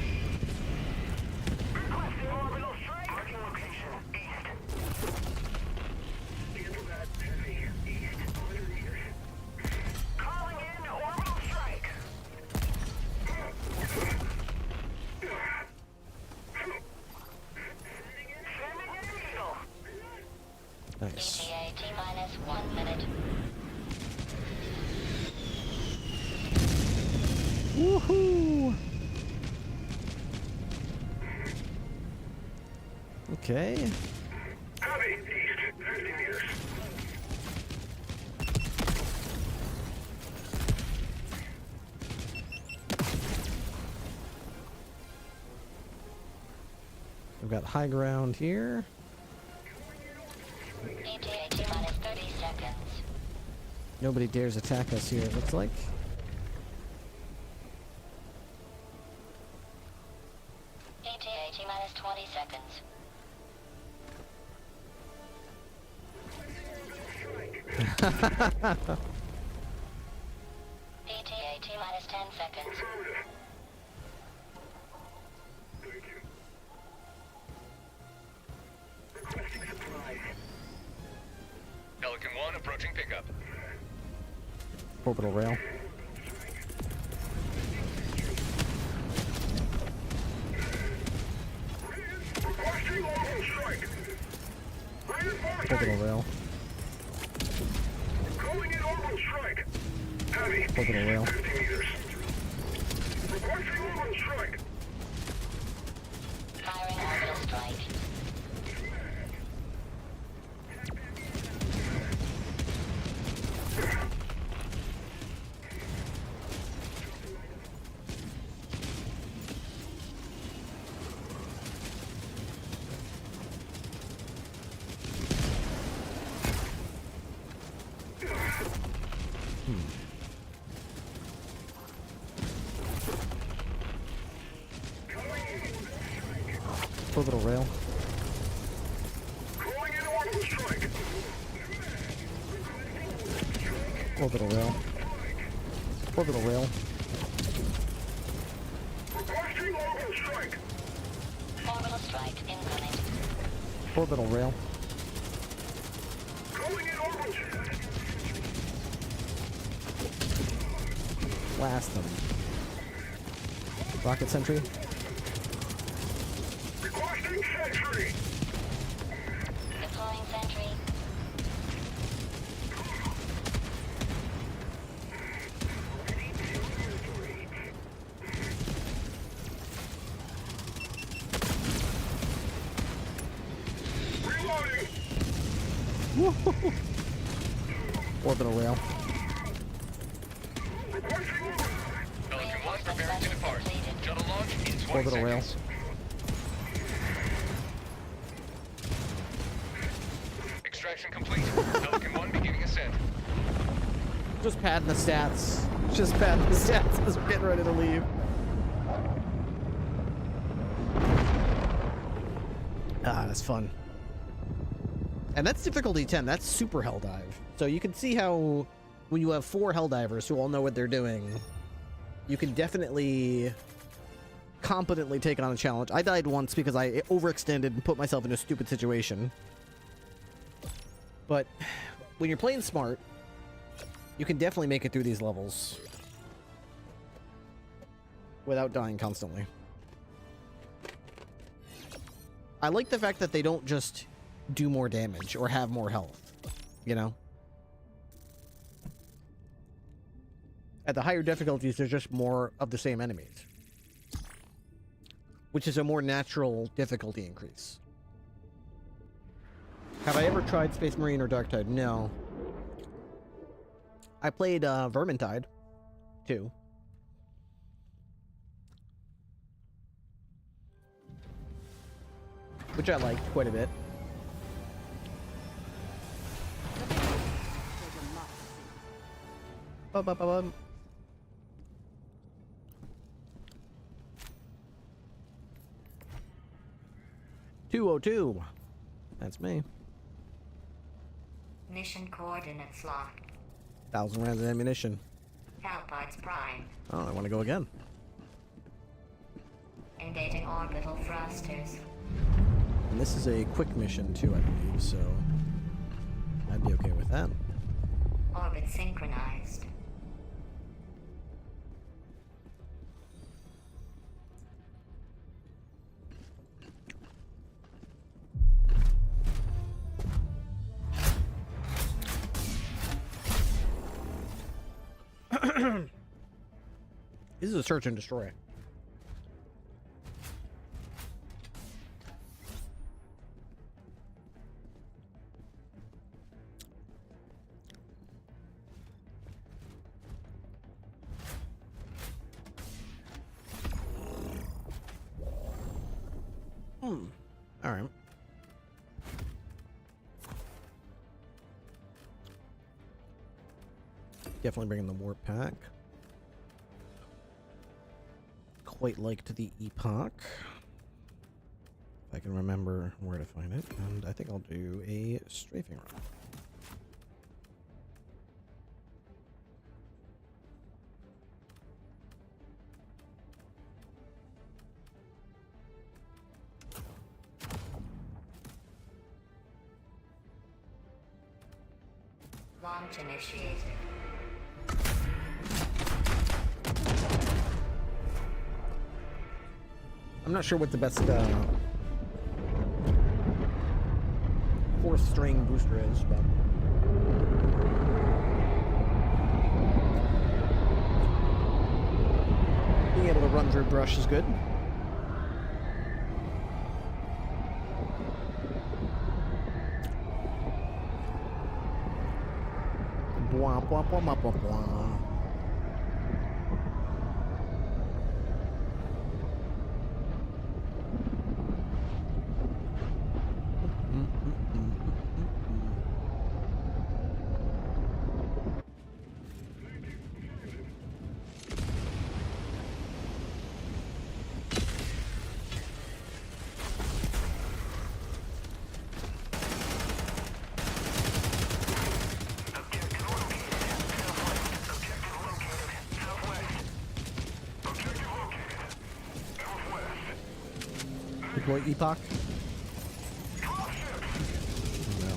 Requesting orbital strike. Marking location. East. Cancel that. Heavy. East. 100 meters. Calling in orbital strike. Sending in eagle. Nice. ETA T-minus 1 minute. Woohoo! Okay. Heavy. East. 50 meters. We've got high ground here. ETA T-minus 30 seconds. Nobody dares attack us here, it looks like. ETA T-minus 20 seconds. ETA T-minus 10 seconds. Thank you. Requesting supplies. Pelican 1 approaching pickup. Orbital rail. Requesting orbital strike. Orbital rail. Calling in orbital strike. Heavy. Orbital rail. 50 meters. Requesting orbital strike. Firing orbital strike. Orbital rail. Calling in orbital strike. Orbital rail. Orbital rail. Requesting orbital strike. Orbital strike incoming. Orbital rail. Calling in orbital. Blast them. Rocket sentry. Requesting sentry. Deploying sentry. Reloading. Orbital rail. Requesting orbital. Pelican 1 preparing to depart. Shuttle launch in 20 Orbital rail. seconds. Extraction complete. Pelican 1 beginning ascent. Just padding the stats. Just padding the stats as we're getting ready to leave. Ah, that's fun. And that's difficulty 10. That's super hell dive. So you can see how when you have 4 hell divers who all know what they're doing, you can definitely competently take on a challenge. I died once because I overextended and put myself in a stupid situation. But when you're playing smart, you can definitely make it through these levels without dying constantly. I like the fact that they don't just do more damage or have more health, you know? At the higher difficulties, there's just more of the same enemies, which is a more natural difficulty increase. Have I ever tried Space Marine or Darktide? No. I played Vermintide, too. Which I liked quite a bit. Ba-ba-ba-bum. "202." That's me. Mission coordinates locked. 1,000 rounds of ammunition. Halbides prime. Oh, I want to go again. Engaging orbital thrusters. And this is a quick mission too, I believe, so I'd be okay with that. Orbit synchronized. This is a search and destroy. All right. Definitely bringing the warp pack. Quite liked the epoch. If I can remember where to find it, and I think I'll do a strafing run. Launch initiated. I'm not sure what the best fourth string booster is, but being able to run through brush is good. Blah, blah, blah, blah, blah, blah. Deploy epoch. Oh, no.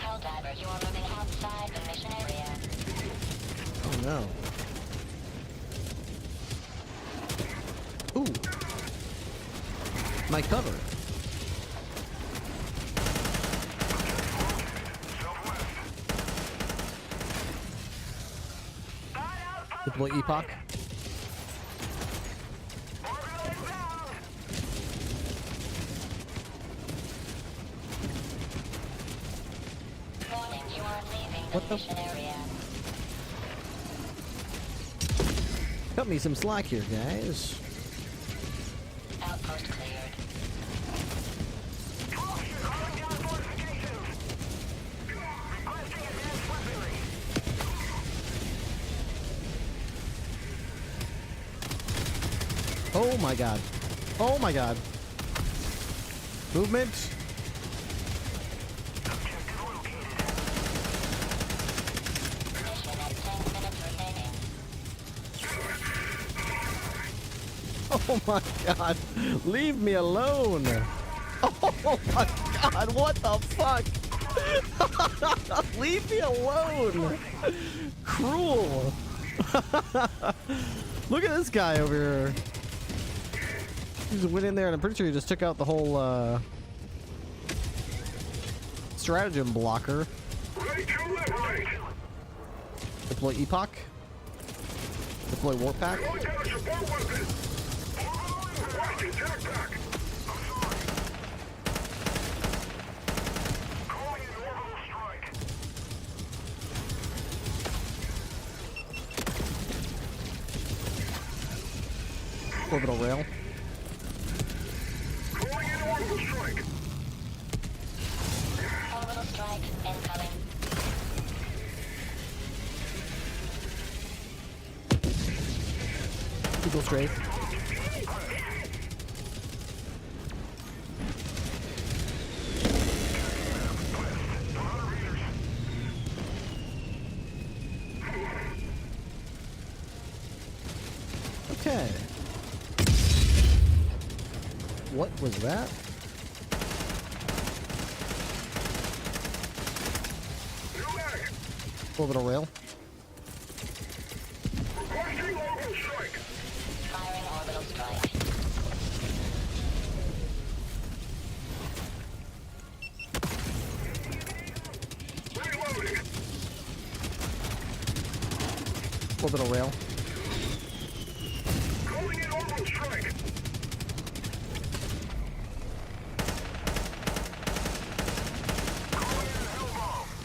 Helldiver, you are moving outside the mission area. Oh no. Ooh. My cover. Deploy epoch. Warning, you are leaving the What the- mission area. Cut me some slack here, guys. Outpost cleared. Oh my god. Oh my god. Movement. Mission at 10 minutes remaining. Oh my god. Leave me alone. Oh my god. What the fuck? Leave me alone. Cruel. Look at this guy over here. He just went in there and I'm pretty sure he just took out the whole stratagem blocker. Right to liberate. Deploy epoch. Deploy warp pack. Look at a support weapon. Requesting jetpack. I'm sorry. Calling in orbital strike. Orbital rail. Calling in orbital strike. Orbital strike incoming. Eagle strafe. Okay. What was that? New mag. Orbital rail. Requesting orbital strike. Firing orbital strike. Reloading. Orbital rail. Calling in orbital strike. Calling in hellbomb. Hellbomb locked.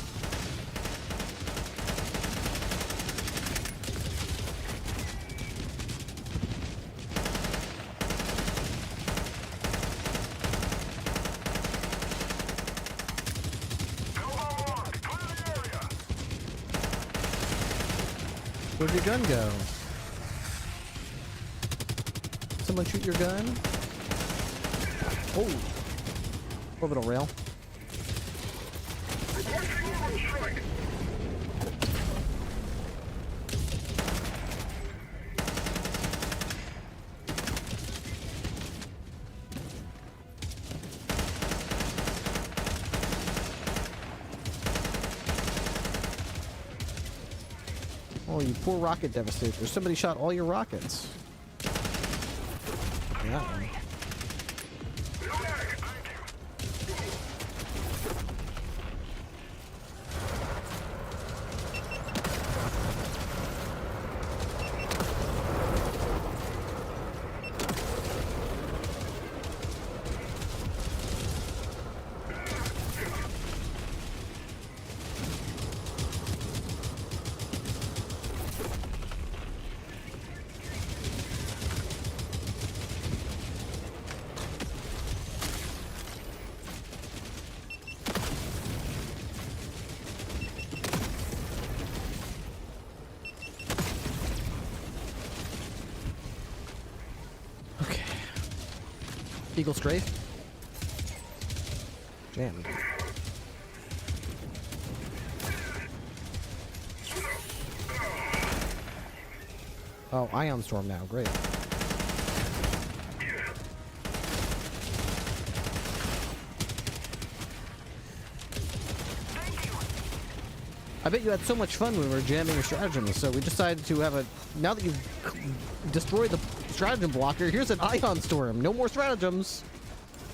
Clear the area. Where'd your gun go? Someone shoot your gun? Oh. Orbital rail. Requesting orbital strike. Oh, you poor rocket devastator. Somebody shot all your rockets. Yeah. New mag. Thank you. Okay. Eagle strafe. Jammed. Oh, ion storm now. Great. I bet you had so much fun when we were jamming your stratagems, so we decided to have a... Now that you've destroyed the stratagem blocker, here's an ion storm. No more stratagems.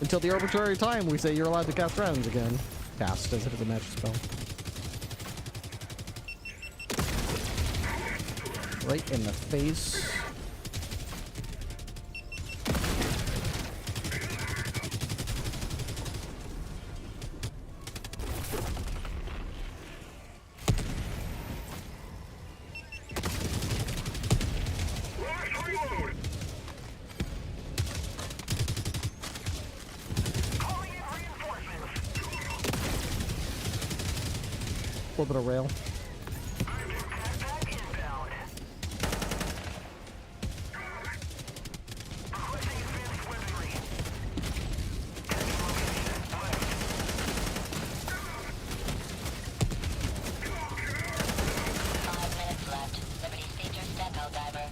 Until the arbitrary time we say you're allowed to cast stratagems again. Cast, as if it's a magic spell. Right in the face. Last reload. Calling in reinforcements. Orbital rail. Jetpack inbound. Requesting advanced weaponry. Location west. 5 minutes left. Liberty Speedster step diver.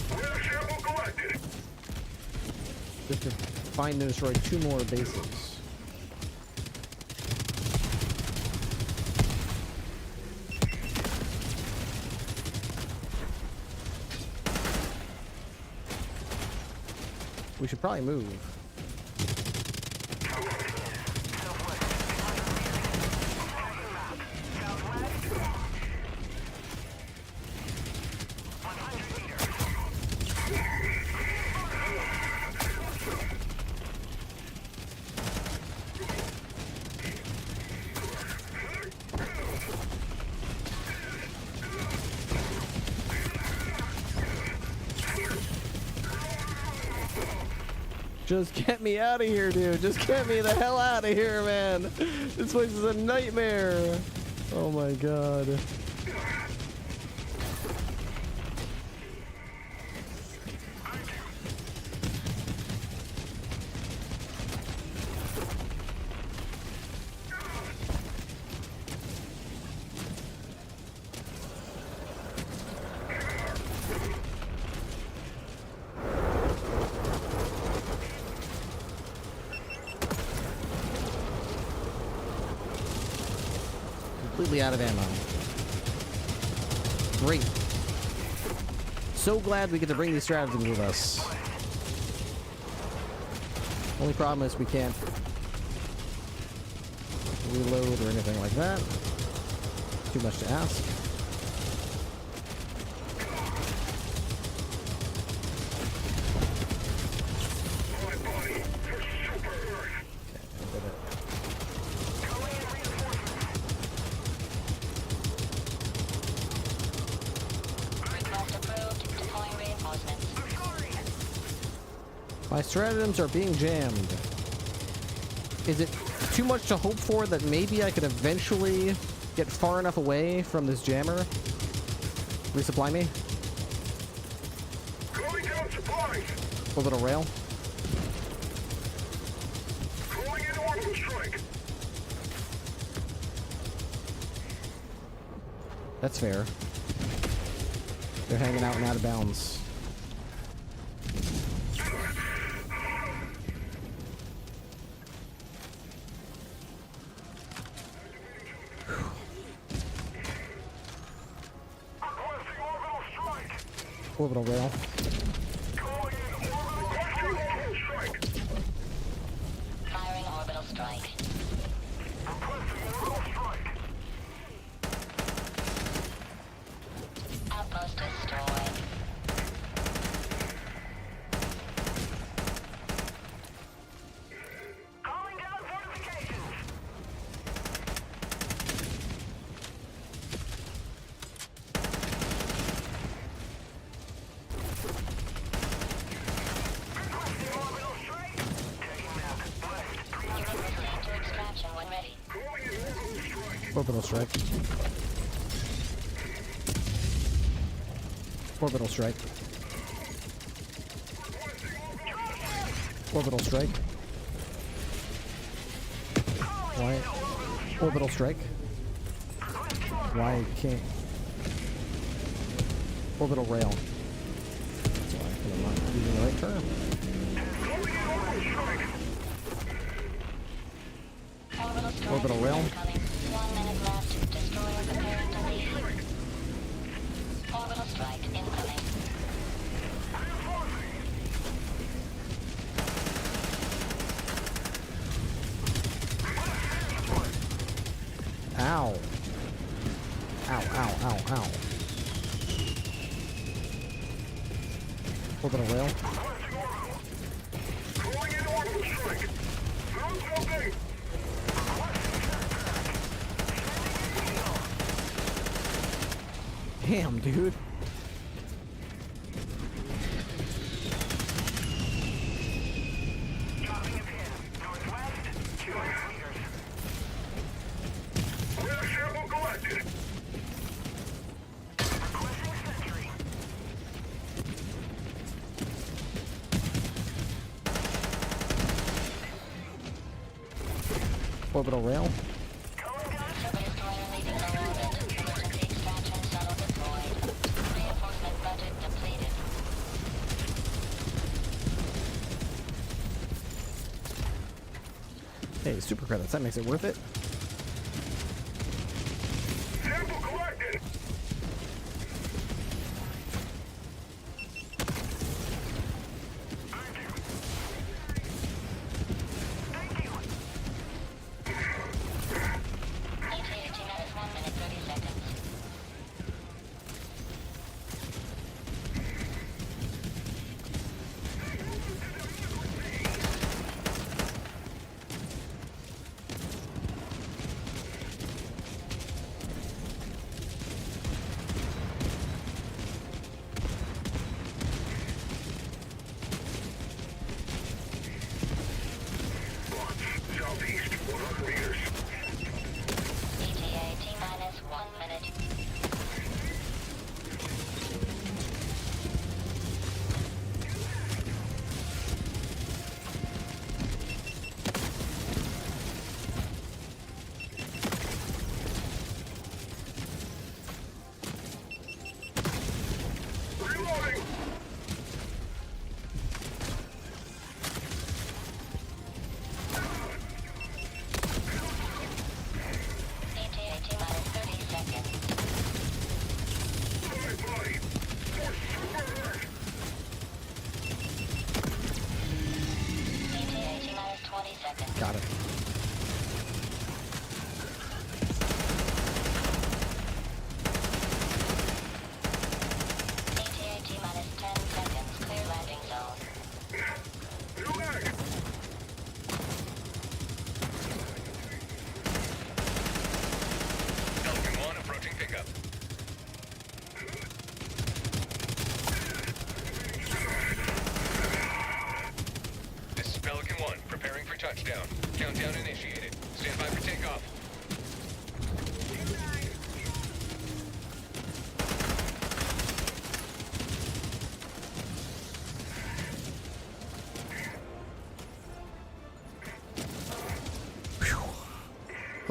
Weather sample collected. Just to find and destroy 2 more bases. We should probably move. Just get me out of here, dude. Just get me the hell out of here, man. This place is a nightmare. Oh my god. Completely out of ammo. Great. So glad we get to bring these stratagems with us. Only problem is we can't reload or anything like that. Too much to ask. My stratagems are being jammed. Is it too much to hope for that maybe I could eventually get far enough away from this jammer? Resupply me? Calling down supplies. Orbital rail? Calling in orbital strike. That's fair. They're hanging out and out of bounds. Orbital rail. Firing orbital strike. Outpost destroyed. Calling down fortifications. Orbital strike. Orbital strike. Orbital strike. Why? Orbital strike. Why can't? Orbital rail. That's why I'm not using the right term. Orbital rail. 1 minute left. Destroyer preparing to leave. Orbital strike incoming. Ow. Ow, ow, ow, ow. Orbital rail. Calling in orbital strike. Found something. Damn, dude. Rare sample collected. Orbital rail. Destroyer leaving low orbit. Emergency extraction shuttle deployed. Reinforcement budget depleted. Hey, super credits. That makes it worth it. Sample collected. ETA minutes 1 minute 30 seconds.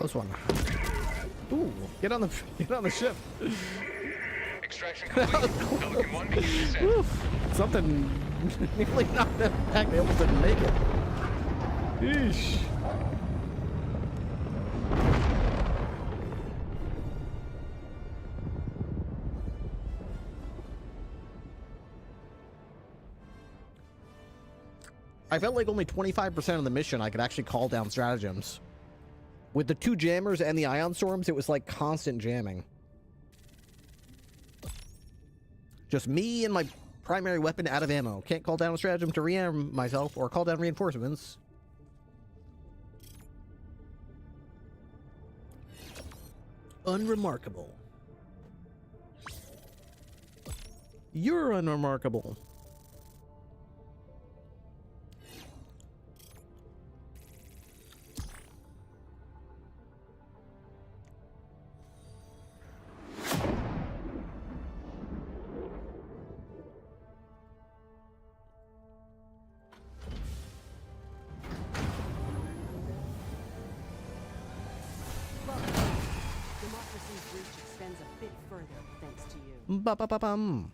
Close one. Ooh, get on the ship. Extraction complete. Pelican 1 beginning descent. Oof. Something nearly knocked them back. They almost didn't make it. Yeesh. I felt like only 25% of the mission I could actually call down stratagems. With the 2 jammers and the ion storms, it was like constant jamming. Just me and my primary weapon out of ammo. Can't call down a stratagem to rearm myself or call down reinforcements. Unremarkable. You're unremarkable. Democracy's reach extends a bit further thanks to you. Ba-ba-ba-bum.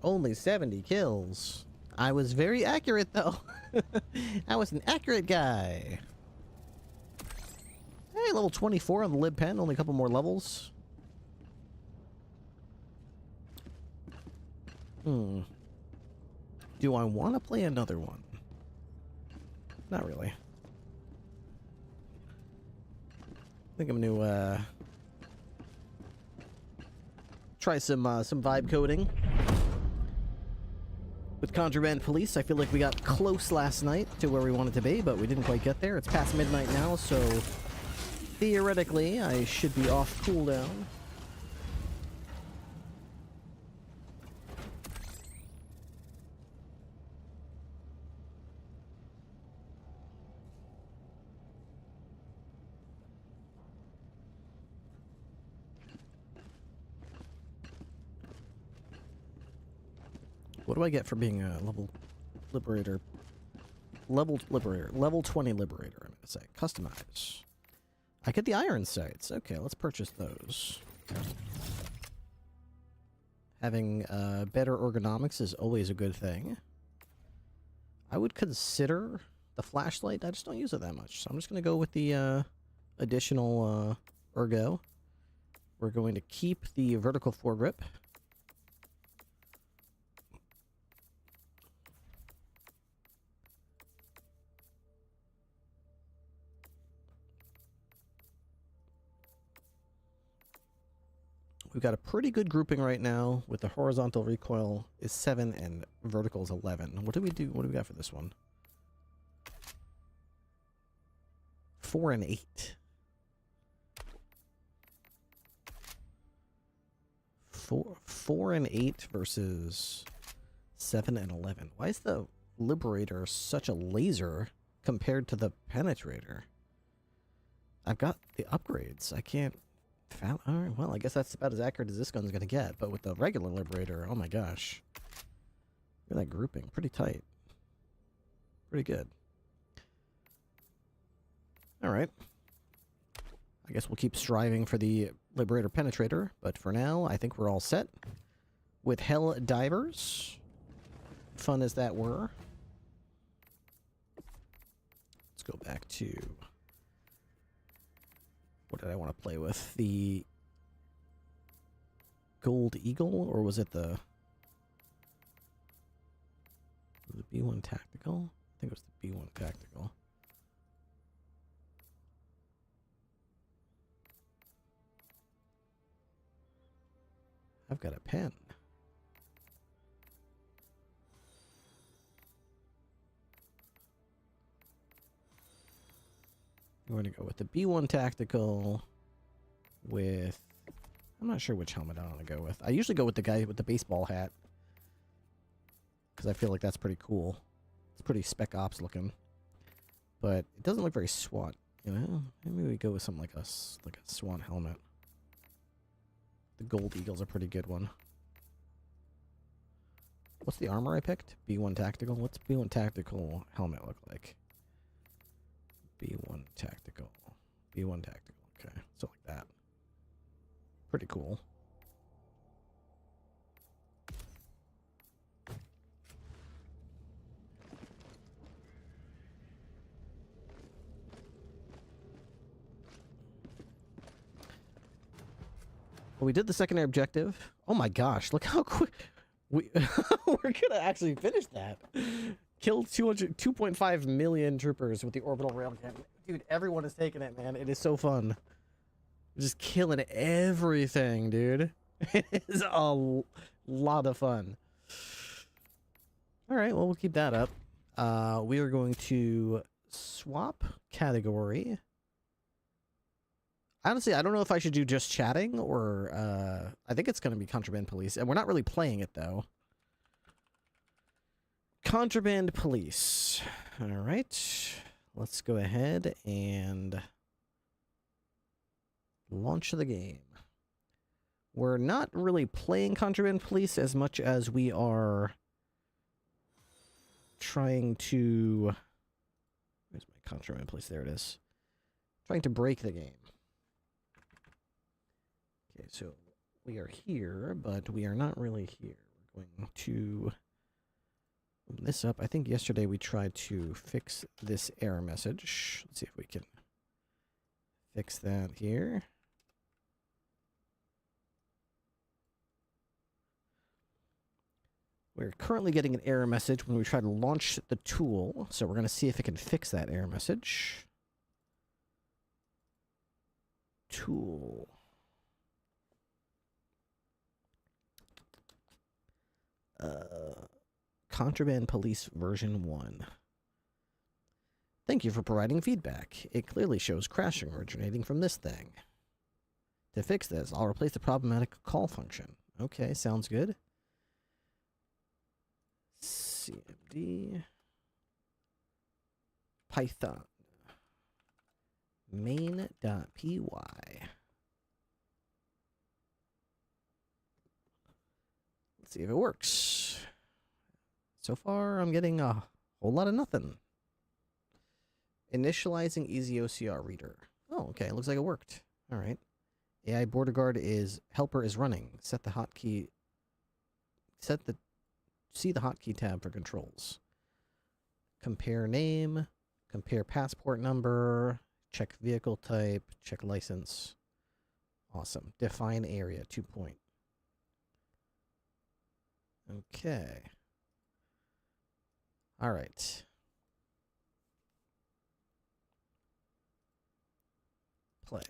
Only 70 kills. I was very accurate, though. I was an accurate guy. Hey, level 24 on the lib pen. Only a couple more levels. Do I want to play another one? Not really. I think I'm gonna try some vibe coding with Contraband Police. I feel like we got close last night to where we wanted to be, but we didn't quite get there. It's past midnight now, so theoretically I should be off cooldown. What do I get for being a level liberator? Level 20 liberator, I'm gonna say. Customize. I get the iron sights. Okay, let's purchase those. Having better ergonomics is always a good thing. I would consider the flashlight. I just don't use it that much. So I'm just gonna go with the additional ergo. We're going to keep the vertical foregrip. We've got a pretty good grouping right now with the horizontal recoil is 7 and vertical is 11. What do we do? What do we got for this one? 4 and 8. 4 and 8 versus 7 and 11. Why is the Liberator such a laser compared to the Penetrator? I've got the upgrades. I can't... Alright, well, I guess that's about as accurate as this gun's gonna get, but with the regular Liberator, oh my gosh. Look at that grouping. Pretty tight. Pretty good. Alright. I guess we'll keep striving for the Liberator Penetrator, but for now, I think we're all set. With Hell Divers. Fun as that were. Let's go back to... What did I want to play with? The Gold Eagle, or was it the B1 Tactical? I think it was the B1 Tactical. I've got a pen. We're going to go with the B1 Tactical with... I'm not sure which helmet I want to go with. I usually go with the guy with the baseball hat. Because I feel like that's pretty cool. It's pretty Spec Ops looking. But it doesn't look very SWAT, you know? Maybe we go with something like a SWAT helmet. The Gold Eagle's a pretty good one. What's the armor I picked? B1 Tactical? What's B1 Tactical helmet look like? B1 tactical. Okay, so like that. Pretty cool. Well, we did the secondary objective. Oh my gosh, look how quick we're gonna actually finish that. Killed 2.5 million troopers with the orbital railgun. Dude, everyone is taking it, man. It is so fun. Just killing everything, dude. It is a lot of fun. All right, well, we'll keep that up. We are going to swap category. Honestly, I don't know if I should do just chatting or I think it's going to be Contraband Police. And we're not really playing it, though. Contraband Police. All right. Let's go ahead and launch the game. We're not really playing Contraband Police as much as we are trying to... Where's my Contraband Police? There it is. Trying to break the game. Okay, so we are here, but we are not really here. We're going to open this up. I think yesterday we tried to fix this error message. Let's see if we can fix that here. We're currently getting an error message when we try to launch the tool, so we're going to see if it can fix that error message. Tool. Contraband Police version 1. Thank you for providing feedback. It clearly shows crashing originating from this thing. To fix this, I'll replace the problematic call function. Okay, sounds good. CMD Python main.py. Let's see if it works. So far, I'm getting a whole lot of nothing. Initializing easy OCR reader. Oh, okay. Looks like it worked. All right. AI border guard is helper is running. Set the hotkey. See the hotkey tab for controls. Compare name. Compare passport number. Check vehicle type. Check license. Awesome. Define area. 2 point. Okay. All right. Play.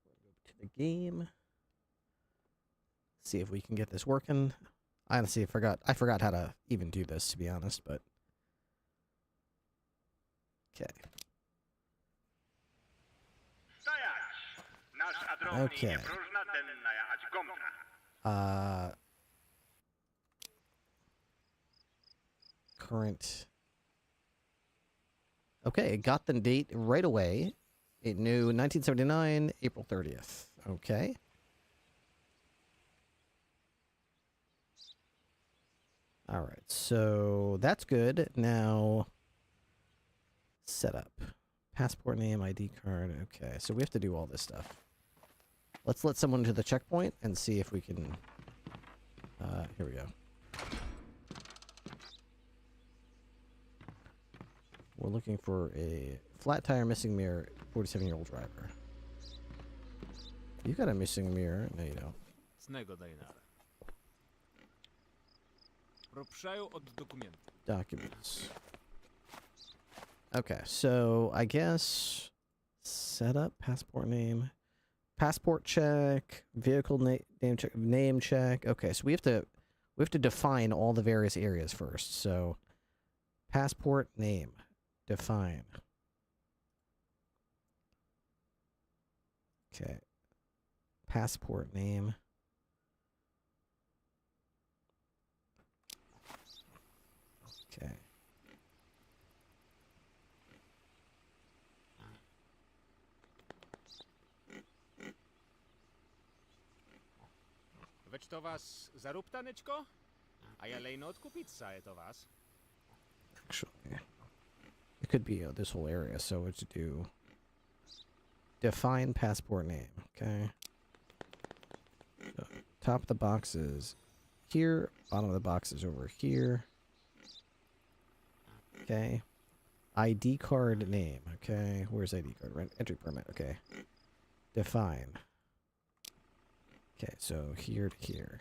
Go to the game. See if we can get this working. I honestly forgot how to even do this, to be honest, but okay. Okay. Current. Okay, it got the date right away. It knew 1979, April 30th. Okay. All right, so that's good. Now, setup. Passport name, ID card. Okay, so we have to do all this stuff. Let's let someone to the checkpoint and see if we can... here we go. We're looking for a flat tire, missing mirror, 47-year-old driver. You got a missing mirror. No, you don't. Documents. Okay, so I guess setup, passport name, passport check, vehicle name check, name check. Okay, so we have to define all the various areas first. So passport name, define. Okay. Passport name. Okay. Veď to vás zarób tanečko? A ja lejno odkupiť sa je to vás. Actually. It could be this whole area. So what to do? Define passport name. Okay. So top of the box is here. Bottom of the box is over here. Okay. ID card name. Okay. Where's ID card? Rent entry permit. Okay. Define. Okay. So here to here.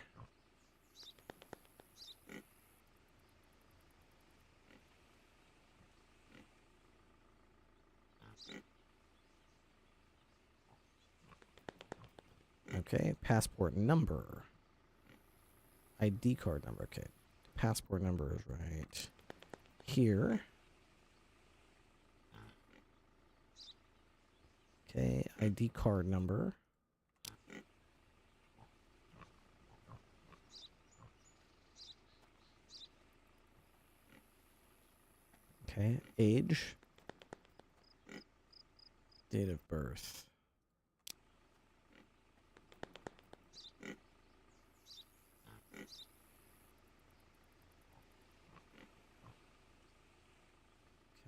Okay, passport number. ID card number. Okay, passport number is right here. Okay, ID card number. Okay, age. Date of birth.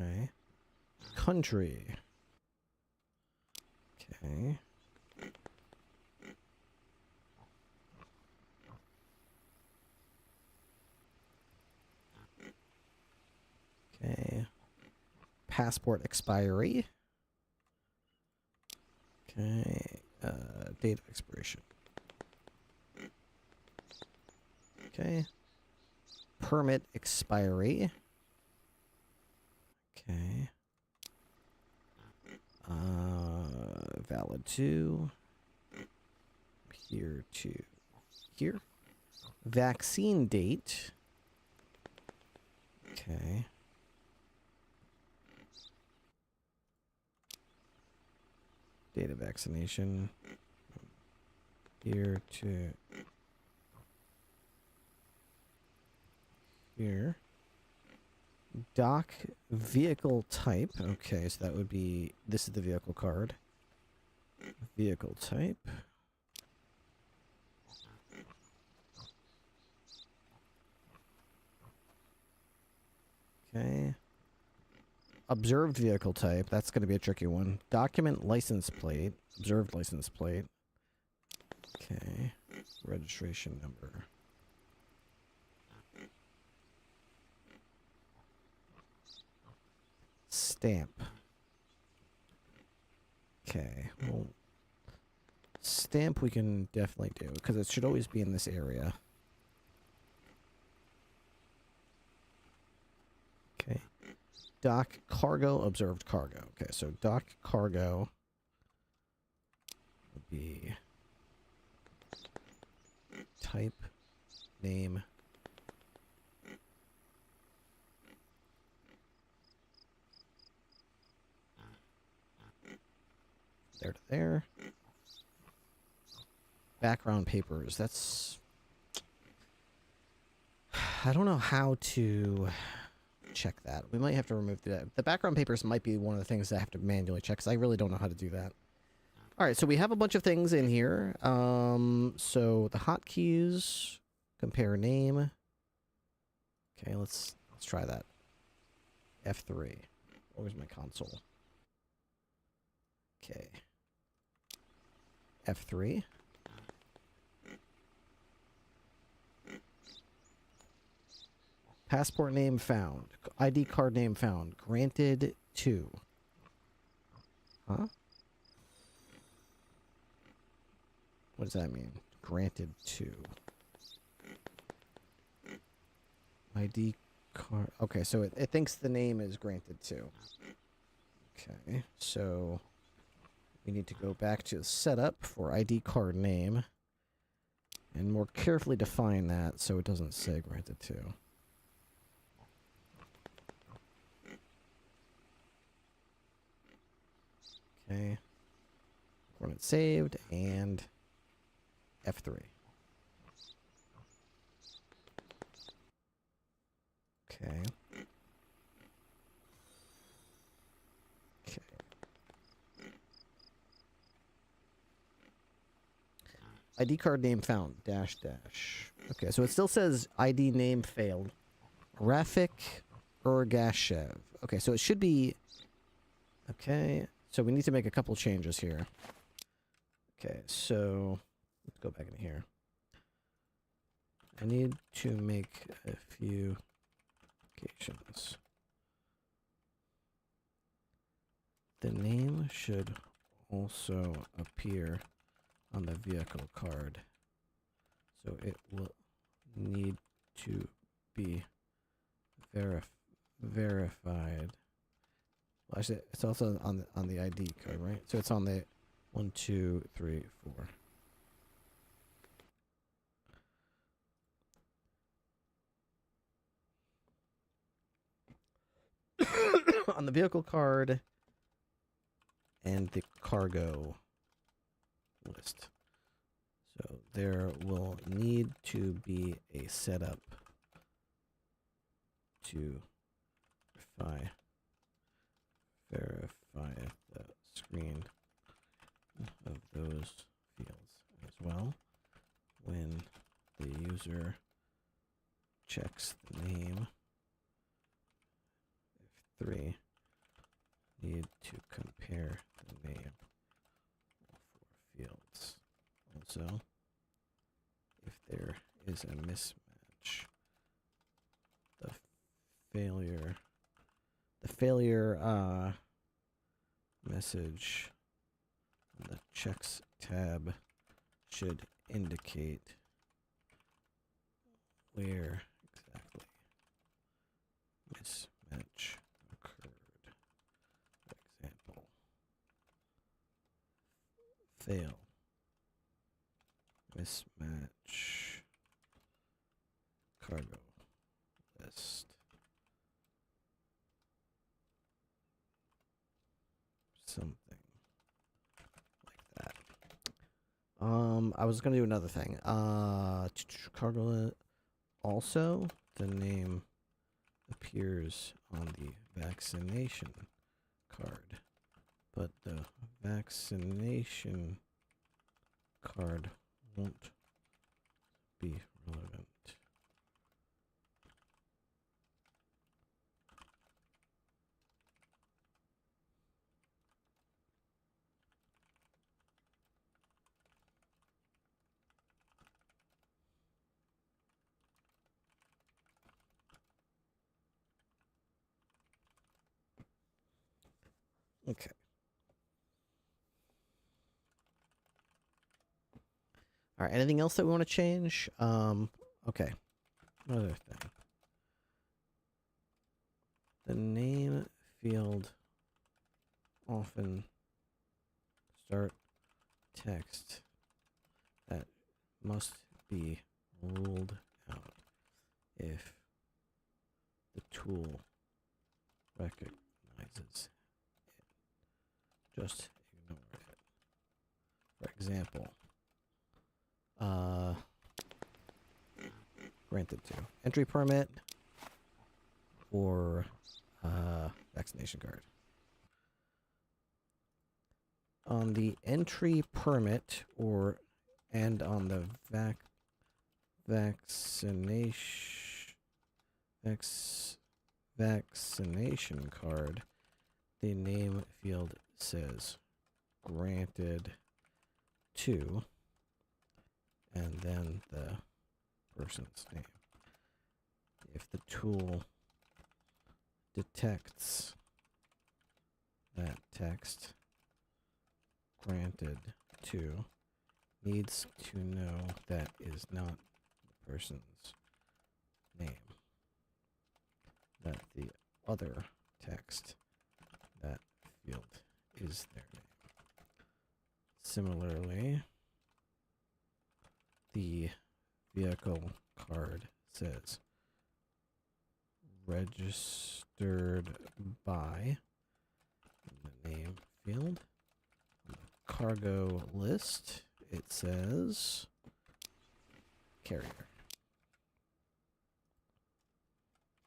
Okay. Country. Okay. Okay. Passport expiry. Okay. Date of expiration. Okay. Permit expiry. Okay. Valid to here to here. Vaccine date. Okay. Date of vaccination. Here to here. Dock vehicle type. Okay, so that would be, this is the vehicle card. Vehicle type. Okay. Observed vehicle type. That's going to be a tricky one. Document license plate. Observed license plate. Okay. Registration number. Stamp. Okay. Well, stamp we can definitely do, because it should always be in this area. Okay. Dock cargo, observed cargo. Okay, so dock cargo would be type, name, there to there. Background papers. That's... I don't know how to check that. We might have to remove that. The background papers might be one of the things that I have to manually check, because I really don't know how to do that. Alright, so we have a bunch of things in here. So the hotkeys, compare name. Okay, let's try that. F3. Where's my console? Okay. F3. Passport name found. ID card name found. Granted to. Huh? What does that mean? Granted to. ID card. Okay, so it thinks the name is granted to. Okay, so we need to go back to setup for ID card name and more carefully define that so it doesn't say granted to. Okay. When it's saved and F3. Okay. Okay. ID card name found. Dash dash. Okay, so it still says ID name failed. Graphic Urgashev. Okay, so it should be... Okay, so we need to make a couple changes here. Okay, so let's go back in here. I need to make a few modifications. The name should also appear on the vehicle card. So it will need to be verified. Well, actually, it's also on the ID card, right? So it's on the 1, 2, 3, 4. On the vehicle card and the cargo list. So there will need to be a setup to verify the screen of those fields as well. When the user checks the name, if 3 need to compare the name of 4 fields. Also, if there is a mismatch, the failure message on the checks tab should indicate where exactly mismatch occurred. For example, fail mismatch cargo list. Something like that. I was gonna do another thing. Cargo also the name appears on the vaccination card, but the vaccination card won't be relevant. Okay. All right, anything else that we want to change? Okay. Another thing. The name field often start text that must be ruled out if the tool recognizes it. Just ignore it. For example, granted to entry permit or vaccination card. On the entry permit and on the vaccination card, the name field says granted to, and then the person's name. If the tool detects that text granted to needs to know that is not the person's name, that the other text that field is their name. Similarly, the vehicle card says registered by the name field. On the cargo list, it says carrier.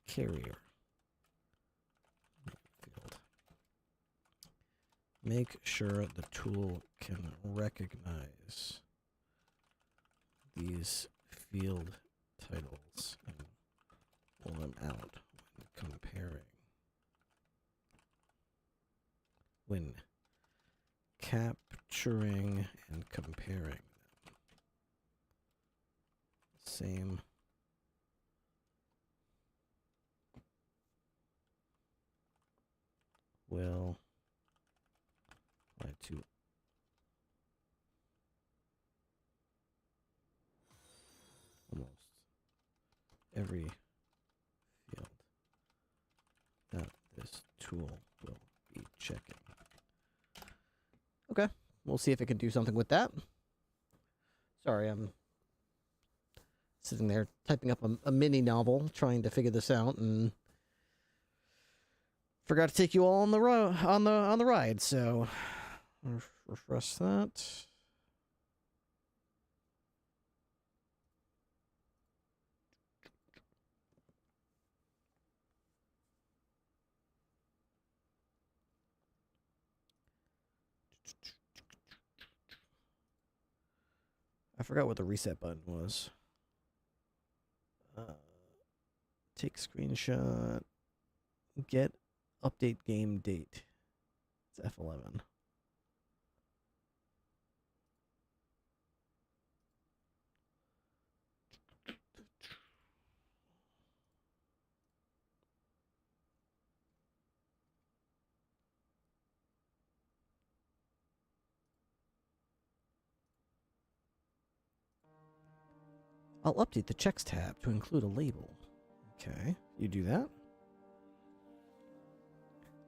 Carrier field. Make sure the tool can recognize these field titles and pull them out when comparing when capturing and comparing them. Same. Will apply to almost every field that this tool will be checking. Okay, we'll see if it can do something with that. Sorry, I'm sitting there typing up a mini novel trying to figure this out and forgot to take you all on the on the ride, so refresh that. I forgot what the reset button was. Take screenshot. Get update game date. It's F11. I'll update the checks tab to include a label. Okay, you do that.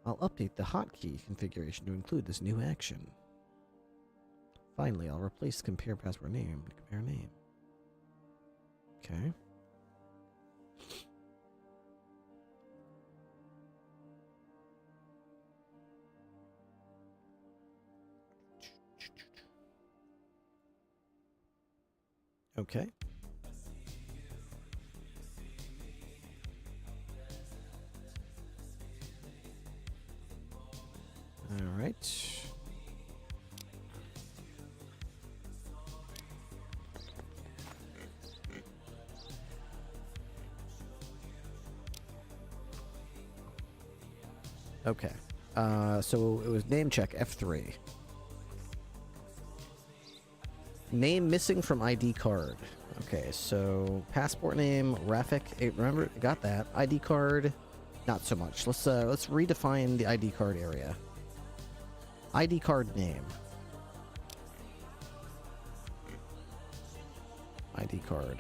I'll update the hotkey configuration to include this new action. Finally, I'll replace compare password name to compare name. Okay. Okay. All right. Okay. So it was name check F3. Name missing from ID card. Okay, so passport name Rafik. Remember, got that. ID card, not so much. Let's redefine the ID card area. ID card name. ID card.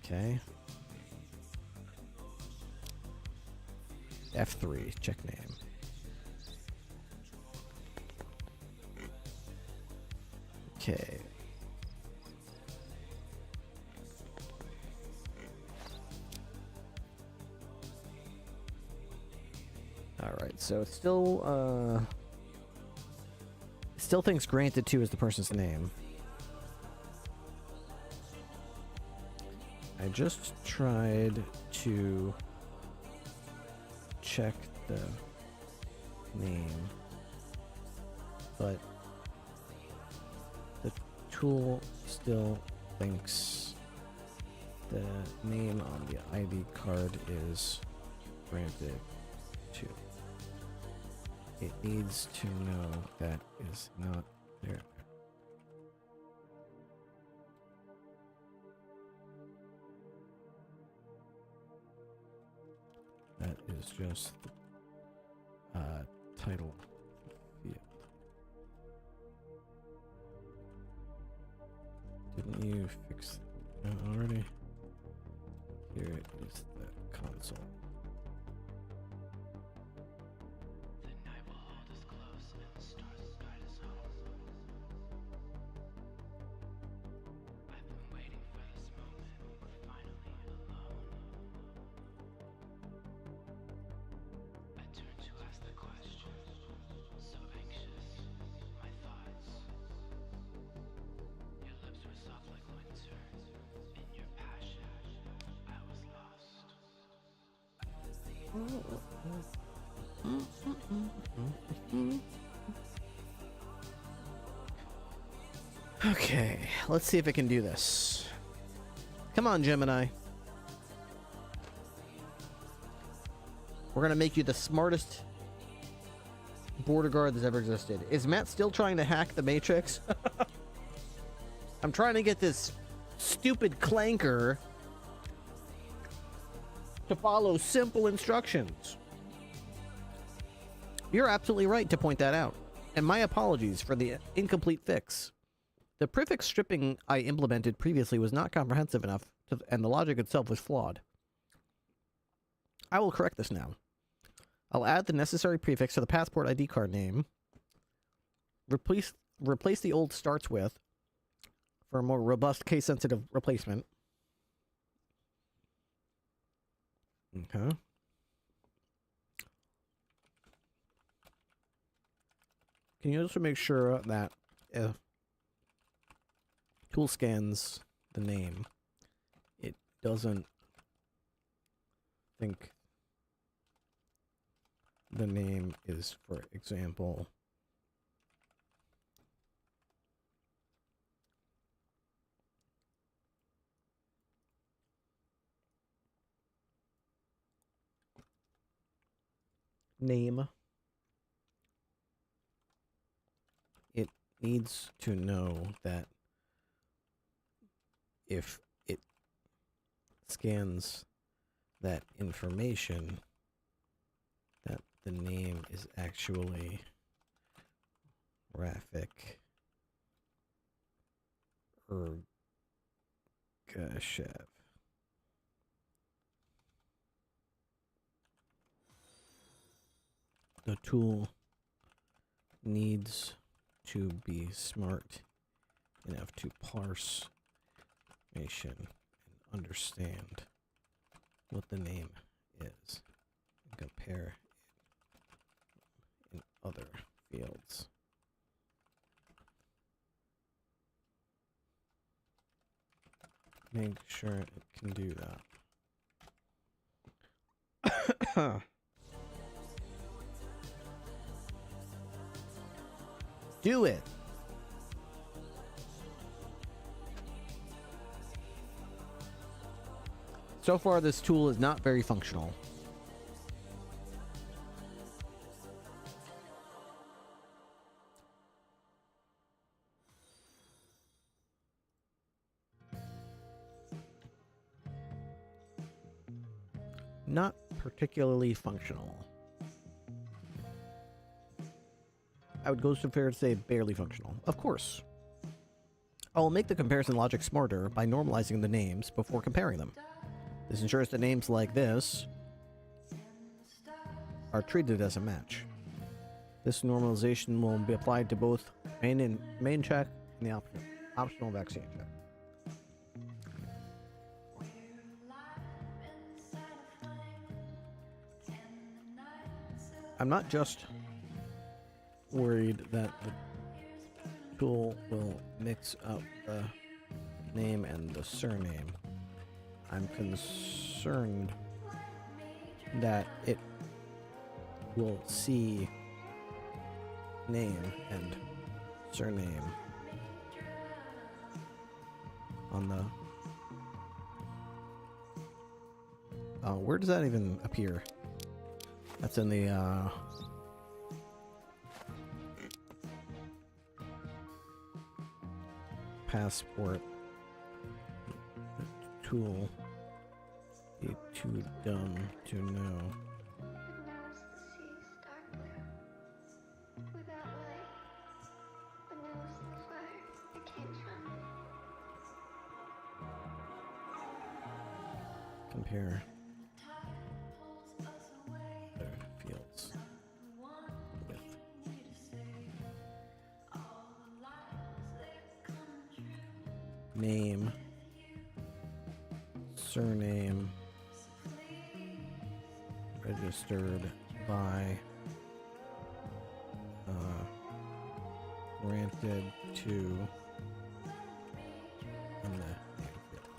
Okay. F3, check name. Okay. Alright, so it's still thinks granted to is the person's name. I just tried to check the name, but the tool still thinks the name on the ID card is granted to. It needs to know that is not there. That is just the title field. Didn't you fix that already? Here is the console. The night will hold us close and the stars will guide us home. I've been waiting for this moment, finally alone. I turn to ask the question, so anxious, my thoughts. Your lips were soft like winter, in your passion, I was lost. Okay, let's see if I can do this. Come on, Gemini. We're gonna make you the smartest border guard that's ever existed. Is Matt still trying to hack the Matrix? I'm trying to get this stupid clanker to follow simple instructions. You're absolutely right to point that out. And my apologies for the incomplete fix. The prefix stripping I implemented previously was not comprehensive enough, and the logic itself was flawed. I will correct this now. I'll add the necessary prefix to the passport ID card name. Replace the old starts with for a more robust case-sensitive replacement. Okay. Can you also make sure that if tool scans the name, it doesn't think the name is, for example, name. It needs to know that if it scans that information, that the name is actually Rafik Ergashev. The tool needs to be smart enough to parse information and understand what the name is and compare it in other fields. Make sure it can do that. Do it. So far, this tool is not very functional. Not particularly functional. I would go so far as to say barely functional. Of course. I will make the comparison logic smarter by normalizing the names before comparing them. This ensures that names like this are treated as a match. This normalization will be applied to both main check and the optional vaccine check. I'm not just worried that the tool will mix up the name and the surname. I'm concerned that it will see name and surname on the... where does that even appear? That's in the passport. The tool be too dumb to know. Compare other fields with name, surname, registered by, granted to, in the name field.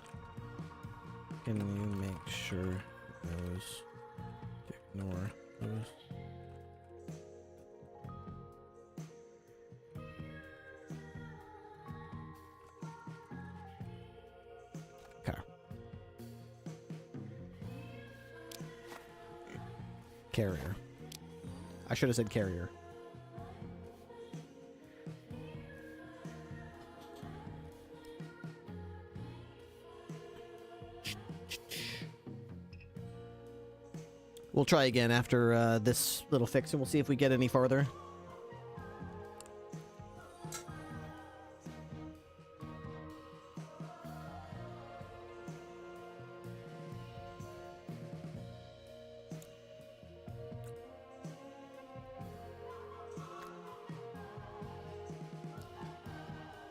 Can you make sure those to ignore those? Carrier. I should have said carrier. We'll try again after this little fix, and we'll see if we get any farther.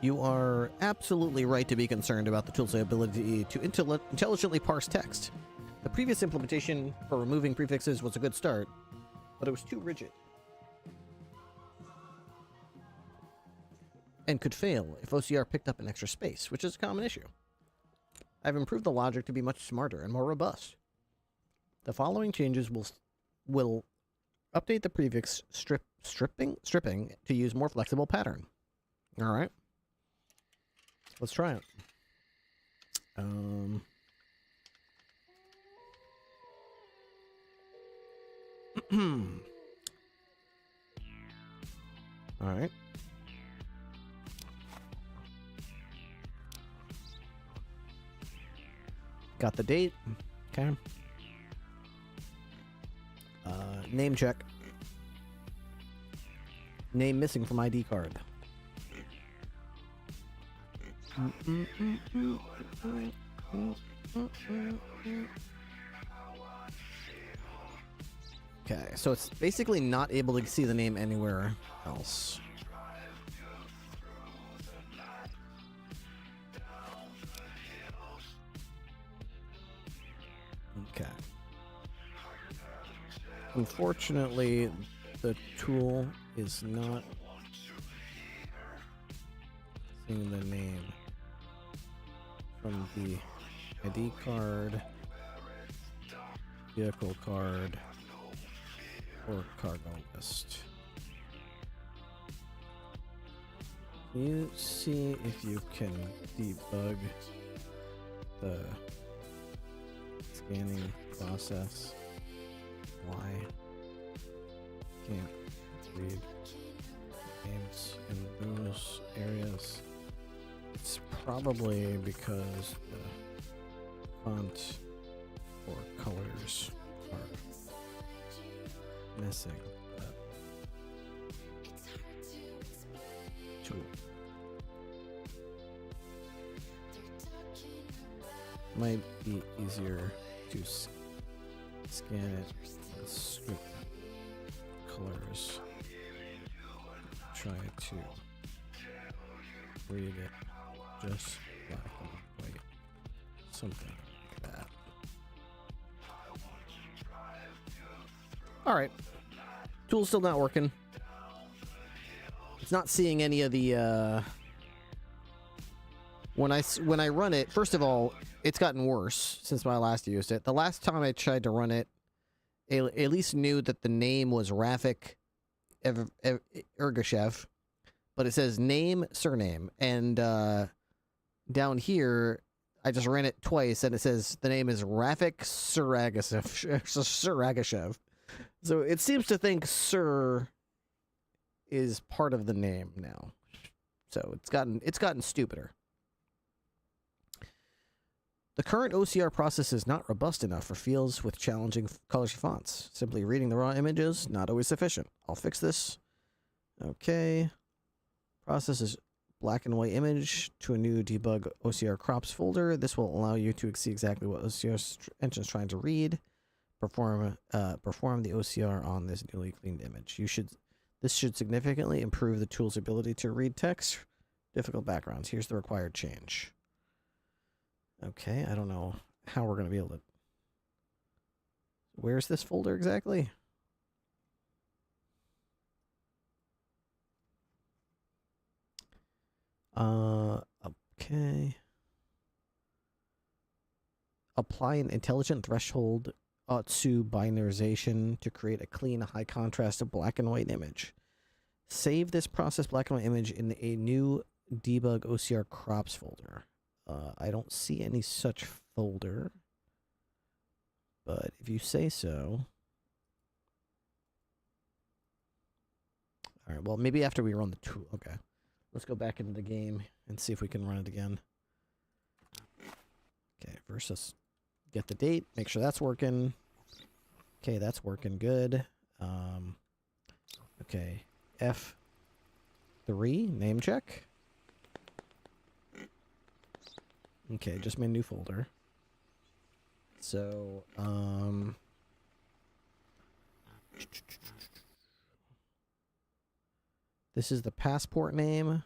You are absolutely right to be concerned about the tool's ability to intelligently parse text. The previous implementation for removing prefixes was a good start, but it was too rigid and could fail if OCR picked up an extra space, which is a common issue. I've improved the logic to be much smarter and more robust. The following changes will update the prefix stripping to use more flexible pattern. All right. Let's try it. All right. Got the date. Okay. Name check. Name missing from ID card. Okay, so it's basically not able to see the name anywhere else. Okay. Unfortunately, the tool is not seeing the name from the ID card, vehicle card, or cargo list. Can you see if you can debug the scanning process? Why can't read names in those areas? It's probably because the font or colors are missing. Tool. Might be easier to scan it and strip colors. Try to read it just black and white. Something like that. Alright. Tool's still not working. It's not seeing any of the, When I run it, first of all, it's gotten worse since I last used it. The last time I tried to run it, it at least knew that the name was Rafik Ergashev, but it says name, surname, and down here, I just ran it twice, and it says the name is Rafik Suragashev. So it seems to think Sir is part of the name now. So it's gotten stupider. The current OCR process is not robust enough for fields with challenging colors and fonts. Simply reading the raw images, not always sufficient. I'll fix this. Okay. Process is black and white image to a new debug OCR crops folder. This will allow you to see exactly what OCR engine is trying to read. Perform the OCR on this newly cleaned image. This should significantly improve the tool's ability to read text. Difficult backgrounds. Here's the required change. Okay, I don't know how we're going to be able to... Where's this folder exactly? Okay. Apply an intelligent threshold Otsu binarization to create a clean, high contrast black and white image. Save this process black and white image in a new debug OCR crops folder. I don't see any such folder, but if you say so, All right, well, maybe after we run the tool. Okay. Let's go back into the game and see if we can run it again. Okay, first let's get the date, make sure that's working. Okay, that's working good. Okay, F3, name check. Okay, just made a new folder. So, this is the passport name.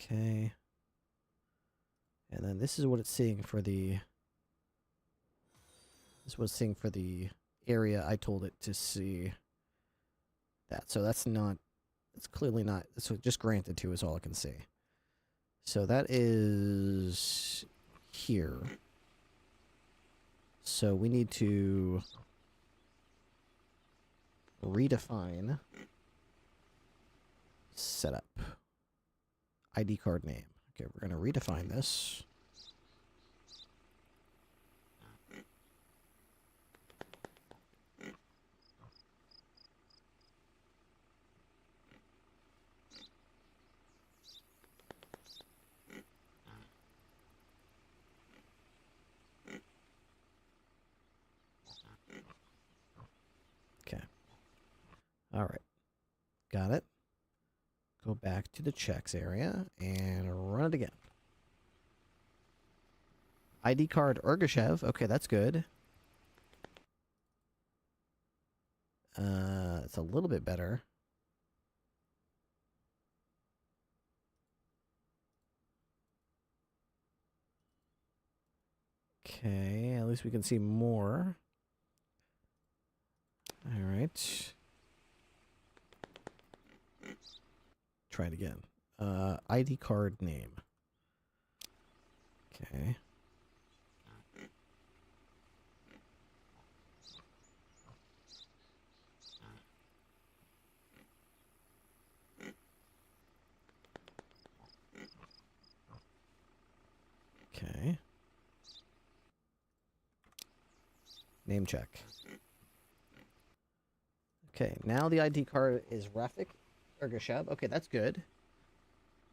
Okay. And then this is what it's seeing for the... This is what it's seeing for the area I told it to see that. So that's not... It's clearly not... So just granted to is all I can see. So that is... here. So we need to... redefine... setup. ID card name. Okay, we're going to redefine this. Okay. All right. Got it. Go back to the checks area and run it again. ID card Ergashev. Okay, that's good. It's a little bit better. Okay, at least we can see more. All right. Try it again. ID card name. Okay. Okay. Name check. Okay, now the ID card is Rafik Ergashev. Okay, that's good.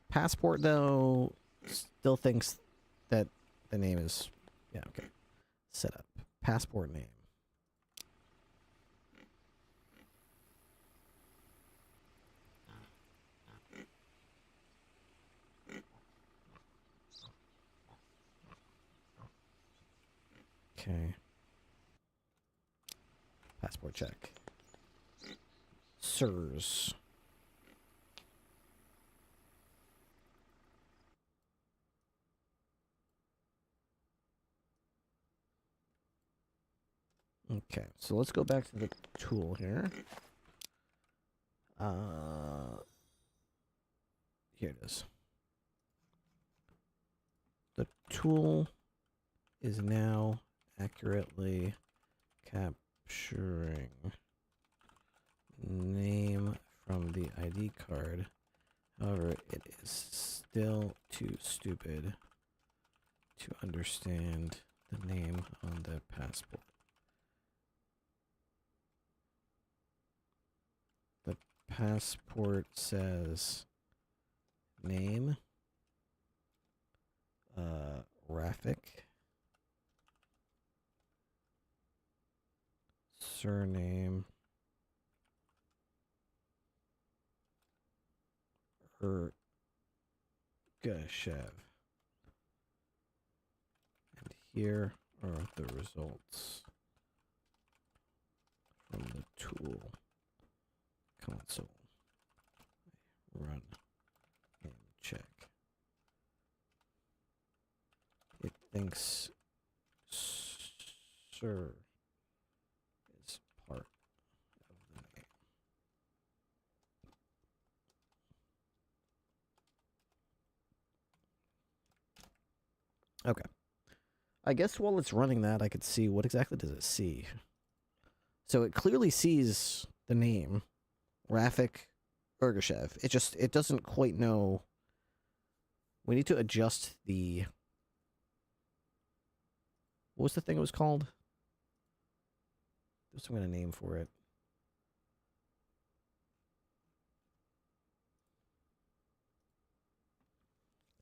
Passport, though, still thinks that the name is... Yeah, okay. Setup. Passport name. Okay. Passport check. Sirs. Okay, so let's go back to the tool here. Here it is. The tool is now accurately capturing name from the ID card. However, it is still too stupid to understand the name on the passport. The passport says name, Rafik, surname, Ergashev. And here are the results from the tool console. Run and check. It thinks sir is part of the name. Okay. I guess while it's running that, I could see what exactly does it see. So it clearly sees the name, Rafik Ergashev. It doesn't quite know. We need to adjust the... What was the thing it was called? There's some kind of name for it.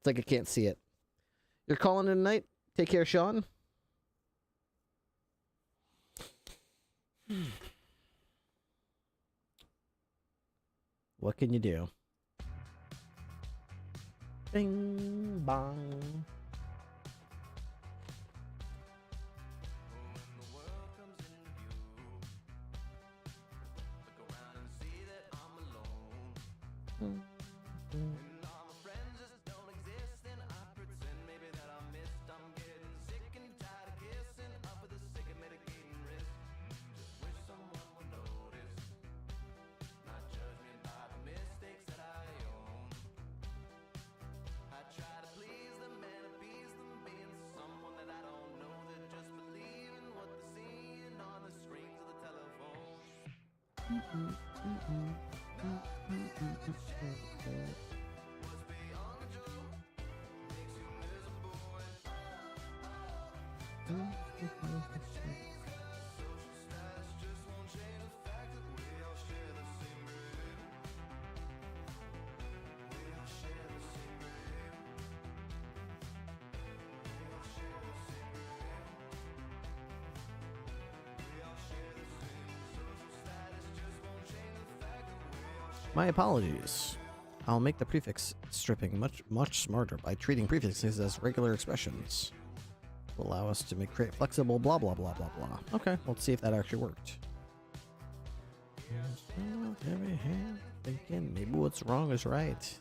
like I can't see it. You're calling it a night? Take care, Sean. What can you do? Bing bong. My apologies. I'll make the prefix stripping much smarter by treating prefixes as regular expressions. Will allow us to create flexible blah blah blah blah blah. Okay, let's see if that actually worked. Thinking maybe what's wrong is right.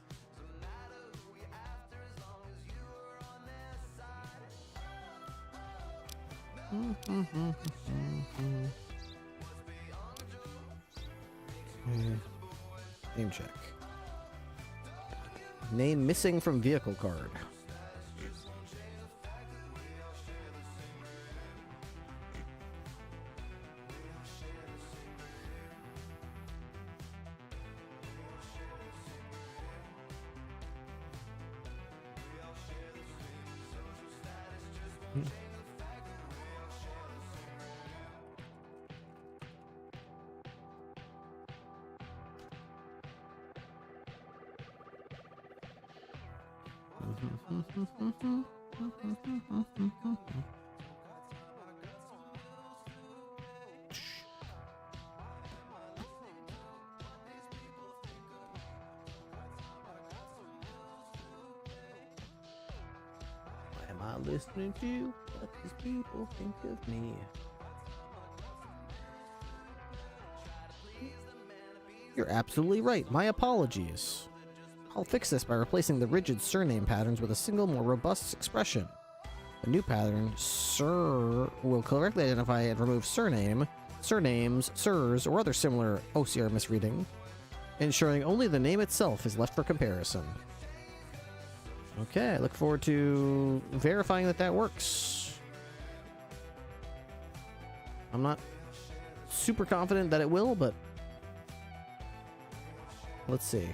Name check. Name missing from vehicle card. Am I listening to what these people think of me? You're absolutely right. My apologies. I'll fix this by replacing the rigid surname patterns with a single, more robust expression. A new pattern, sir, will correctly identify and remove surname, surnames, sirs, or other similar OCR misreading, ensuring only the name itself is left for comparison. Okay, I look forward to verifying that that works. I'm not super confident that it will, but let's see.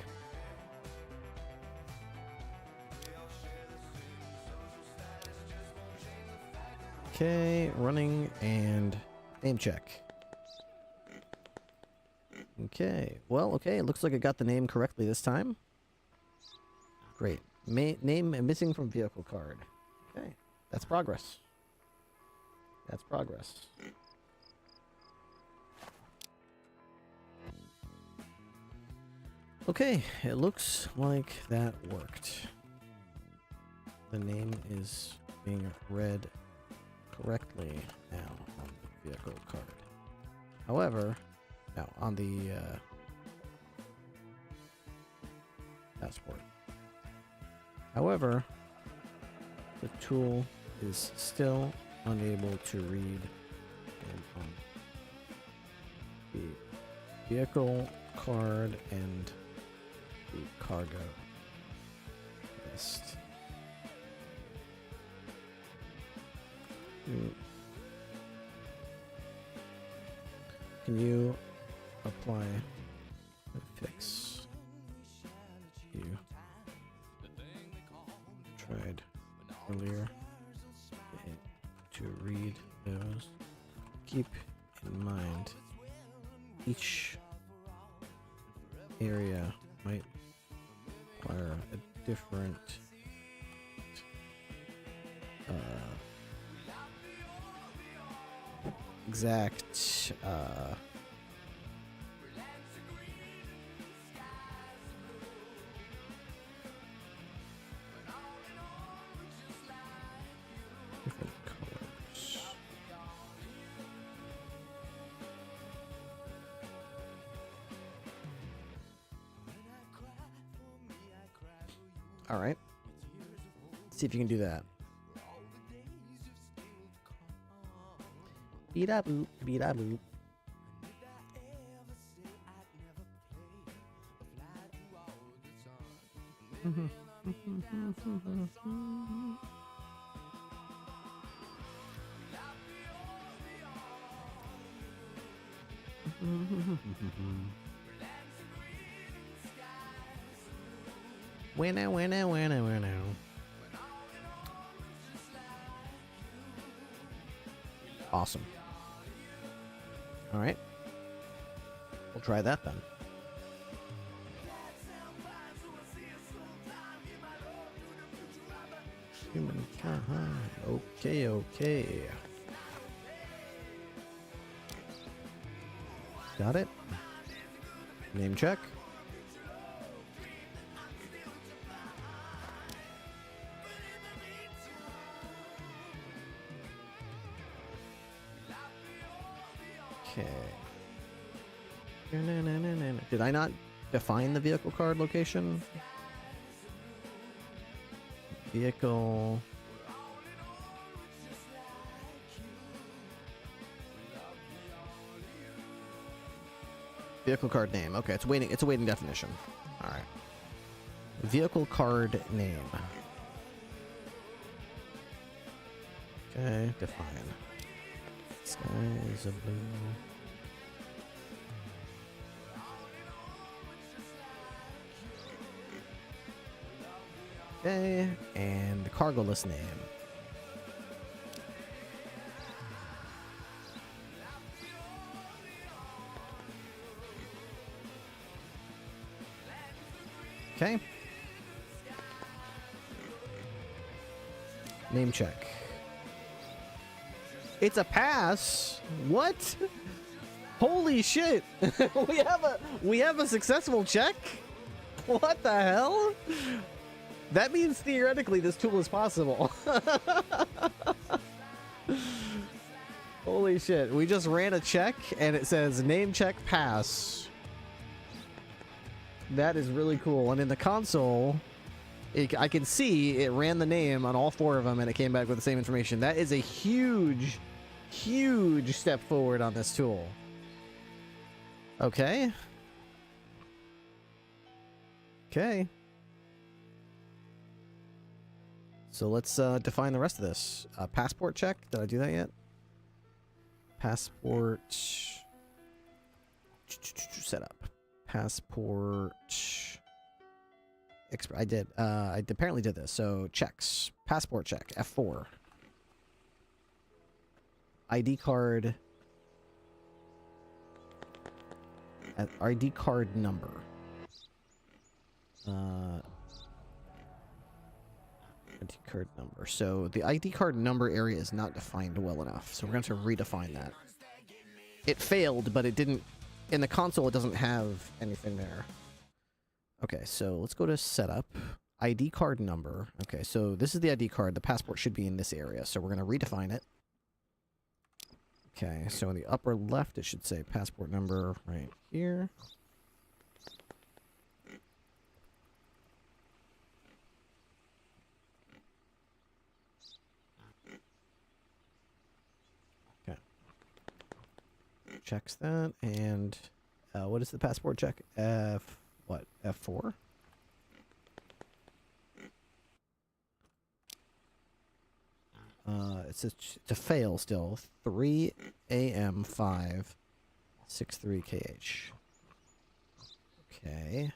Okay, running and name check. Okay, well, okay, it looks like I got the name correctly this time. Great. Name missing from vehicle card. Okay, that's progress. That's progress. Okay, it looks like that worked. The name is being read correctly now on the vehicle card. However, now on the passport. However, the tool is still unable to read the vehicle card and the cargo list. Can you apply a fix? You tried earlier to read those. Keep in mind each area might require a different exact different colors. All right. See if you can do that. Beat up boop, beat up boop. Winnow. Awesome. All right. We'll try that then. Humankind. Okay. Got it. Name check. Okay. Did I not define the vehicle card location? Vehicle. Vehicle card name. Okay, it's waiting. It's a waiting definition. All right. Vehicle card name. Okay, define. Sky is a blue. Okay, and the cargo list name. Okay. Name check. It's a pass. What? Holy shit. we have a successful check? What the hell? That means theoretically this tool is possible. Holy shit. We just ran a check and it says name check pass. That is really cool. And in the console, I can see it ran the name on all 4 of them and it came back with the same information. That is a huge step forward on this tool. Okay. So let's define the rest of this. Passport check. Did I do that yet? Passport. Setup. Passport. I did. I apparently did this. So checks. Passport check. F4. ID card. ID card number. ID card number. So the ID card number area is not defined well enough. So we're going to redefine that. It failed, but it didn't. In the console, it doesn't have anything there. Okay, so let's go to setup. ID card number. Okay, so this is the ID card. The passport should be in this area. So we're going to redefine it. Okay, so in the upper left, it should say passport number right here. Okay. Checks that, and what is the passport check? What? F4? It says to fail still. 3 AM 5 63 KH. Okay.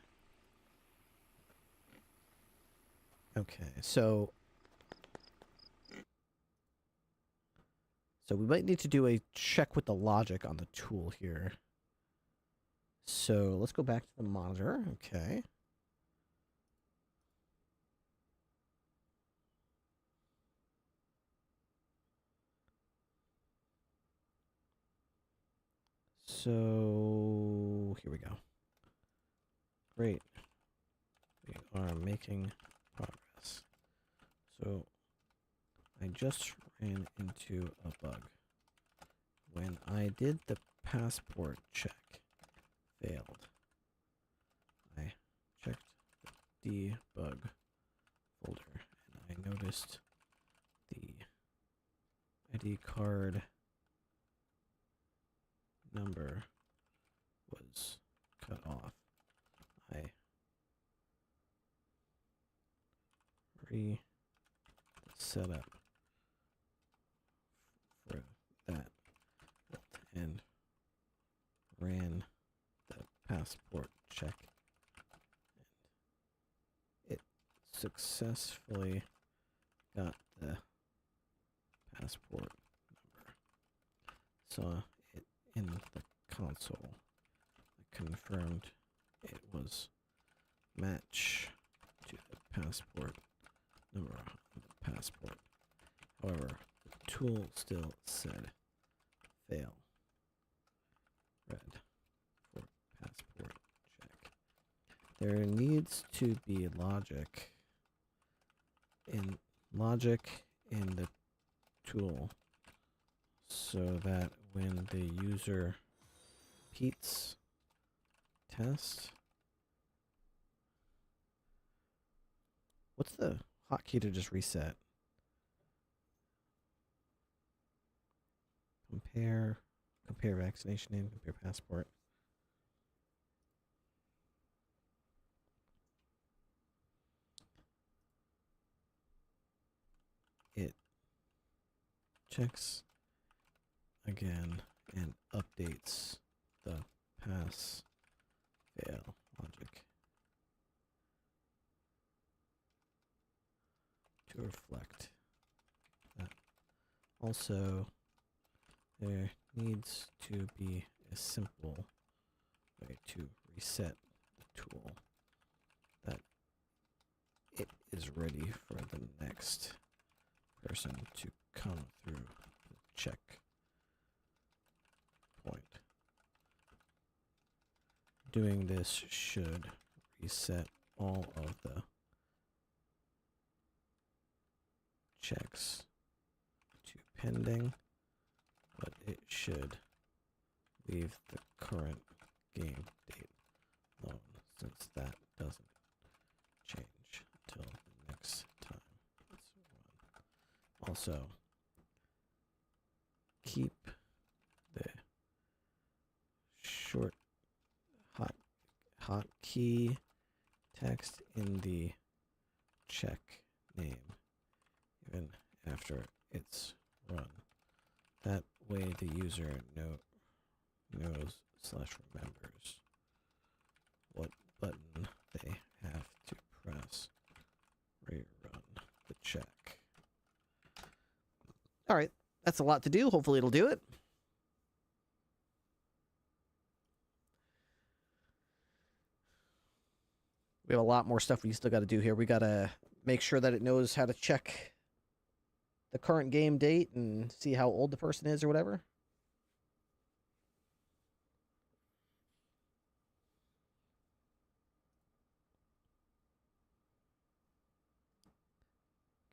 Okay, so we might need to do a check with the logic on the tool here. So let's go back to the monitor. Okay. So here we go. Great. We are making progress. So I just ran into a bug. When I did the passport check, failed. I checked the debug folder and I noticed the ID card number was cut off. I reset up for that and ran the passport check. And it successfully got the passport number. Saw it in the console. I confirmed it was match to the passport number on the passport. However, the tool still said fail. Red for passport check. There needs to be logic in the tool so that when the user repeats test. What's the hotkey to just reset? Compare vaccination name, compare passport. It checks again and updates the pass fail logic to reflect that. Also, there needs to be a simple way to reset the tool that it is ready for the next person to come through the check point. Doing this should reset all of the checks to pending, but it should leave the current game date alone, since that doesn't change until the next time it's run. Also, keep the short hotkey text in the check name even after it's run. That way the user knows / remembers what button they have to press. Rerun the check. All right, that's a lot to do. Hopefully it'll do it. We have a lot more stuff we still got to do here. We got to make sure that it knows how to check the current game date and see how old the person is or whatever.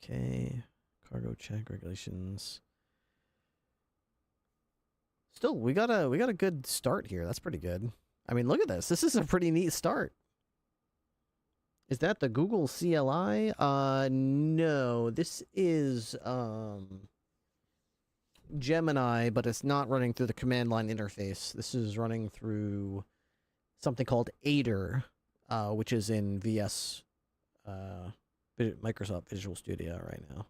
Okay, cargo check regulations. Still, we got a good start here. That's pretty good. I mean, look at this. This is a pretty neat start. Is that the Google CLI? No. This is Gemini, but it's not running through the command line interface. This is running through something called Aider, which is in VS Microsoft Visual Studio right now.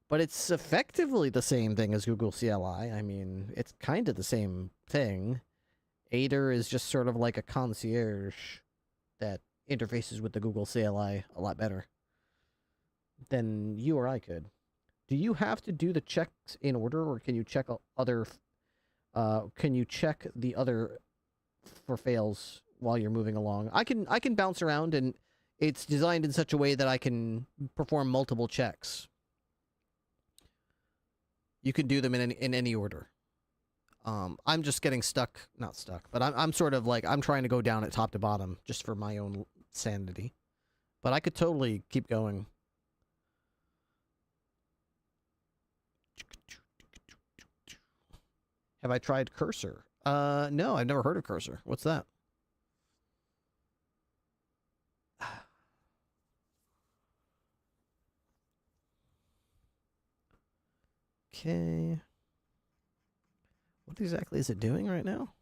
But it's effectively the same thing as Google CLI. I mean, it's kind of the same thing. Aider is just sort of like a concierge that interfaces with the Google CLI a lot better than you or I could. Do you have to do the checks in order, or can you check other? Can you check the other for fails while you're moving along? I can bounce around, and it's designed in such a way that I can perform multiple checks. You can do them in any order. I'm just getting stuck, not stuck, but I'm sort of like, I'm trying to go down it top to bottom just for my own sanity. But I could totally keep going. Have I tried Cursor? No, I've never heard of Cursor. What's that? Okay. What exactly is it doing right now?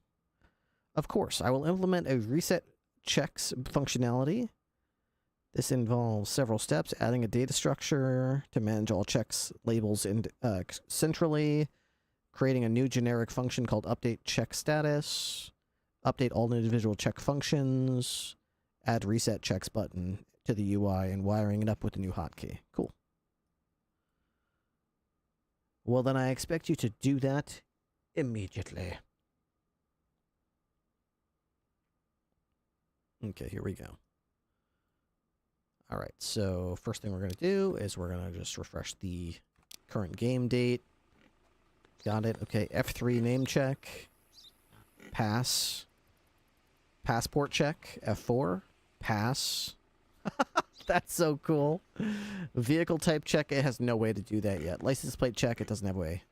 Of course, I will implement a reset checks functionality. This involves several steps, adding a data structure to manage all checks labels centrally, creating a new generic function called update check status, update all individual check functions, add reset checks button to the UI, and wiring it up with the new hotkey. Cool. Well, then I expect you to do that immediately. Okay, here we go. All right, so first thing we're going to do is we're going to just refresh the current game date. Got it. Okay, F3 name check. Pass. Passport check. F4. Pass. That's so cool. Vehicle type check. It has no way to do that yet. License plate check. It doesn't have a way.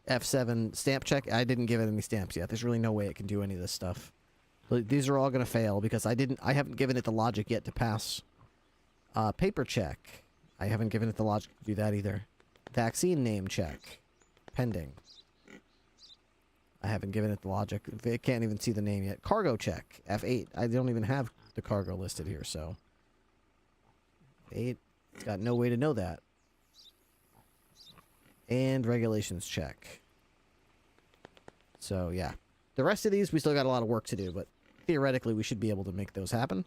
F7 stamp check. I didn't give it any stamps yet. There's really no way it can do any of this stuff. But these are all going to fail because I haven't given it the logic yet to pass. Paper check. I haven't given it the logic to do that either. Vaccine name check. Pending. I haven't given it the logic. It can't even see the name yet. Cargo check. F8. I don't even have the cargo listed here, so. 8. It's got no way to know that. And regulations check. So, yeah. The rest of these, we still got a lot of work to do, but theoretically, we should be able to make those happen.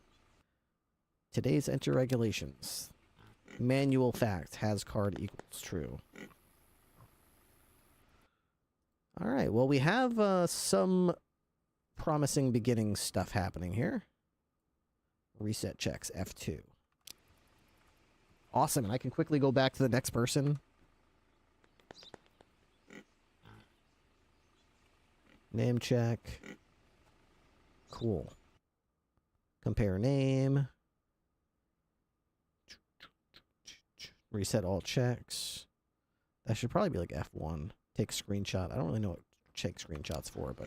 Today's enter regulations. Manual fact. Has card equals true. Alright, well, we have some promising beginning stuff happening here. Reset checks. F2. Awesome, and I can quickly go back to the next person. Name check. Cool. Compare name. Reset all checks. That should probably be like F1. Take screenshot. I don't really know what check screenshots for, but...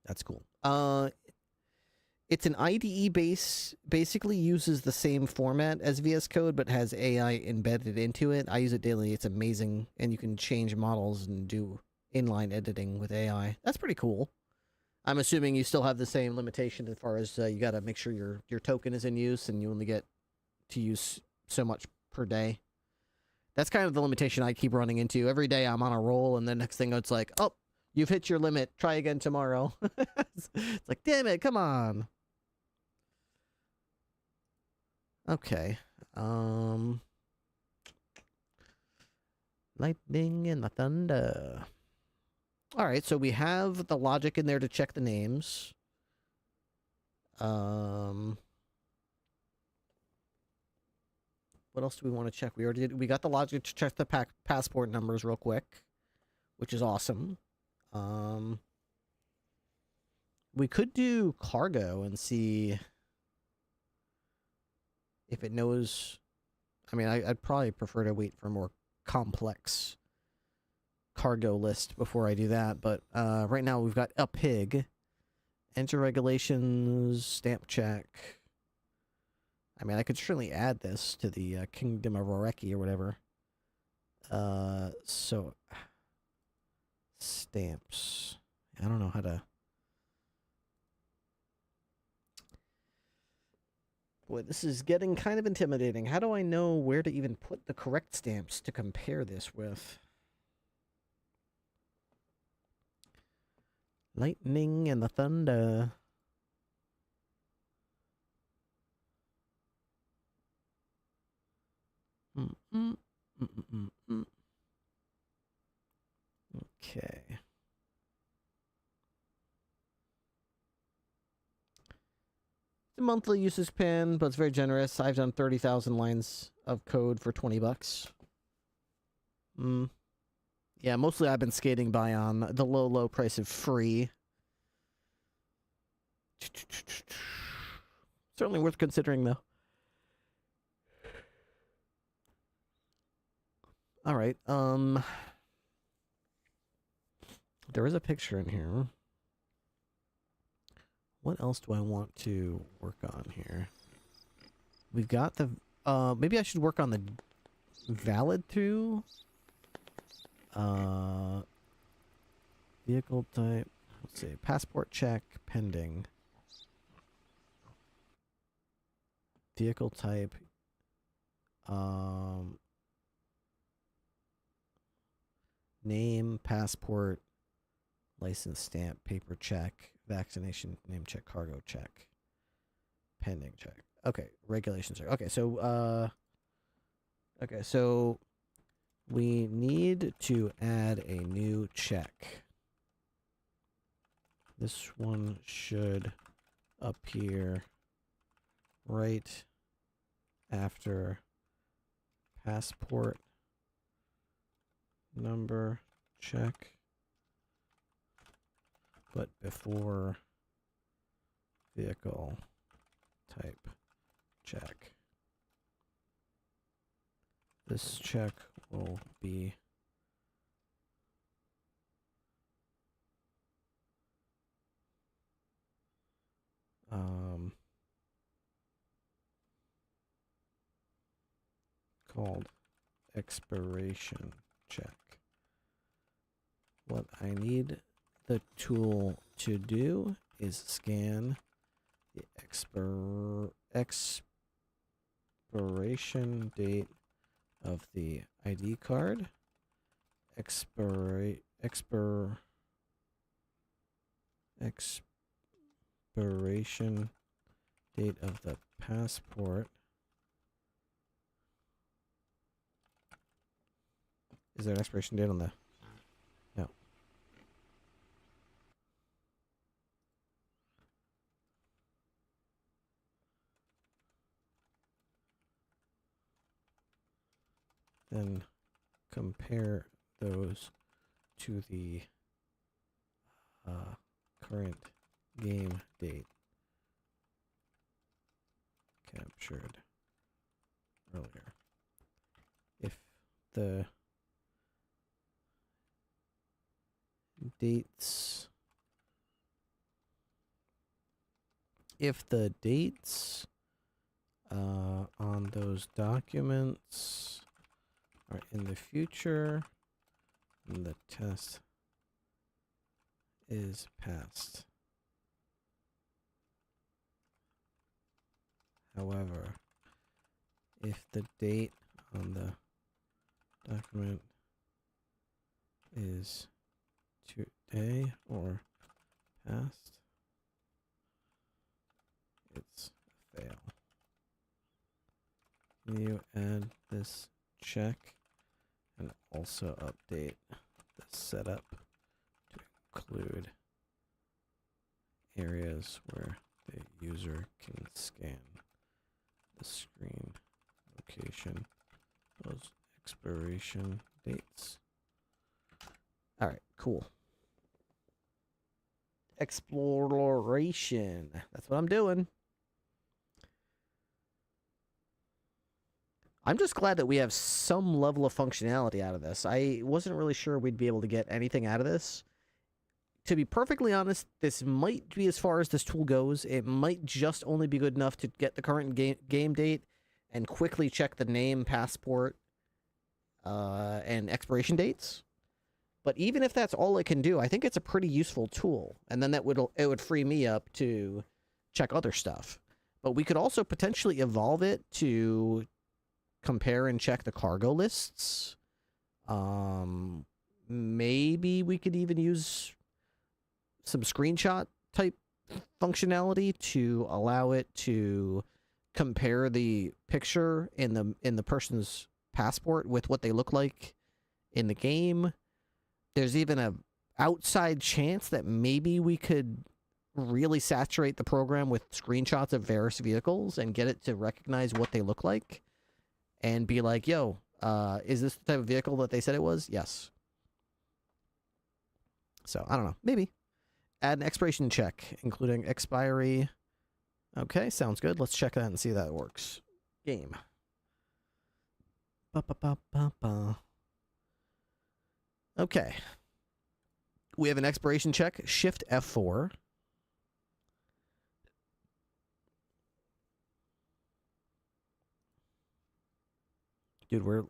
That's cool. It's an IDE base, basically uses the same format as VS Code, but has AI embedded into it. I use it daily. It's amazing. And you can change models and do inline editing with AI. That's pretty cool. I'm assuming you still have the same limitation as far as you got to make sure your token is in use and you only get to use so much per day. That's kind of the limitation I keep running into. Every day I'm on a roll and the next thing it's like, oh, you've hit your limit. Try again tomorrow. It's like, damn it, come on. Okay. Lightning and the thunder. All right, so we have the logic in there to check the names. What else do we want to check? We already did. We got the logic to check the passport numbers real quick, which is awesome. We could do cargo and see if it knows. I mean, I'd probably prefer to wait for a more complex cargo list before I do that, but right now we've got a pig, enter regulations, stamp check. I mean, I could certainly add this to the Kingdom of Oreki or whatever. So stamps. I don't know how to. Boy, this is getting kind of intimidating. How do I know where to even put the correct stamps to compare this with? Lightning and the thunder. Okay. The monthly usage plan, but it's very generous. I've done 30,000 lines of code for $20. Yeah, mostly I've been skating by on the low price of free. Certainly worth considering, though. All right. There is a picture in here. What else do I want to work on here? We've got the maybe I should work on the valid through vehicle type. Let's see. Passport check pending. Vehicle type. Name, passport, license stamp, paper check, vaccination, name check, cargo check, pending check. Okay, regulations are okay. So we need to add a new check. This one should appear right after passport number check, but before vehicle type check. This check will be called expiration check. What I need the tool to do is scan the expiration date of the ID card, expiration date of the passport. Is there an expiration date on the... No. Then compare those to the current game date captured earlier. If the dates on those documents are in the future and the test is passed. However, if the date on the document is today or past, it's a fail. Can you add this check and also update the setup to include areas where the user can scan the screen location, those expiration dates? All right, cool. Exploration. That's what I'm doing. I'm just glad that we have some level of functionality out of this. I wasn't really sure we'd be able to get anything out of this. To be perfectly honest, this might be as far as this tool goes. It might just only be good enough to get the current game date and quickly check the name, passport, and expiration dates. But even if that's all it can do, I think it's a pretty useful tool. And then it would free me up to check other stuff. But we could also potentially evolve it to compare and check the cargo lists. Maybe we could even use some screenshot type functionality to allow it to compare the picture in the person's passport with what they look like in the game. There's even a outside chance that maybe we could really saturate the program with screenshots of various vehicles and get it to recognize what they look like and be like, yo, Is this the type of vehicle that they said it was? Yes. So, I don't know. Maybe. Add an expiration check, including expiry. Okay, sounds good. Let's check that and see if that works. Game. Ba-ba-ba-ba-ba. Okay. We have an expiration check. Shift F4. Dude, we're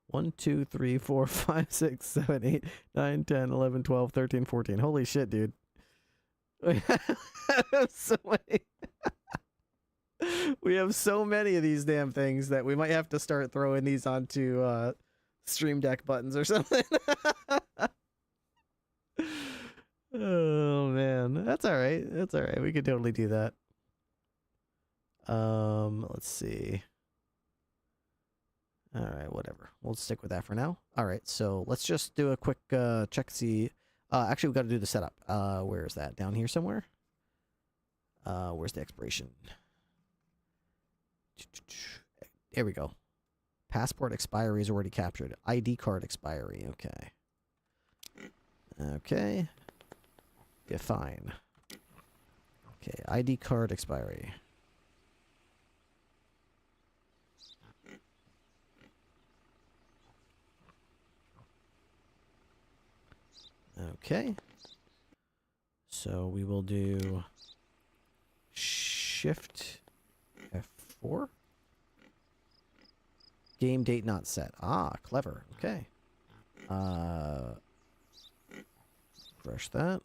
1, 2, 3, 4, 5, 6, 7, 8, 9, 10, 11, 12, 13, 14. Holy shit, dude. We have so many. We have so many of these damn things that we might have to start throwing these onto Stream Deck buttons or something. Oh man, that's all right. That's all right. We could totally do that. Let's see. All right, whatever. We'll stick with that for now. All right, so let's just do a quick check. See, actually, we got to do the setup. Where is that? Down here somewhere. Where's the expiration? There we go. Passport expiry is already captured. ID card expiry. Okay. Okay. Define. Okay. ID card expiry. Okay. So we will do Shift F4. Game date not set. Ah, clever. Okay. Refresh that.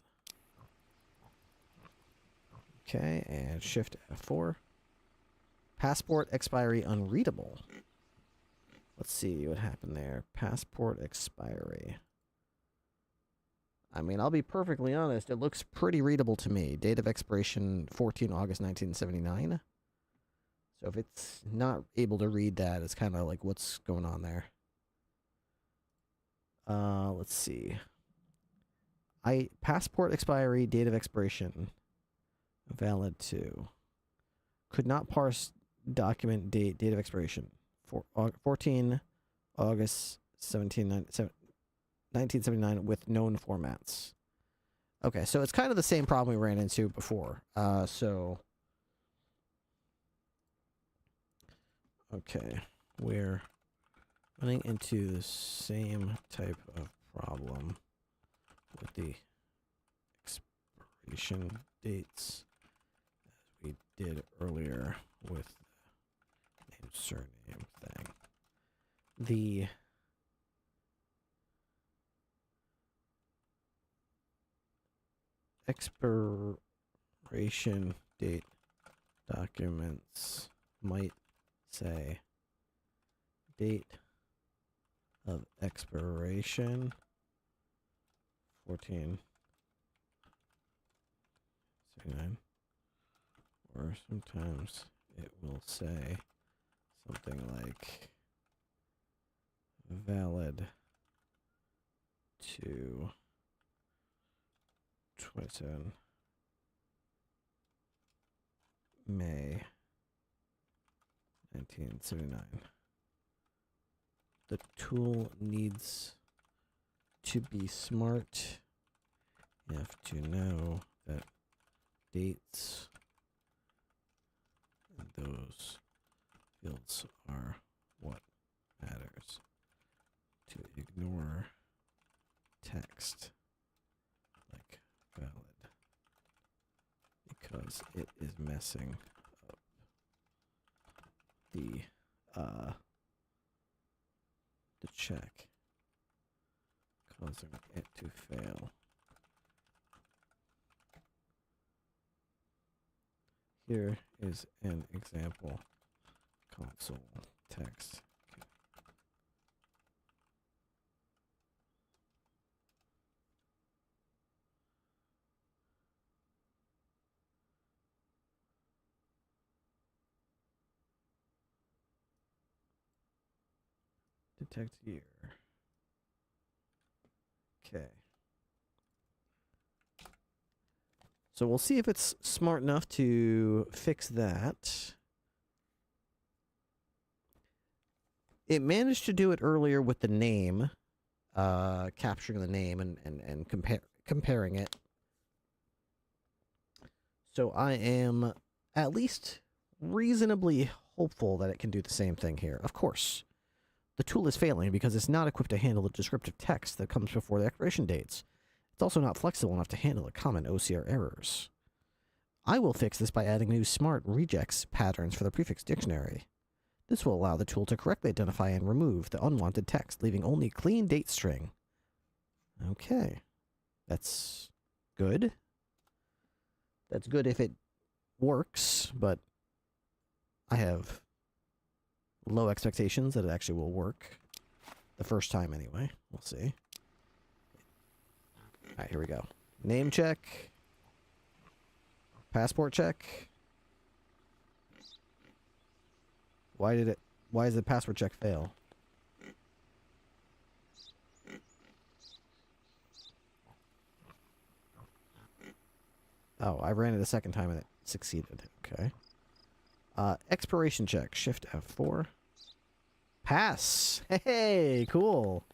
Okay, and Shift F4. Passport expiry unreadable. Let's see what happened there. Passport expiry. I mean, I'll be perfectly honest, it looks pretty readable to me. Date of expiration 14 August 1979. So if it's not able to read that, it's kind of like what's going on there. Let's see. Passport expiry, date of expiration. Valid to. Could not parse document date of expiration. 14 August 1979 with known formats. Okay, so it's kind of the same problem we ran into before. Okay, we're running into the same type of problem with the expiration dates as we did earlier with the name surname thing. The expiration date documents might say date of expiration 14/79, or sometimes it will say something like valid to 27 May 1979. The tool needs to be smart. You have to know that dates in those fields are what matters. To ignore text like valid because it is messing up the check, causing it to fail. Here is an example console text. Detect year. Okay. So we'll see if it's smart enough to fix that. It managed to do it earlier with the name, capturing the name and comparing it. So I am at least reasonably hopeful that it can do the same thing here. Of course, the tool is failing because it's not equipped to handle the descriptive text that comes before the expiration dates. It's also not flexible enough to handle the common OCR errors. I will fix this by adding new smart regex patterns for the prefix dictionary. This will allow the tool to correctly identify and remove the unwanted text, leaving only clean date string. Okay. That's good. That's good if it works, but I have low expectations that it actually will work. The first time anyway. We'll see. Alright, here we go. Name check. Passport check. Why does the passport check fail? Oh, I ran it a second time and it succeeded. Okay. Expiration check. Shift F4. Pass. Hey, cool.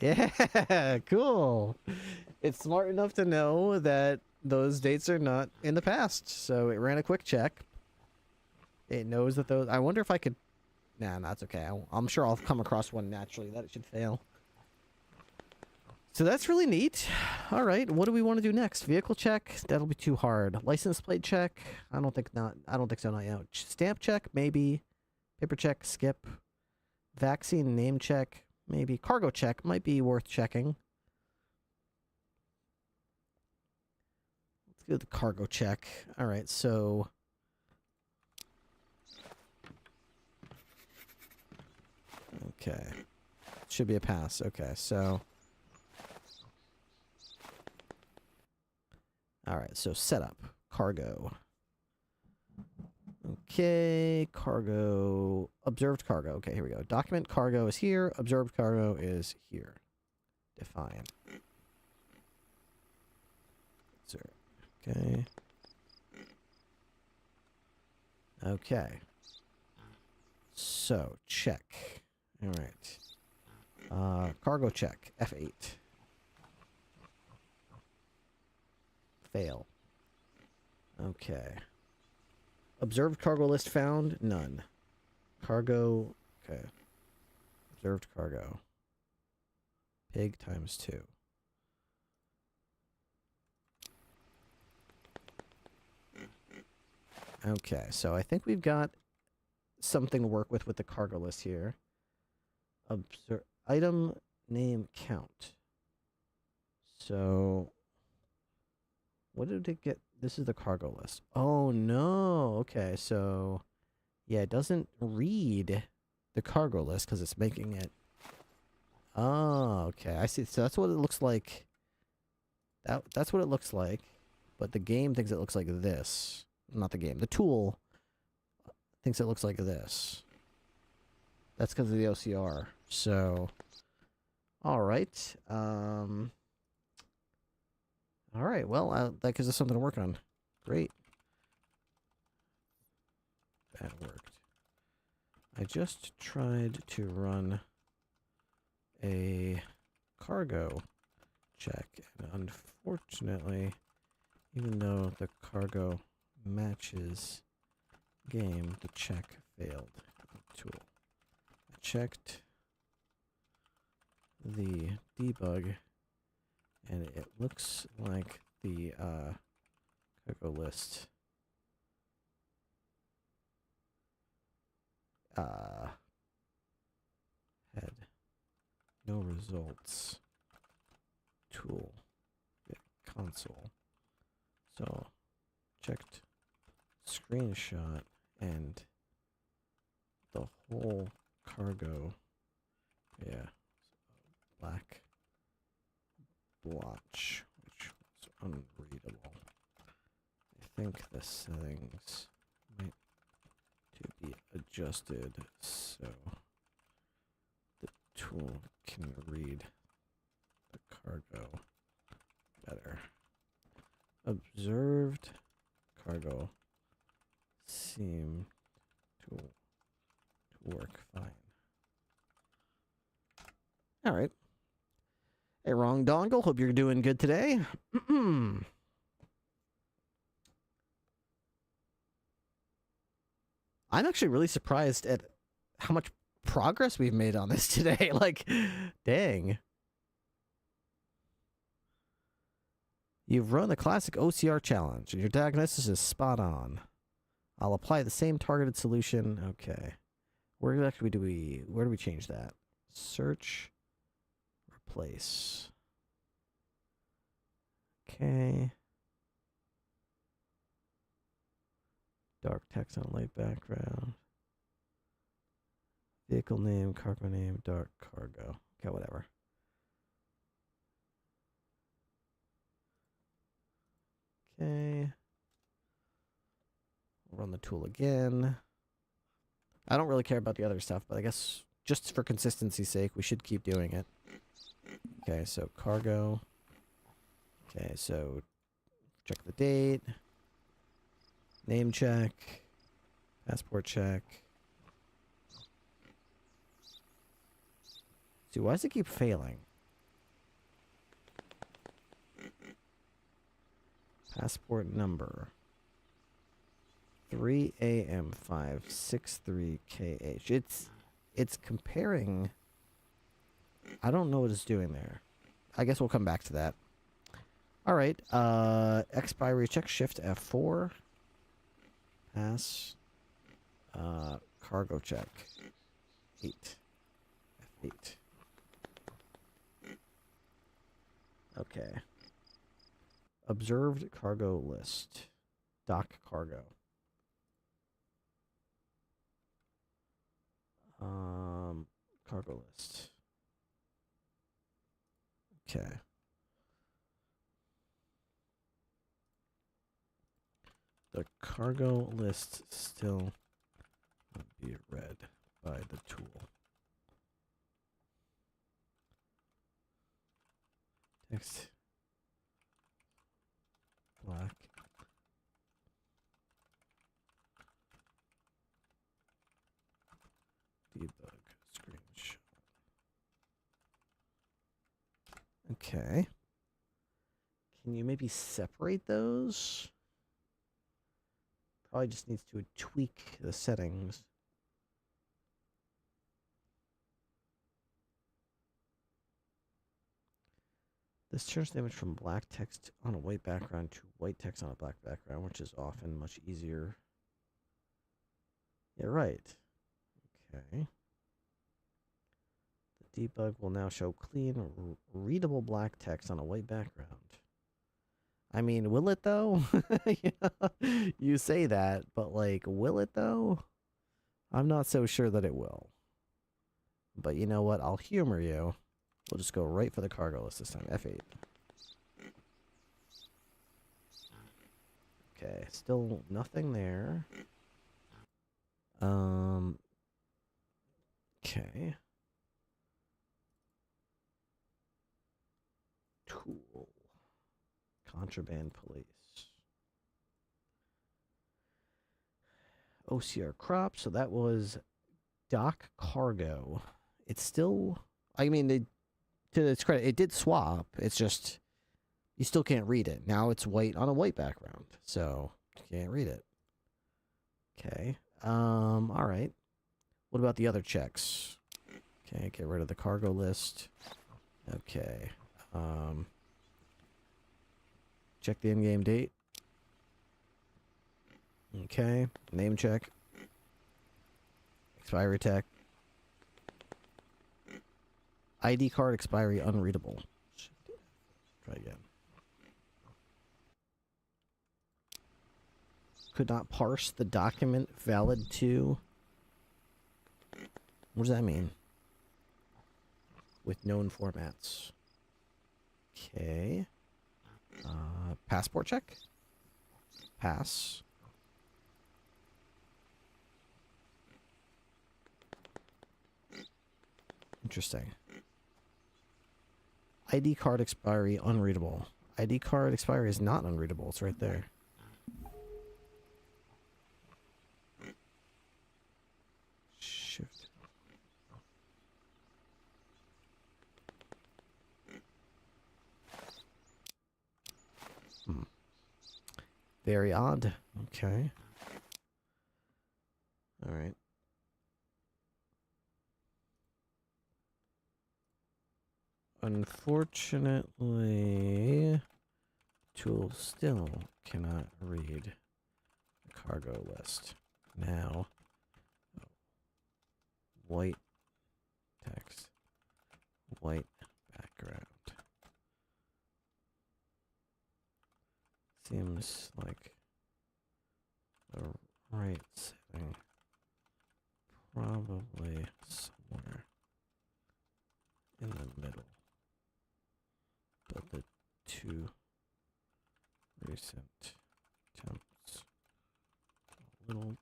Yeah, cool. It's smart enough to know that those dates are not in the past. So it ran a quick check. It knows that those... I wonder if I could... Nah, that's okay. I'm sure I'll come across one naturally that it should fail. So that's really neat. All right, what do we want to do next? Vehicle check? That'll be too hard. License plate check? I don't think so. Not yet. Stamp check? Maybe. Paper check? Skip. Vaccine name check? Maybe. Cargo check might be worth checking. Let's do the cargo check. All right, so... Okay. Should be a pass. Okay, so... Alright, so setup. Cargo. Okay, cargo. Observed cargo. Okay, here we go. Document cargo is here. Observed cargo is here. Define. Okay. Okay. So, check. Alright. Cargo check. F8. Fail. Okay. Observed cargo list found? None. Cargo... Okay. Observed cargo. Pig times 2. Okay, so I think we've got something to work with the cargo list here. Item name count. So... What did it get? This is the cargo list. Oh, no. Okay, so... Yeah, it doesn't read the cargo list because it's making it... Oh, okay. I see. So that's what it looks like. That's what it looks like. But the game thinks it looks like this. Not the game. The tool thinks it looks like this. That's because of the OCR. So... Alright. Alright, well, that gives us something to work on. Great. That worked. I just tried to run a cargo check, and unfortunately, even though the cargo matches game, the check failed. Tool. I checked the debug, and it looks like the cargo list had no results. Tool. Console. So, checked screenshot, and the whole cargo, yeah, black blotch, which was unreadable. I think the settings might to be adjusted so the tool can read the cargo better. Observed cargo seemed to work fine. All right. Hey, wrong dongle. Hope you're doing good today. I'm actually really surprised at how much progress we've made on this today. Like, dang. You've run the classic OCR challenge, and your diagnosis is spot on. I'll apply the same targeted solution. Okay. Where exactly where do we change that? Search, replace. Okay. Dark text on light background. Vehicle name, cargo name, dark cargo. Okay, whatever. Okay. Run the tool again. I don't really care about the other stuff, but I guess just for consistency's sake, we should keep doing it. Okay, so cargo. Okay, so check the date. Name check. Passport check. See, why does it keep failing? Passport number. 3AM563KH. It's comparing. I don't know what it's doing there. I guess we'll come back to that. All right. Expiry check. Shift F4. Pass. Cargo check. 8. F8. Okay. Observed cargo list. Dock cargo. Cargo list. Okay. The cargo list still will be read by the tool. Text. Black. Debug screenshot. Okay. Can you maybe separate those? Probably just needs to tweak the settings. This turns the image from black text on a white background to white text on a black background, which is often much easier. Yeah, right. Okay. The debug will now show clean, readable black text on a white background. I mean, will it though? You say that, but like, will it though? I'm not so sure that it will. But you know what? I'll humor you. We'll just go right for the cargo list this time. F8. Okay, still nothing there. Okay. Tool. Contraband police. OCR crop. So that was dock cargo. It's still, I mean, to its credit, it did swap. It's just, you still can't read it. Now it's white on a white background. So you can't read it. Okay. All right. What about the other checks? Okay, get rid of the cargo list. Okay. Check the in-game date. Okay. Name check. Expiry tech. ID card expiry unreadable. Try again. Could not parse the document valid to. What does that mean? With known formats. Okay. Passport check. Pass. Interesting. ID card expiry unreadable. ID card expiry is not unreadable. It's right there. Shift. Very odd. Okay. All right. Unfortunately, tool still cannot read the cargo list. Now, white text, white background. Seems like the right setting. Probably somewhere in the middle. But the two recent attempts a little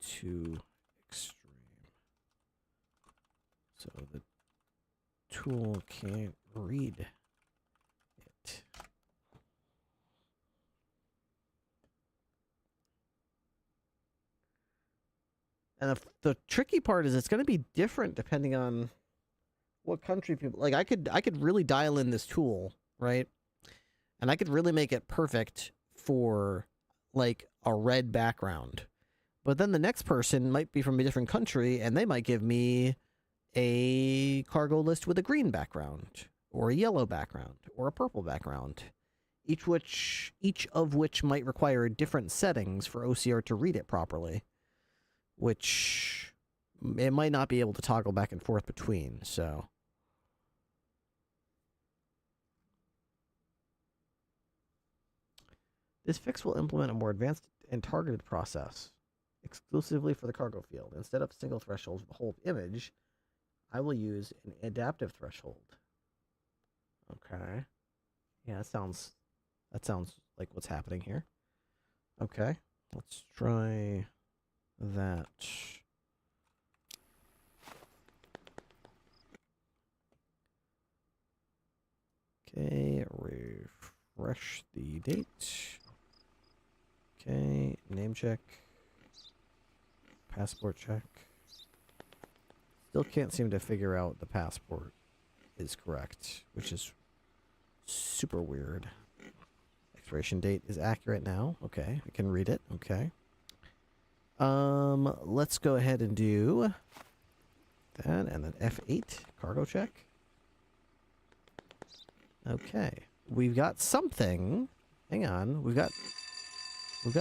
too extreme. So the tool can't read it. And the tricky part is it's going to be different depending on what country people like. I could really dial in this tool, right? And I could really make it perfect for like a red background. But then the next person might be from a different country and they might give me a cargo list with a green background or a yellow background or a purple background. Each of which might require different settings for OCR to read it properly, which it might not be able to toggle back and forth between, so. This fix will implement a more advanced and targeted process exclusively for the cargo field. Instead of single threshold for the whole image, I will use an adaptive threshold. Okay. Yeah, that sounds like what's happening here. Okay. Let's try that. Okay, refresh the date. Okay, name check. Passport check. Still can't seem to figure out the passport is correct, which is super weird. Expiration date is accurate now. Okay, I can read it. Okay. Let's go ahead and do that, and then F8 cargo check. Okay, we've got something. Hang on, we've got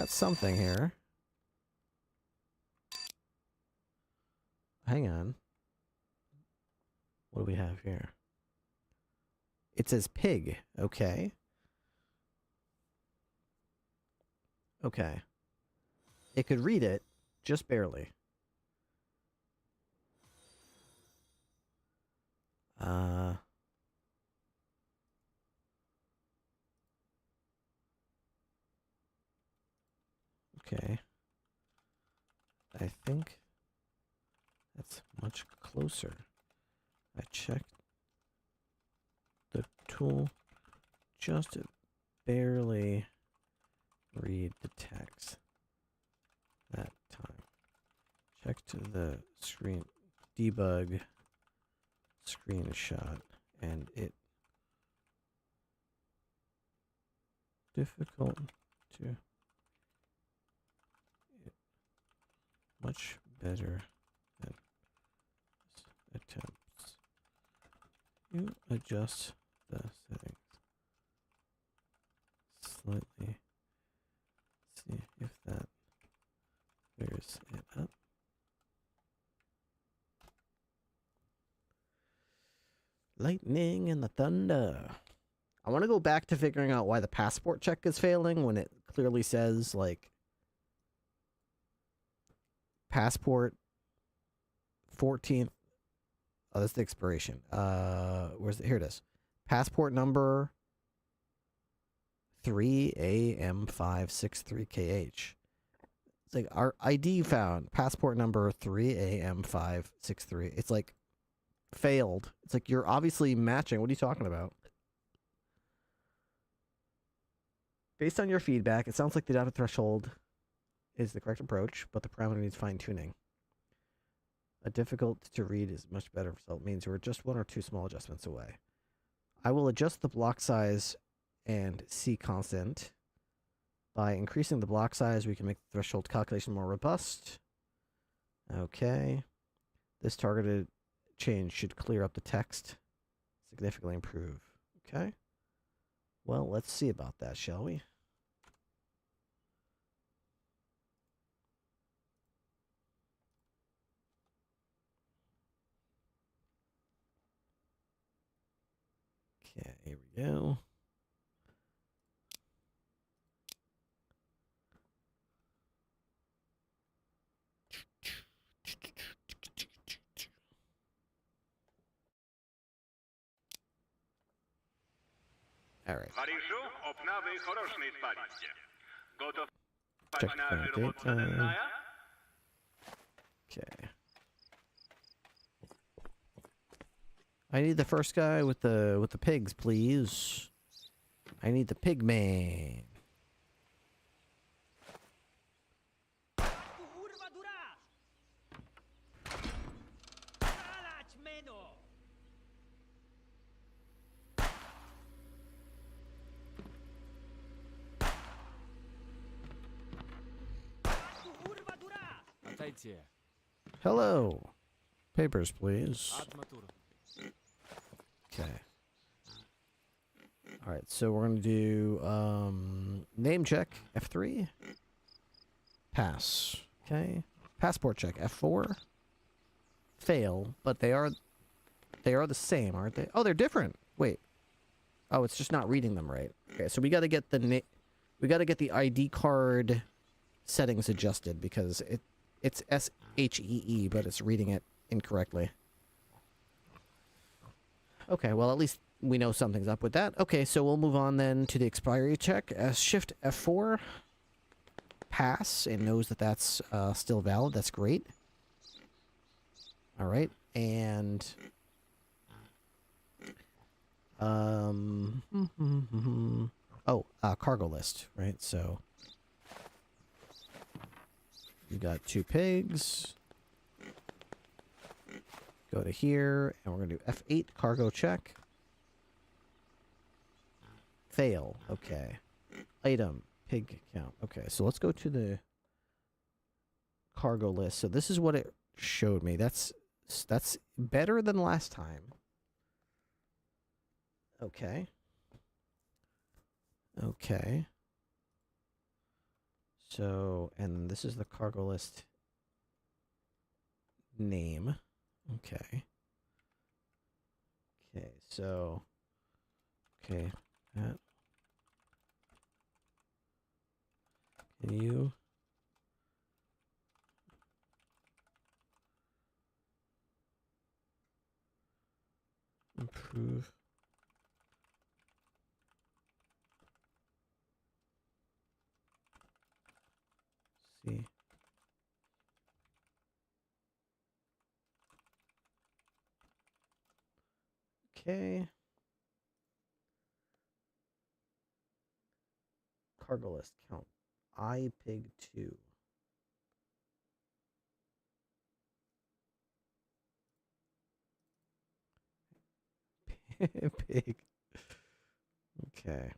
something here. Hang on. What do we have here? It says pig. Okay. Okay. It could read it, just barely. Okay. I think that's much closer. I checked the tool just to barely read the text that time. Checked the screen debug screenshot and it difficult to much better than attempts. You adjust the settings slightly. See if that clears it up. Lightning and the thunder. I want to go back to figuring out why the passport check is failing when it clearly says, like, passport 14th. Oh, that's the expiration. Where's it? Here it is. Passport number 3AM563KH. It's like our ID found. Passport number 3AM563. It's like failed. It's like you're obviously matching. What are you talking about? Based on your feedback, it sounds like the data threshold is the correct approach, but the parameter needs fine-tuning. A difficult to read is much better result means we're just one or two small adjustments away. I will adjust the block size and C constant By increasing the block size, we can make the threshold calculation more robust. Okay. This targeted change should clear up the text. Significantly improve. Okay. Well, let's see about that, shall we? Okay, here we go. All right. Вирішу, обнави хороший спадіще. Готов Check на current роботу data. не знає? Okay. I need the first guy with the pigs, please. I need the pig man. Hello. Papers, please. Okay. Alright, so we're going to do name check, F3. Pass. Okay. Passport check, F4. Fail, but they are the same, aren't they? Oh, they're different. Wait. Oh, it's just not reading them right. Okay, so we got to get the ID card settings adjusted because it's SHEE, but it's reading it incorrectly. Okay, well, at least we know something's up with that. Okay, so we'll move on then to the expiry check. Shift F4. Pass, and knows that that's still valid. That's great. All right, and cargo list, right? So you got 2 pigs. Go to here, and we're gonna do F8 cargo check. Fail. Okay. Item pig count. Okay, so let's go to the cargo list. So this is what it showed me. That's better than last time. Okay. Okay. So, and this is the cargo list name. Okay. Okay, so okay, that. Can you improve see okay. Cargo list count. I pig 2. Pig. Okay.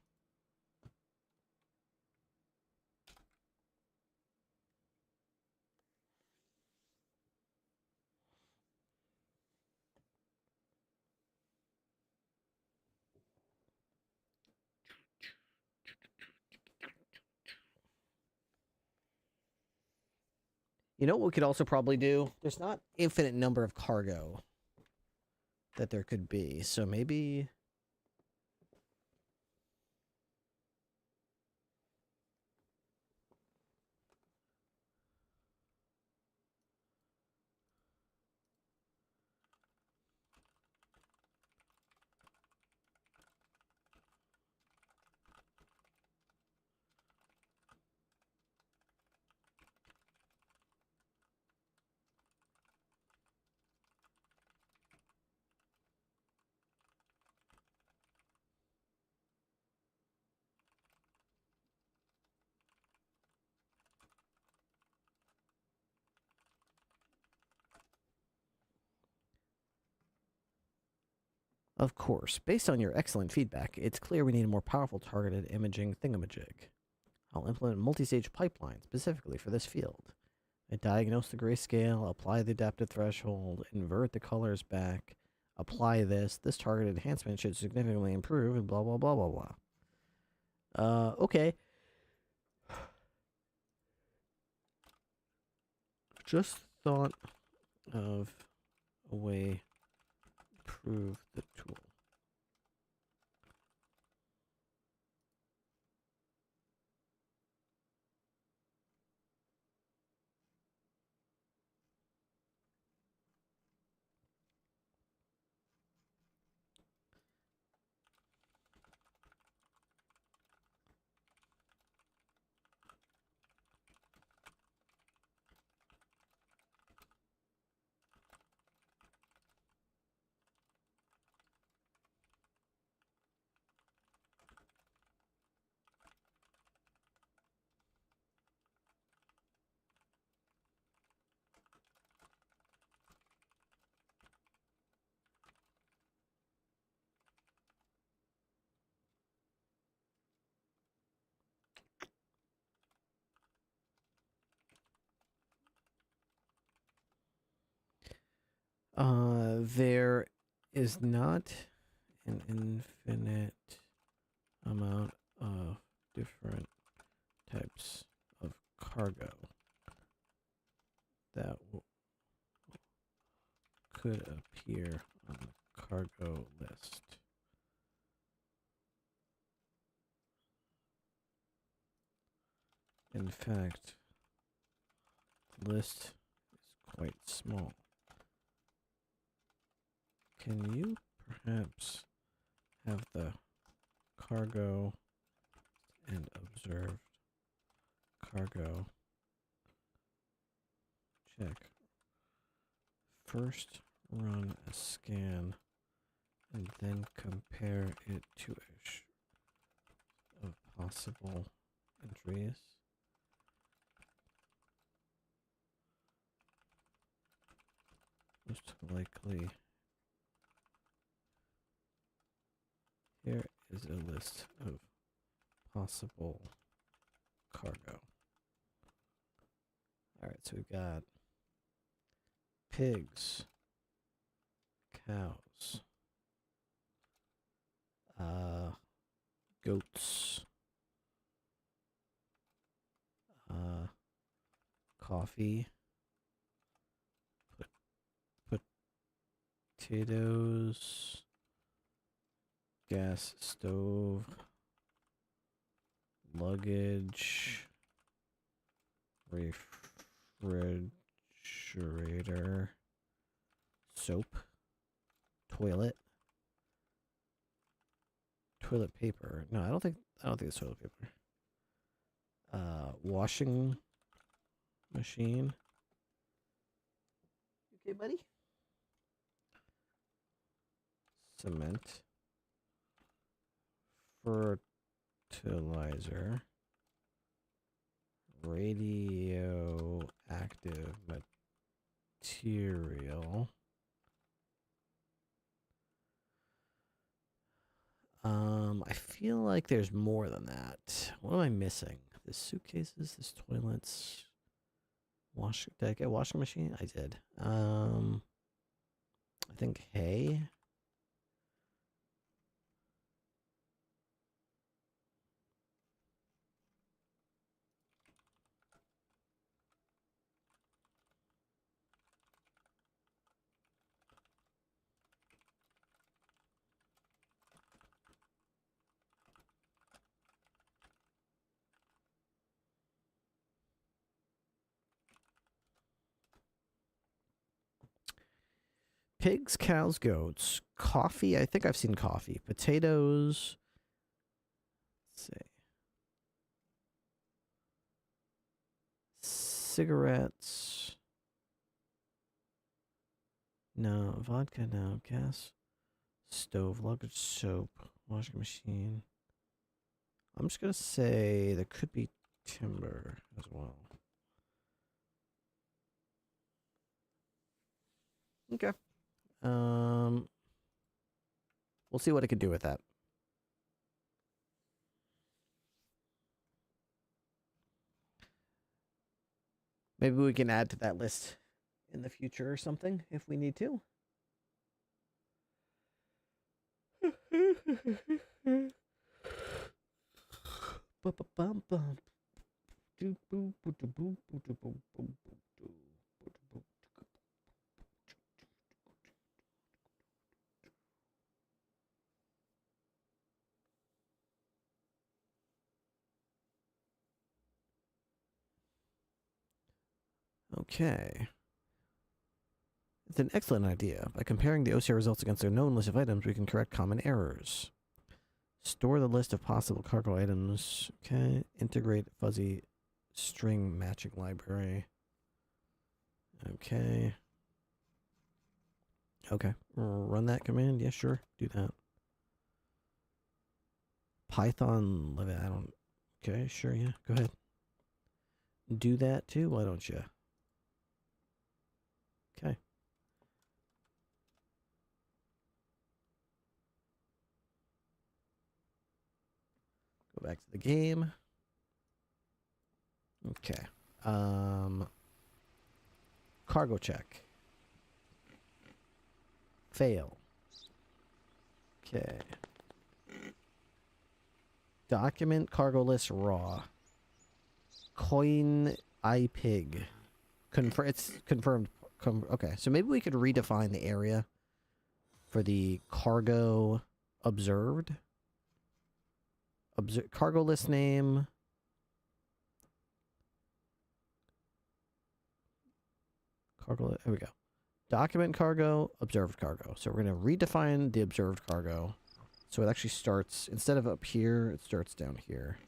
You know what we could also probably do? There's not infinite number of cargo that there could be, so maybe of course, based on your excellent feedback, it's clear we need a more powerful targeted imaging thingamajig. I'll implement a multi-stage pipeline specifically for this field. I diagnose the grayscale, apply the adaptive threshold, invert the colors back, apply this. This target enhancement should significantly improve, and blah, blah, blah, blah, blah. Okay. Just thought of a way to improve the tool. There is not an infinite amount of different types of cargo that could appear on the cargo list. In fact, the list is quite small. Can you perhaps have the cargo and observed cargo check? First run a scan and then compare it to of possible entries. Most likely. Here is a list of possible cargo. Alright, so we've got pigs, cows, goats, coffee, potatoes, gas stove, luggage, refrigerator, soap, toilet paper. No, I don't think it's toilet paper. Washing machine. Okay, buddy. Cement. Fertilizer, radioactive material, I feel like there's more than that. What am I missing? The suitcases, this toilets, did I get washing machine? I did. I think hay. Pigs, cows, goats, coffee. I think I've seen coffee. Potatoes. Let's see. Cigarettes. No. Vodka, no. Gas. Stove, luggage, soap, washing machine. I'm just going to say there could be timber as well. Okay. We'll see what I can do with that. Maybe we can add to that list in the future or something if we need to. Okay. It's an excellent idea. By comparing the OCR results against their known list of items, we can correct common errors. Store the list of possible cargo items. Okay. Integrate fuzzy string matching library. Okay. Okay. Run that command. Yeah, sure. Do that. Python. I don't. Okay, sure. Yeah. Go ahead. Do that too. Why don't you? Okay. Go back to the game. Okay. Cargo check. Fail. Okay. Document cargo list raw. Coin IPIG. It's confirmed. Okay, so maybe we could redefine the area for the cargo observed. Cargo list name. Cargo. Here we go. Document cargo, observed cargo. So we're going to redefine the observed cargo. So it actually starts, instead of up here, it starts down here.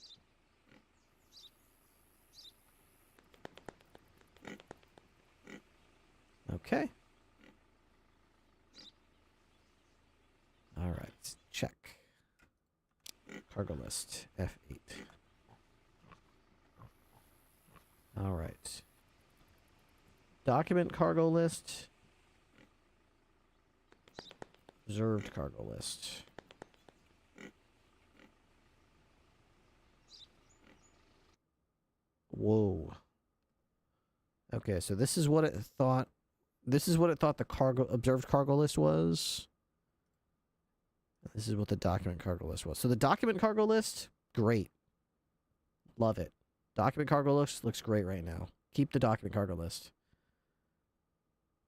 Okay. All right. Check. Cargo list. F8. All right. Document cargo list. Observed cargo list. Whoa. Okay, so this is what it thought. This is what it thought the observed cargo list was. This is what the document cargo list was. So the document cargo list, great. Love it. Document cargo list looks great right now. Keep the document cargo list.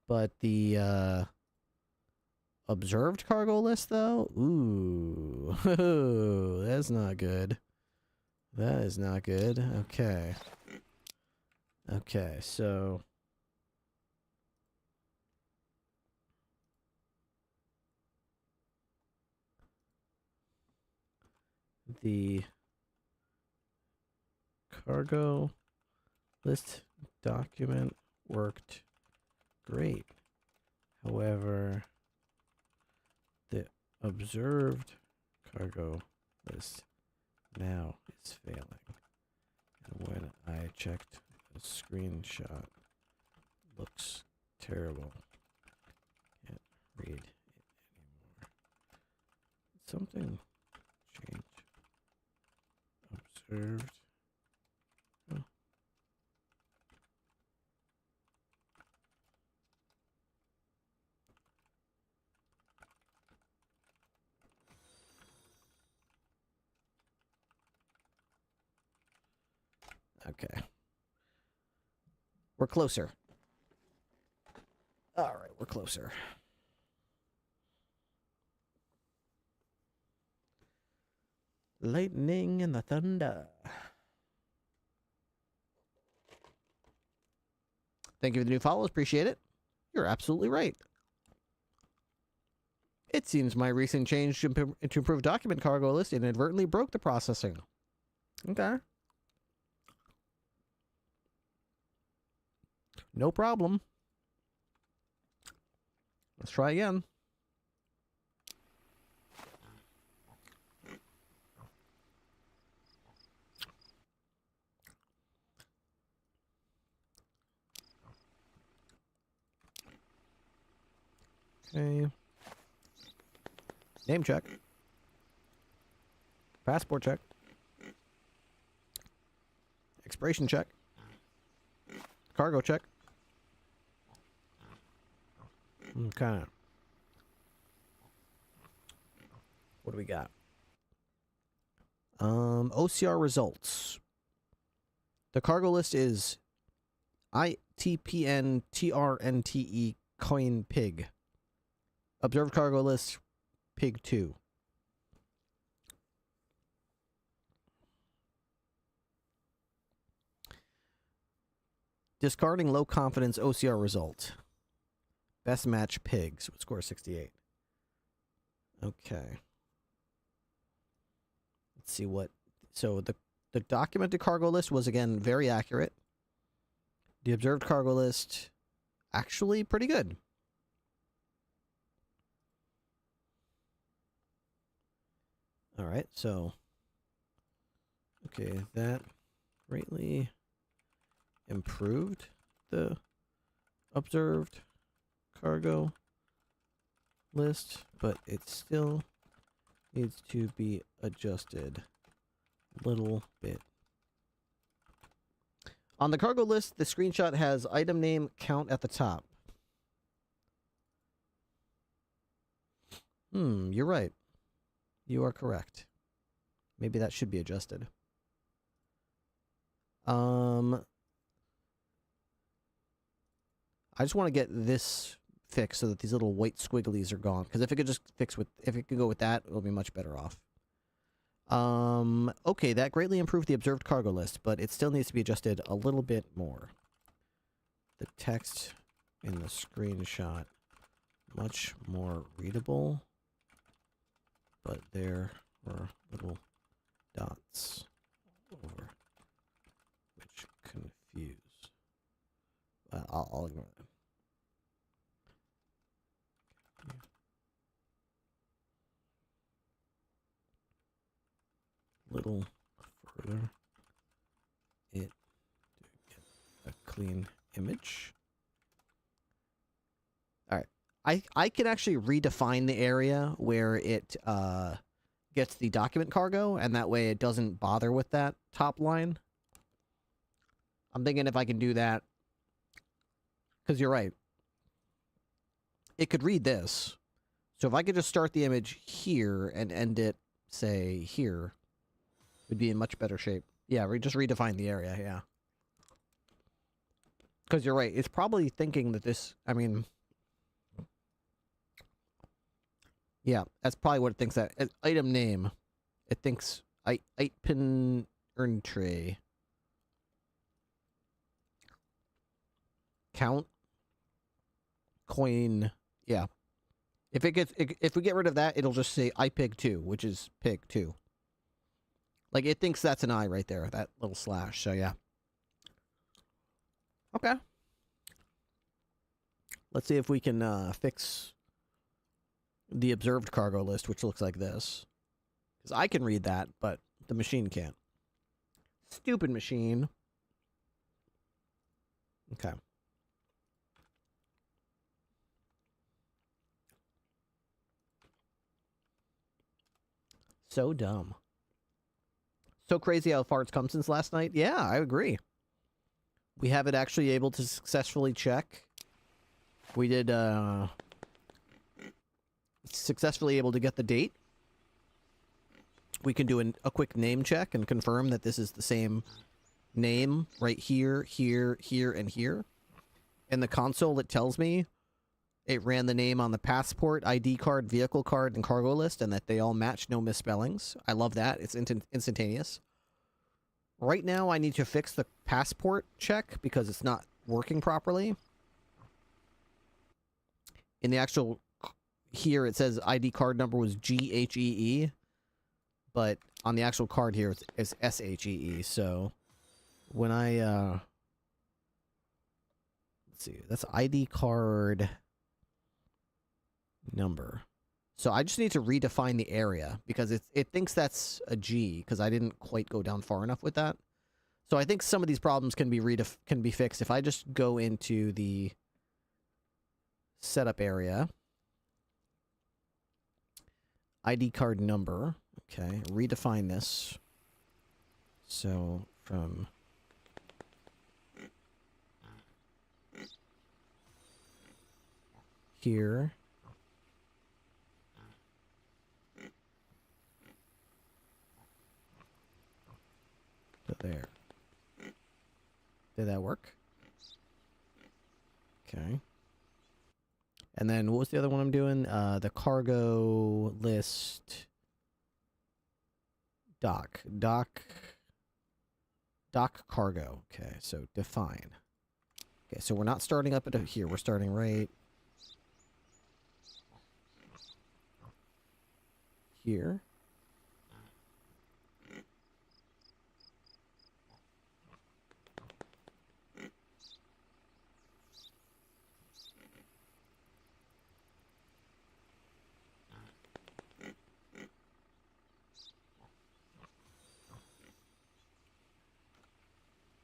But the observed cargo list, though? Ooh. That's not good. That is not good. Okay. Okay, so... the cargo list document worked great. However, the observed cargo list now is failing. And when I checked the screenshot, looks terrible. Can't read it anymore. Something changed. Observed. Oh. Okay. We're closer. All right, we're closer. Lightning and the thunder. Thank you for the new follows. Appreciate it. You're absolutely right. It seems my recent change to improve document cargo list inadvertently broke the processing. Okay. No problem. Let's try again. Okay. Name check. Passport check. Expiration check. cargo check. Okay. What do we got? OCR results. The cargo list is ITPNTRNTE coin pig. Observed cargo list pig 2. Discarding low confidence OCR result. Best match pigs with score 68. Okay. Let's see what. So the documented cargo list was again very accurate. The observed cargo list actually pretty good. All right, so okay, that greatly improved the observed cargo list, but it still needs to be adjusted a little bit. On the cargo list, the screenshot has item name count at the top. You're right. You are correct. Maybe that should be adjusted. I just want to get this fixed so that these little white squigglies are gone. Because if it could just if it could go with that, it'll be much better off. Okay, that greatly improved the observed cargo list, but it still needs to be adjusted a little bit more. The text in the screenshot, much more readable, but there were little dots over which confuse. I'll ignore that. Little further it to get a clean image. All right, I can actually redefine the area where it gets the document cargo, and that way it doesn't bother with that top line. I'm thinking if I can do that, because you're right, it could read this. So if I could just start the image here and end it, say, here, would be in much better shape. Yeah, we just redefine the area, yeah. Because you're right, it's probably thinking that this, I mean... Yeah, that's probably what it thinks that. Item name. It thinks Itpin earn tray. Count. Coin. Yeah. If it gets if we get rid of that, it'll just say IPig 2, which is pig 2. Like it thinks that's an I right there, that little slash. So yeah. Okay. Let's see if we can fix the observed cargo list, which looks like this. Because I can read that, but the machine can't. Stupid machine. Okay. So dumb. So crazy how far it's come since last night. Yeah, I agree. We have it actually able to successfully check. We did, successfully able to get the date. We can do a quick name check and confirm that this is the same name right here, here, here, and here. In the console, it tells me it ran the name on the passport, ID card, vehicle card, and cargo list, and that they all match, no misspellings. I love that. It's instantaneous. Right now, I need to fix the passport check because it's not working properly. In the actual... Here it says ID card number was GHEE, but on the actual card here it's SHEE. So when I let's see, that's ID card number. So I just need to redefine the area because it thinks that's a G because I didn't quite go down far enough with that. So I think some of these problems can be fixed if I just go into the setup area. ID card number. Okay, redefine this. So from here. To there. Did that work? Okay. And then what was the other one I'm doing? The cargo list. Dock cargo. Okay, so define. Okay, so we're not starting up at here. We're starting right here.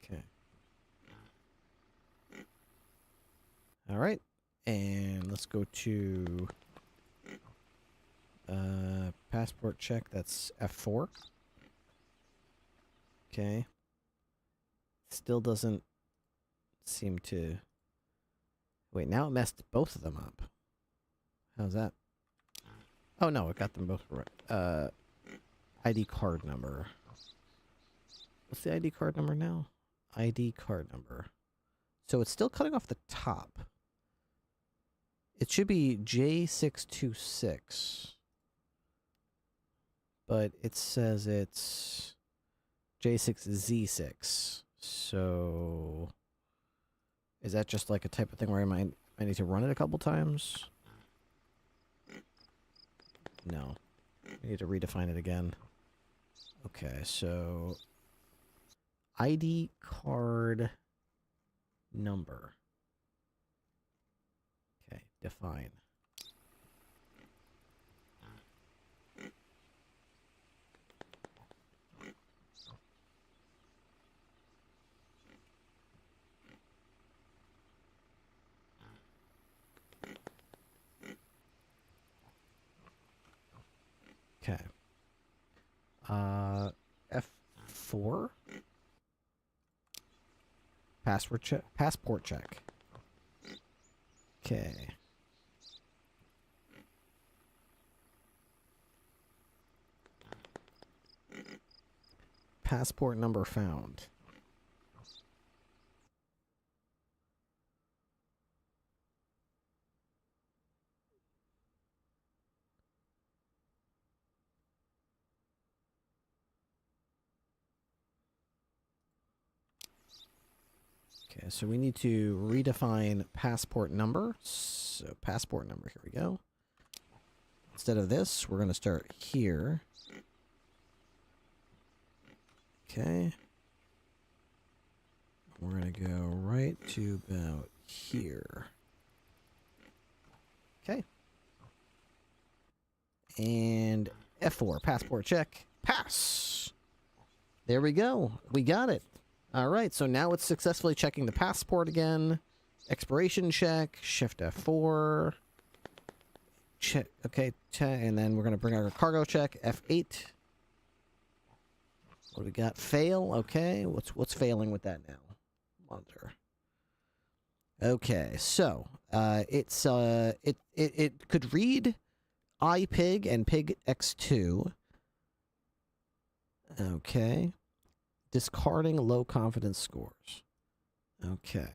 Okay. All right. And let's go to passport check. That's F4. Okay. Still doesn't seem to... Wait, now it messed both of them up. How's that? Oh, no, it got them both right. ID card number. What's the ID card number now? ID card number. So it's still cutting off the top. It should be J626. But it says it's J6Z6. So is that just like a type of thing where I need to run it a couple times? No. I need to redefine it again. Okay, so ID card number. Okay, define. Okay. F4. Passport check. Okay. Passport number found. Okay, so we need to redefine passport number. So passport number, here we go. Instead of this, we're going to start here. Okay. We're going to go right to about here. Okay. And F4, passport check. Pass! There we go. We got it. All right, so now it's successfully checking the passport again. Expiration check, shift F4. Check, okay, and then we're going to bring our cargo check, F8. What do we got? Fail, okay. What's failing with that now? Monitor. Okay, so it could read iPig and pig X2. Okay. Discarding low confidence scores. Okay.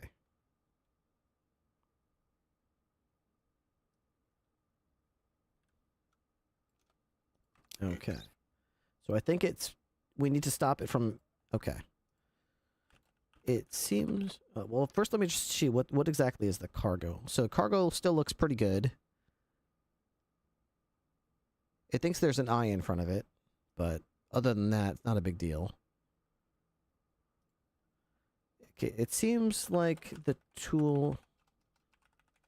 Okay. So I think we need to stop it from, okay. It seems, well, first let me just see what exactly is the cargo. So cargo still looks pretty good. It thinks there's an I in front of it, but other than that, it's not a big deal. Okay, it seems like the tool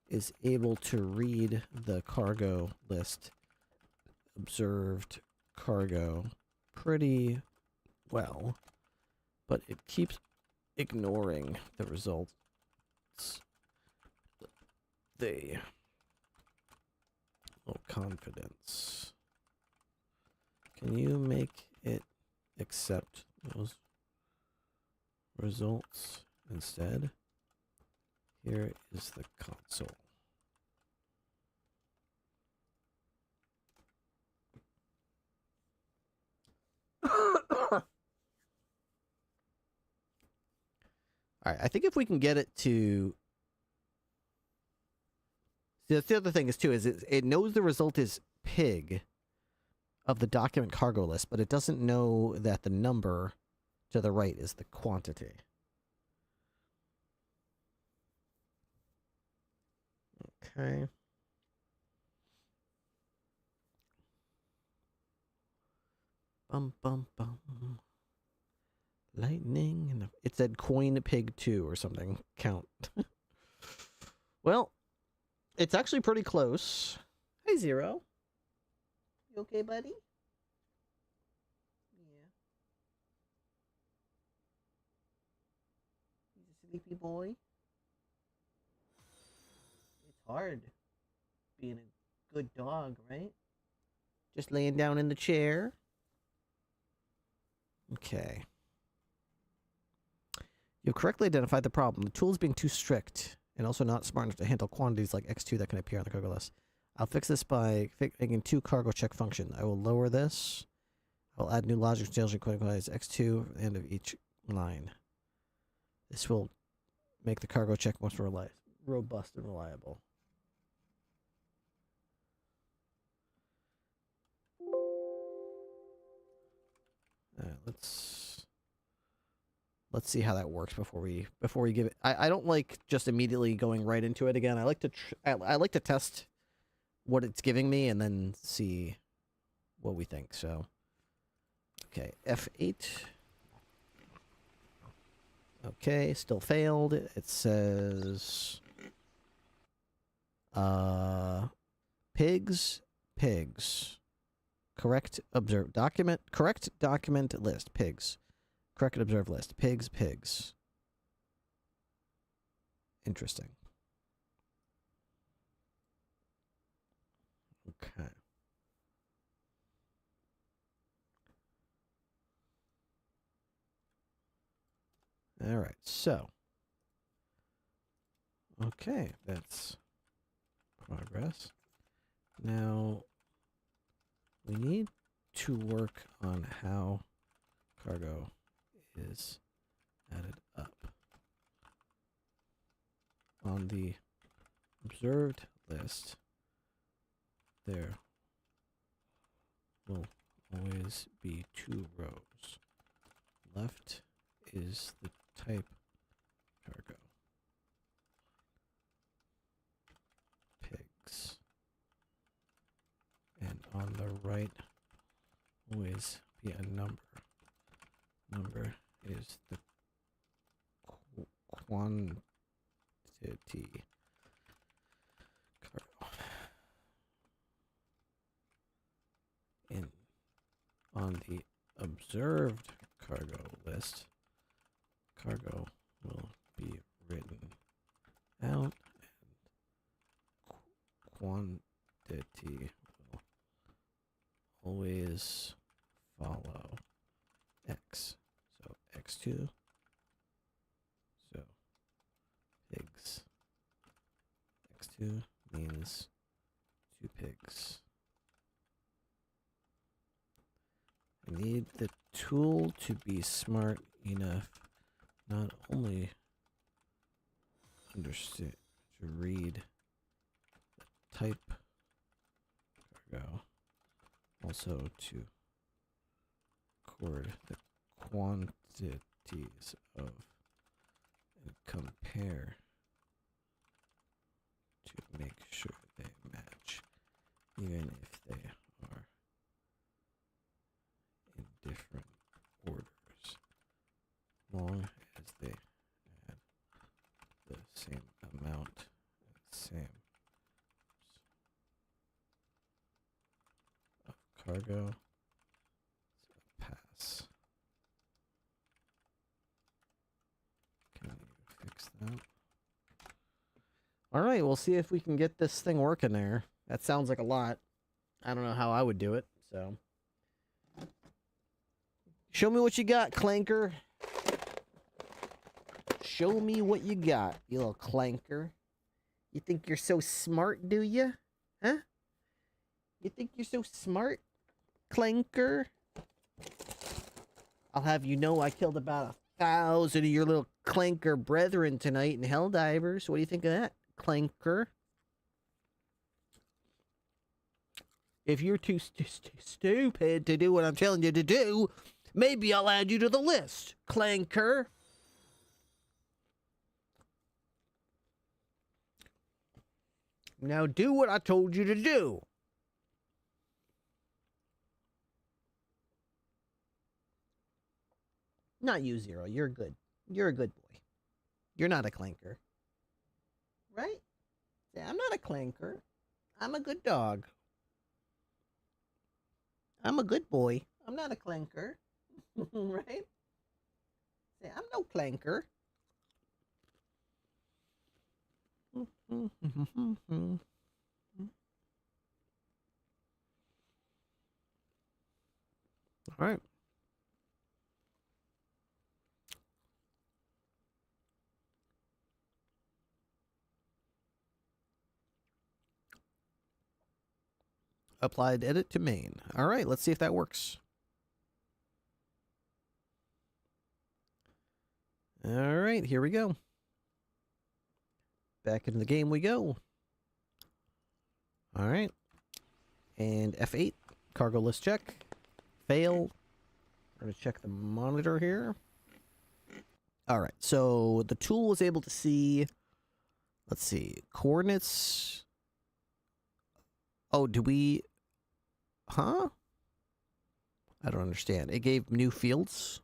is able to read the cargo list, observed cargo, pretty well, but it keeps ignoring the results. The low confidence. Can you make it accept those results instead? Here is the console. Alright, I think if we can get it to... See, that's the other thing is, too, is it knows the result is pig of the document cargo list, but it doesn't know that the number to the right is the quantity. Okay. Bum, bum, bum. Lightning. And it said coin pig 2 or something. Count. Well, it's actually pretty close. Hi, Zero. You okay, buddy? Yeah. He's a sleepy boy. It's hard being a good dog, right? Just laying down in the chair. Okay. You correctly identified the problem. The tool is being too strict and also not smart enough to handle quantities like X2 that can appear on the cargo list. I'll fix this by making 2 cargo check function. I will lower this. I'll add new logic sales quantities X2 at the end of each line. This will make the cargo check much more robust and reliable. Let's see how that works before we give it. I don't like just immediately going right into it again. I like to I like to test what it's giving me and then see what we think. So, okay, F8. Okay, still failed. It says pigs. Correct document list. Pigs. Correct observed list. Pigs. Interesting. Okay. All right. So. Okay, that's progress. Now we need to work on how cargo is added up. On the observed list, there will always be 2 rows. Left is the type cargo. Pigs. And on the right, always be a number. Number is the quantity cargo. And on the observed cargo list, cargo will be written out and quantity will always follow X. So X2. So pigs. X2 means 2 pigs. I need the tool to be smart enough not only understand to read the type cargo, also to record the quantities of and compare to make sure they match, even if they are in different orders, long as they add the same amount and same of cargo. Pass. Can you fix that? All right, we'll see if we can get this thing working there. That sounds like a lot. I don't know how I would do it, so. Show me what you got, Clanker. Show me what you got, you little clanker. You think you're so smart, do you? Huh? You think you're so smart, Clanker? I'll have you know I killed about 1,000 of your little clanker brethren tonight in Helldivers. What do you think of that, clanker? If you're too stupid to do what I'm telling you to do, maybe I'll add you to the list, clanker. Now do what I told you to do. Not you, Zero. You're good. You're a good boy. You're not a clanker. Right? Yeah, I'm not a clanker. I'm a good dog. I'm a good boy. I'm not a clanker. Right? Say, I'm no clanker. All right. Applied edit to main. All right, let's see if that works. All right, here we go. Back into the game we go. All right. And F8, cargo list check. Fail. We're going to check the monitor here. All right, so the tool was able to see, let's see, coordinates. Oh, do we... Huh? I don't understand. It gave new fields?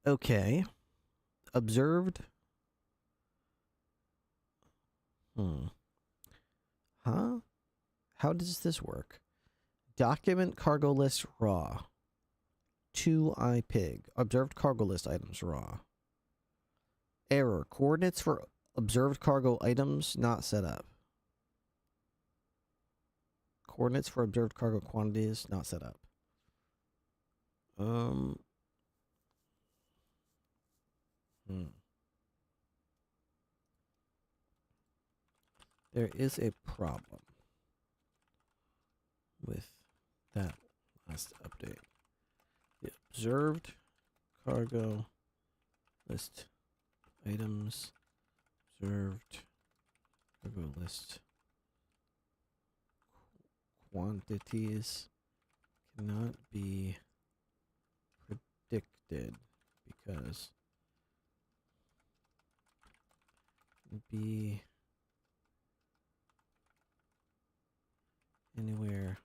Okay. Observed. Huh? How does this work? Document cargo list raw. 2IPIG. Observed cargo list items raw. Error. Coordinates for observed cargo items not set up. Coordinates for observed cargo quantities not set up. There is a problem with that last update. The observed cargo list items, observed cargo list quantities cannot be predicted because be anywhere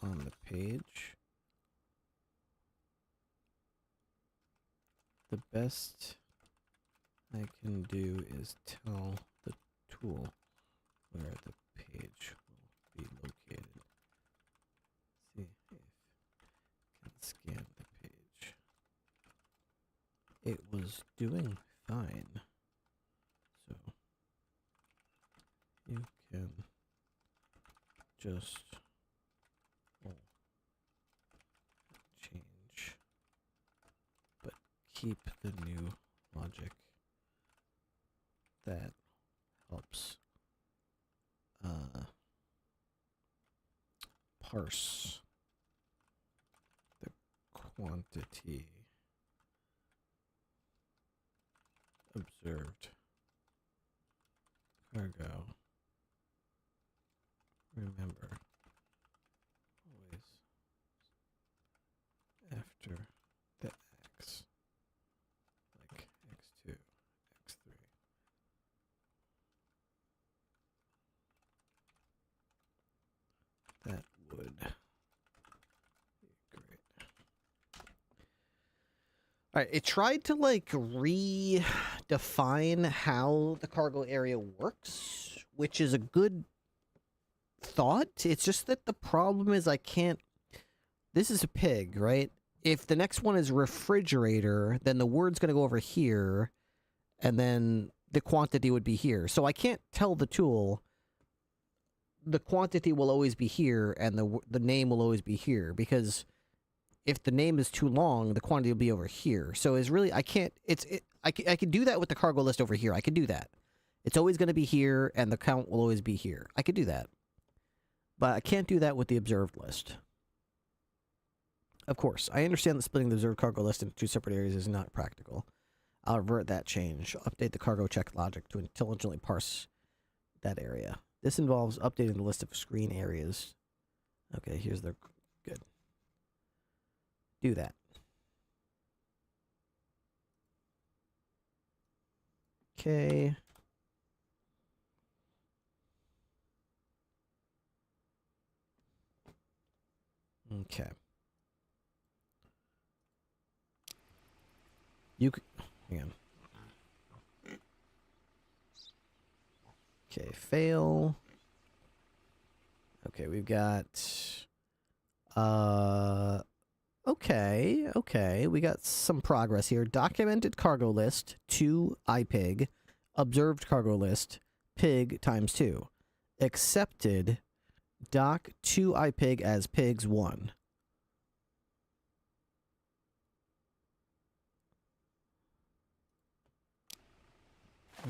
on the page. The best I can do is tell the tool where the page will be located. See if it can scan the page. It was doing fine. So you can just change, but keep the new logic that helps parse the quantity observed cargo. Remember, always after the X, like X2, X3. That would be great. Alright, it tried to like redefine how the cargo area works, which is a good thought. It's just that the problem is I can't... This is a pig, right? If the next one is refrigerator, then the word's going to go over here, and then the quantity would be here. So I can't tell the tool the quantity will always be here, and the name will always be here, because if the name is too long, the quantity will be over here. So it's really... I can't... I can do that with the cargo list over here. I can do that. It's always going to be here, and the count will always be here. I could do that. But I can't do that with the observed list. Of course, I understand that splitting the observed cargo list into 2 separate areas is not practical. I'll revert that change. Update the cargo check logic to intelligently parse that area. This involves updating the list of screen areas. Okay, here's the... Good. Do that. Okay. Okay. You could... Hang on. Okay, fail. Okay, we've got... Okay. We got some progress here. Documented cargo list, 2 IPIG. Observed cargo list, pig times 2. Accepted, doc 2 IPIG as pigs 1.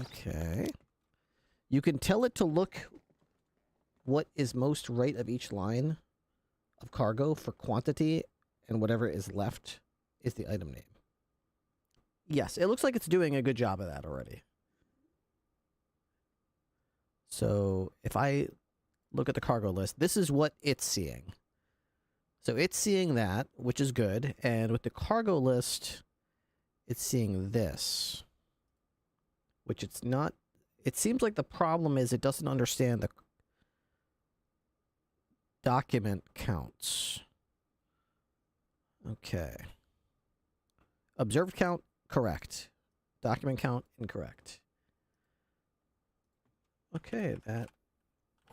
Okay. You can tell it to look what is most right of each line of cargo for quantity, and whatever is left is the item name. Yes, it looks like it's doing a good job of that already. So if I look at the cargo list, this is what it's seeing. So it's seeing that, which is good, and with the cargo list, it's seeing this, which it's not. It seems like the problem is it doesn't understand the document counts. Okay. Observed count, correct. Document count, incorrect. Okay, that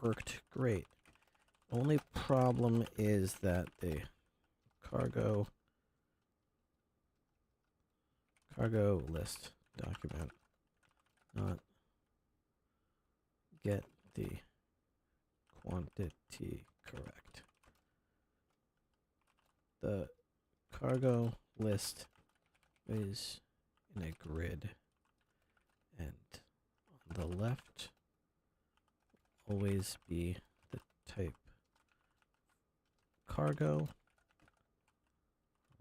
worked great. Only problem is that the cargo list document not get the quantity correct. The cargo list is in a grid, and on the left always be the type cargo,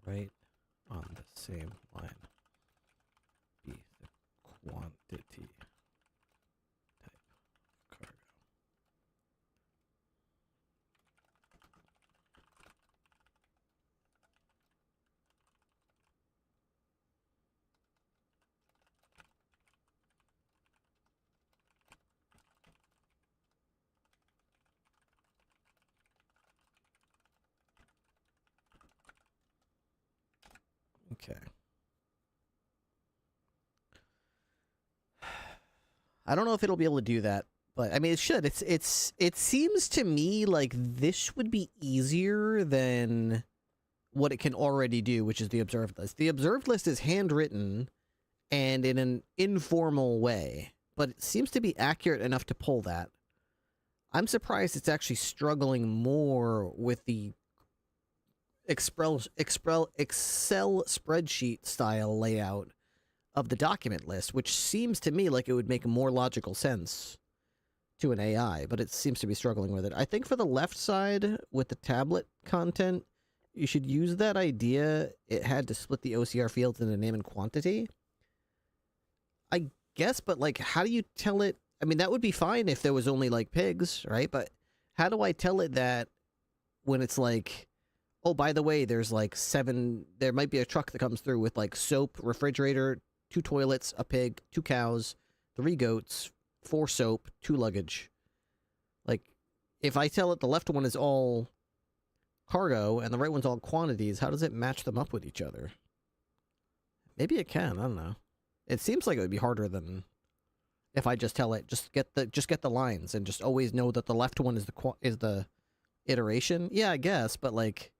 right on the same line be the quantity type cargo. Okay. I don't know if it'll be able to do that, but I mean it should. It seems to me like this would be easier than what it can already do, which is the observed list. The observed list is handwritten and in an informal way, but it seems to be accurate enough to pull that. I'm surprised it's actually struggling more with the Excel spreadsheet style layout of the document list, which seems to me like it would make more logical sense to an AI, but it seems to be struggling with it. I think for the left side with the tablet content, you should use that idea. It had to split the OCR fields into name and quantity, I guess, but like, how do you tell it? I mean, that would be fine if there was only like pigs, right? But how do I tell it that when it's like, oh, by the way, there's like 7, there might be a truck that comes through with like soap, refrigerator, 2 toilets, a pig, 2 cows, 3 goats, 4 soap, 2 luggage. Like, if I tell it the left one is all cargo and the right one's all quantities, how does it match them up with each other? Maybe it can, I don't know. It seems like it would be harder than if I just tell it, just get the lines and just always know that the left one is the iteration. Yeah, I guess, but like,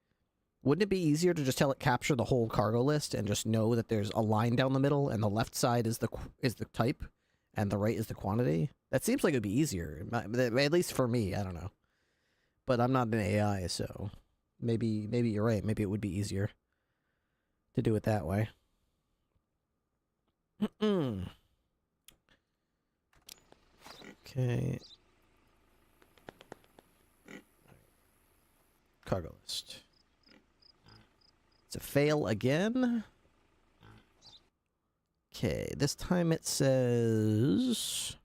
wouldn't it be easier to just tell it capture the whole cargo list and just know that there's a line down the middle and the left side is the type and the right is the quantity? That seems like it'd be easier, at least for me. I don't know, but I'm not an AI, so maybe you're right. Maybe it would be easier to do it that way. Okay. Cargo list. It's a fail again. Okay, this time it says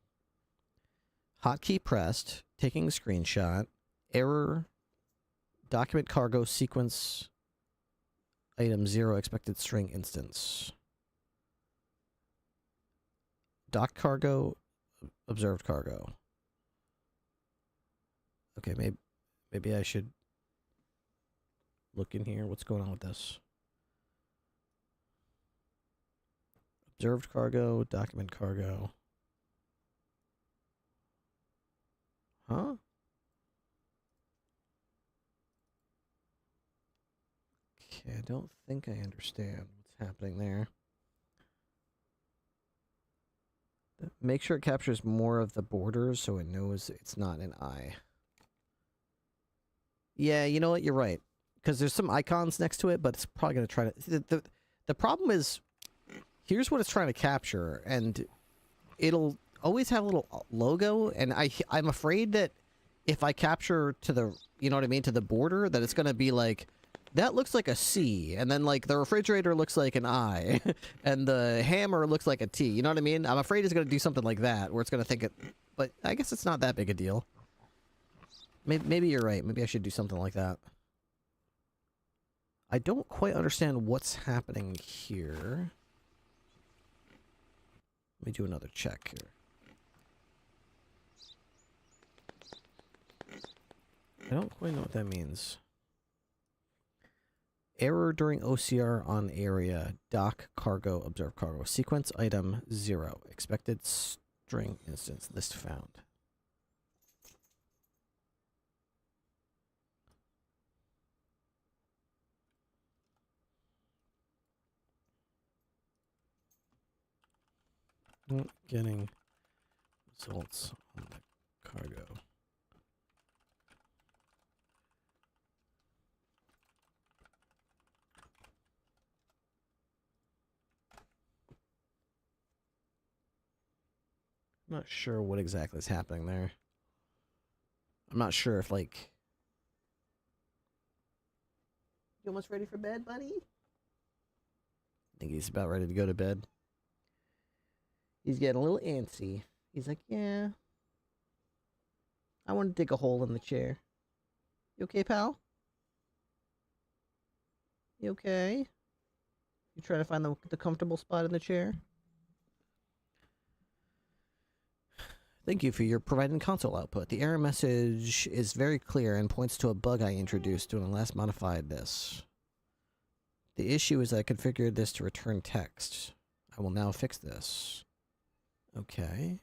hotkey pressed, taking a screenshot, error, document cargo sequence, item 0, expected string instance. Dock cargo, observed cargo. Okay, maybe I should look in here. What's going on with this? Observed cargo, document cargo. Huh? Okay, I don't think I understand what's happening there. Make sure it captures more of the borders so it knows it's not an eye. Yeah, you know what? You're right. Because there's some icons next to it, but it's probably going to try to... The problem is, here's what it's trying to capture, and it'll always have a little logo, and I'm afraid that if I capture to the, you know what I mean, to the border, that it's going to be like, that looks like a C, and then like the refrigerator looks like an I, and the hammer looks like a T, you know what I mean? I'm afraid it's going to do something like that, where it's going to think it, but I guess it's not that big a deal. Maybe you're right, maybe I should do something like that. I don't quite understand what's happening here. Let me do another check here. I don't quite know what that means. Error during OCR on area. Dock cargo, observed cargo. Sequence item 0. Expected string instance. List found. Not getting results on the cargo. I'm not sure what exactly is happening there. I'm not sure if, like... You almost ready for bed, buddy? I think he's about ready to go to bed. He's getting a little antsy. He's like, yeah. I want to dig a hole in the chair. You okay, pal? You okay? You trying to find the comfortable spot in the chair? Thank you for your providing console output. The error message is very clear and points to a bug I introduced when I last modified this. The issue is I configured this to return text. I will now fix this. Okay.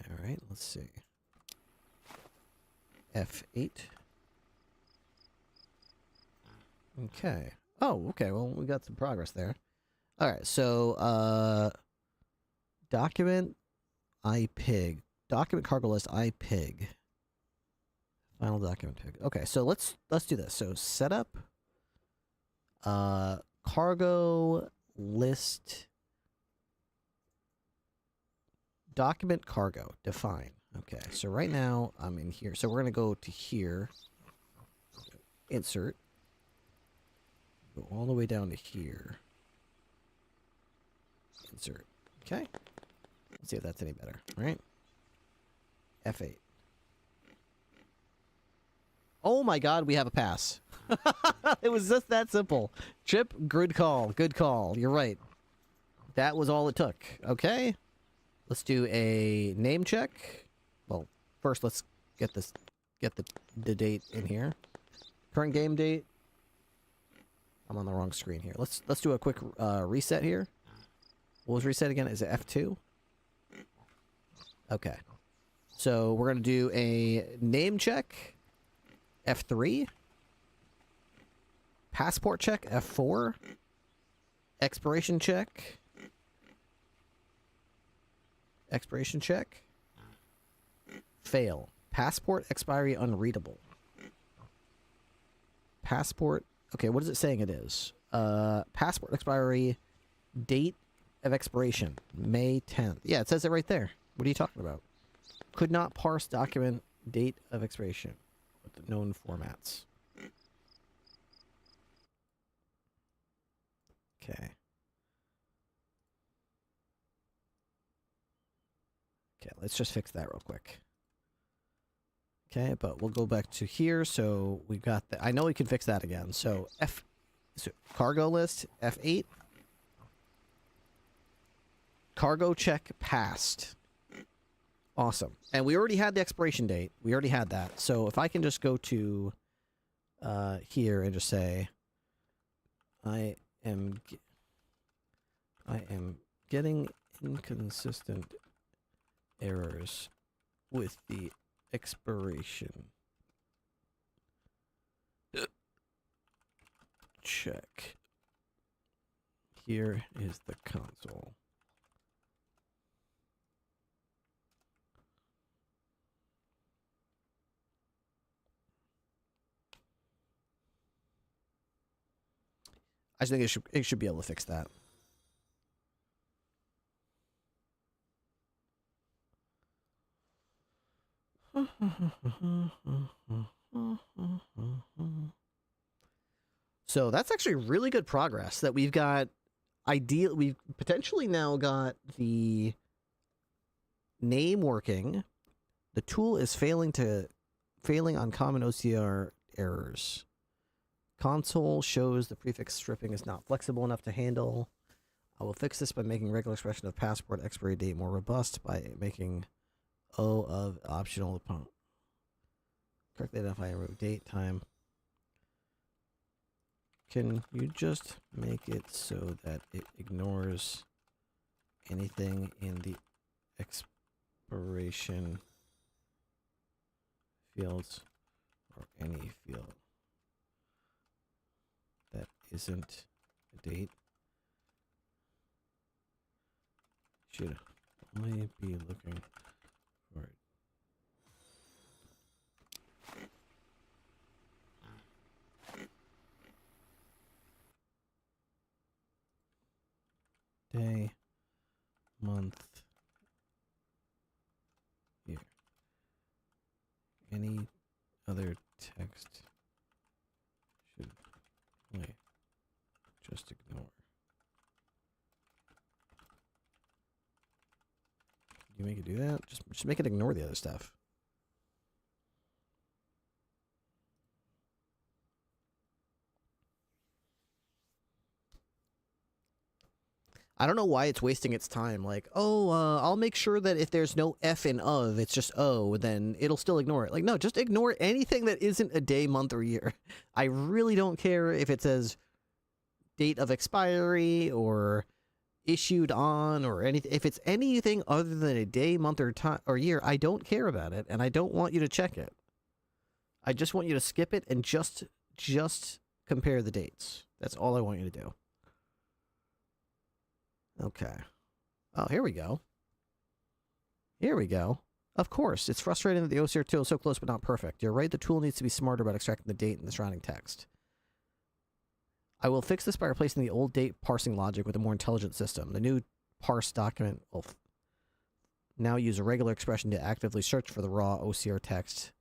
All right, let's see. F8. Okay. Oh, okay. Well, we got some progress there. All right. So, document IPIG. Document cargo list IPIG. Final document pig. Okay. So let's do this. So setup. Cargo list. Document cargo. Define. Okay. So right now I'm in here. So we're gonna go to here. Insert. Go all the way down to here. Insert. Okay. Let's see if that's any better. All right. F8. Oh my god, we have a pass. It was just that simple. Chip, good call. Good call. You're right. That was all it took. Okay. Let's do a name check. Well, first let's get the date in here. Current game date. I'm on the wrong screen here. Let's do a quick reset here. What was reset again? Is it F2? Okay. So we're gonna do a name check. F3. Passport check. F4. Expiration check. Expiration check. Fail. Passport expiry unreadable. Passport. Okay, what is it saying it is? Passport expiry date of expiration, May 10th. Yeah, it says it right there. What are you talking about? Could not parse document date of expiration with the known formats. Okay. Okay, let's just fix that real quick. Okay, but we'll go back to here. So we got that. I know we can fix that again. So cargo list, F8. Cargo check passed. Awesome. And we already had the expiration date. We already had that. So if I can just go to here and just say, I am getting inconsistent errors with the expiration check. Here is the console. I just think it should be able to fix that. So that's actually really good progress that we've got. We've potentially now got the name working. The tool is failing on common OCR errors. Console shows the prefix stripping is not flexible enough to handle. I will fix this by making regular expression of passport expiry date more robust by making O of optional upon correctly identify and remove date time. Can you just make it so that it ignores anything in the expiration fields or any field that isn't a date? Should only be looking for day, month, year. Any other text should only just ignore. Can you make it do that? Just make it ignore the other stuff. I don't know why it's wasting its time. Like, I'll make sure that if there's no F in of, it's just O, then it'll still ignore it. Like, no, just ignore anything that isn't a day, month, or year. I really don't care if it says date of expiry or issued on or anything. If it's anything other than a day, month, or time or year, I don't care about it, and I don't want you to check it. I just want you to skip it and just compare the dates. That's all I want you to do. Okay. Oh, here we go. Here we go. Of course, it's frustrating that the OCR tool is so close but not perfect. You're right, the tool needs to be smarter about extracting the date and the surrounding text. I will fix this by replacing the old date parsing logic with a more intelligent system. The new parse document will now use a regular expression to actively search for the raw OCR text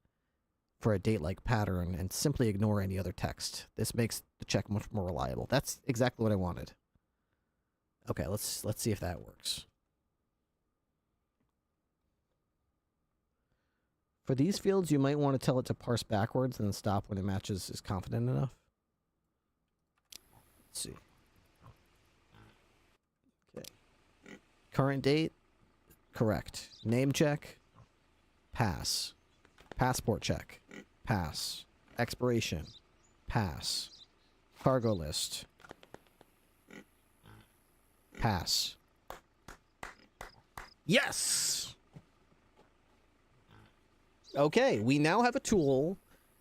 for a date-like pattern and simply ignore any other text. This makes the check much more reliable. That's exactly what I wanted. Okay, let's see if that works. For these fields, you might want to tell it to parse backwards and then stop when it matches is confident enough. Let's see. Okay. Current date, correct. Name check, pass. Passport check, pass. Expiration, pass. Cargo list, pass. Yes! Okay, we now have a tool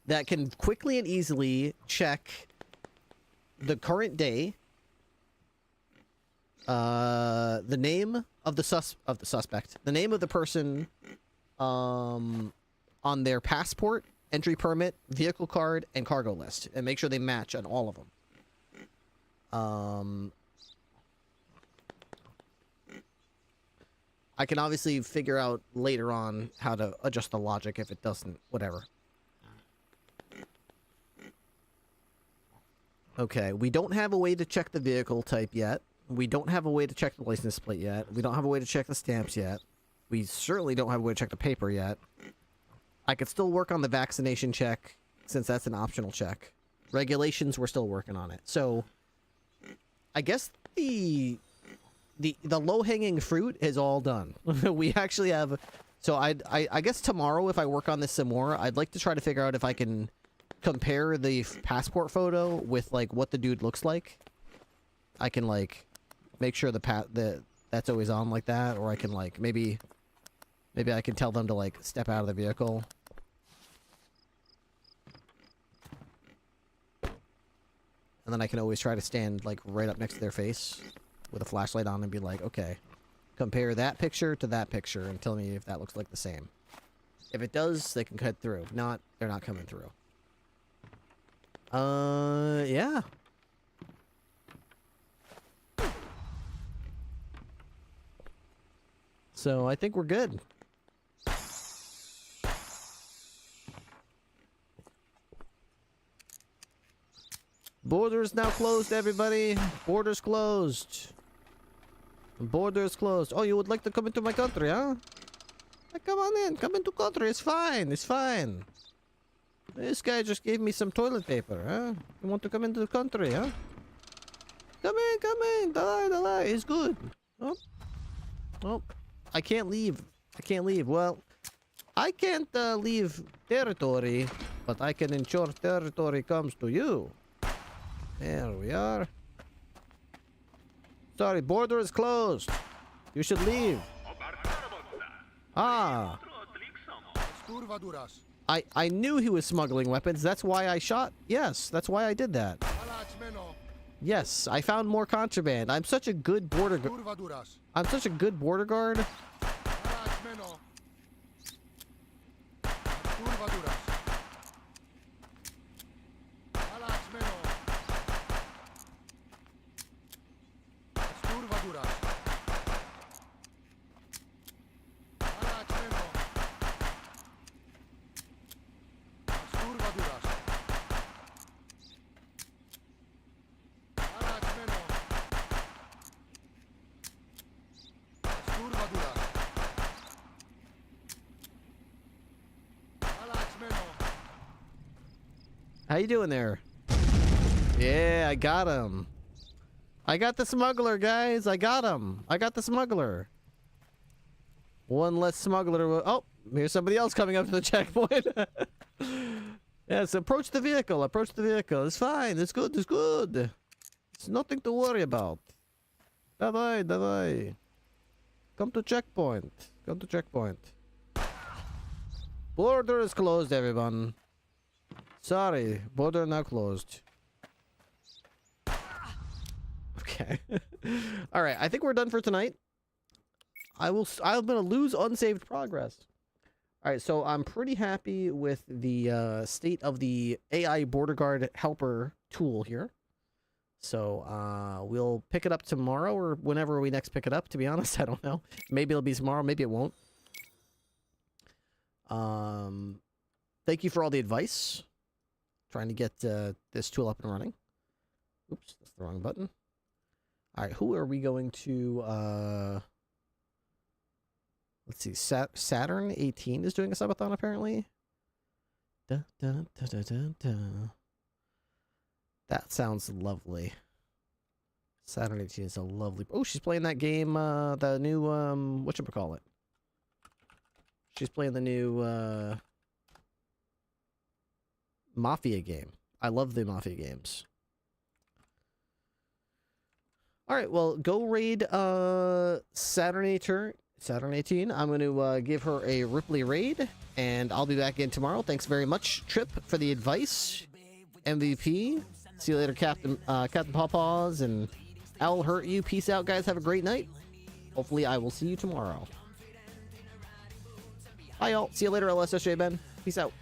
that can quickly and easily check the current day, the name of the suspect, the name of the person on their passport, entry permit, vehicle card, and cargo list, and make sure they match on all of them. I can obviously figure out later on how to adjust the logic if it doesn't, whatever. Okay, we don't have a way to check the vehicle type yet. We don't have a way to check the license plate yet. We don't have a way to check the stamps yet. We certainly don't have a way to check the paper yet. I could still work on the vaccination check, since that's an optional check. Regulations, we're still working on it. So, I guess the low-hanging fruit is all done. We actually have... So, I guess tomorrow, if I work on this some more, I'd like to try to figure out if I can compare the passport photo with, like, what the dude looks like. I can, like, make sure that's always on like that, or I can, like, maybe I can tell them to, like, step out of the vehicle. And then I can always try to stand, like, right up next to their face with a flashlight on and be like, okay, compare that picture to that picture and tell me if that looks like the same. If it does, they can cut through. If not, they're not coming through. Yeah. So, I think we're good. Borders now closed, everybody. Borders closed. Borders closed. Oh, you would like to come into my country, huh? Come on in. Come into country. It's fine. It's fine. This guy just gave me some toilet paper, huh? You want to come into the country, huh? Come in, come in. Dalai, Dalai. It's good. Oh. Oh. I can't leave. I can't leave. Well, I can't leave territory, but I can ensure territory comes to you. There we are. Sorry, border is closed. You should leave. Ah. I knew he was smuggling weapons. That's why I shot. Yes, that's why I did that. Yes, I found more contraband. I'm such a good border guard. I'm such a good border guard. How you doing there? Yeah, I got him. I got the smuggler, guys. I got him. I got the smuggler. One less smuggler. Oh, here's somebody else coming up to the checkpoint. Yes, approach the vehicle. Approach the vehicle. It's fine. It's good. It's good. It's nothing to worry about. Давай, давай. Come to checkpoint. Come to checkpoint. Border is closed, everyone. Sorry, border now closed. Okay. All right, I think we're done for tonight. I'm gonna lose unsaved progress. All right, so I'm pretty happy with the state of the AI border guard helper tool here. So we'll pick it up tomorrow or whenever we next pick it up. To be honest, I don't know. Maybe it'll be tomorrow. Maybe it won't. Thank you for all the advice. Trying to get this tool up and running. Oops, that's the wrong button. All right, who are we going to... Let's see, Saturn 18 is doing a subathon, apparently. That sounds lovely. Saturn 18 is a lovely... Oh, she's playing that game, the new, whatchamacallit? She's playing the new, Mafia game. I love the Mafia games. Alright, well, go raid, Saturn 18. I'm going to give her a Ripley raid, and I'll be back in tomorrow. Thanks very much, Trip, for the advice. MVP. See you later, Captain Pawpaws, and I'll hurt you. Peace out, guys. Have a great night. Hopefully, I will see you tomorrow. Bye, y'all. See you later, LSSJ Ben. Peace out.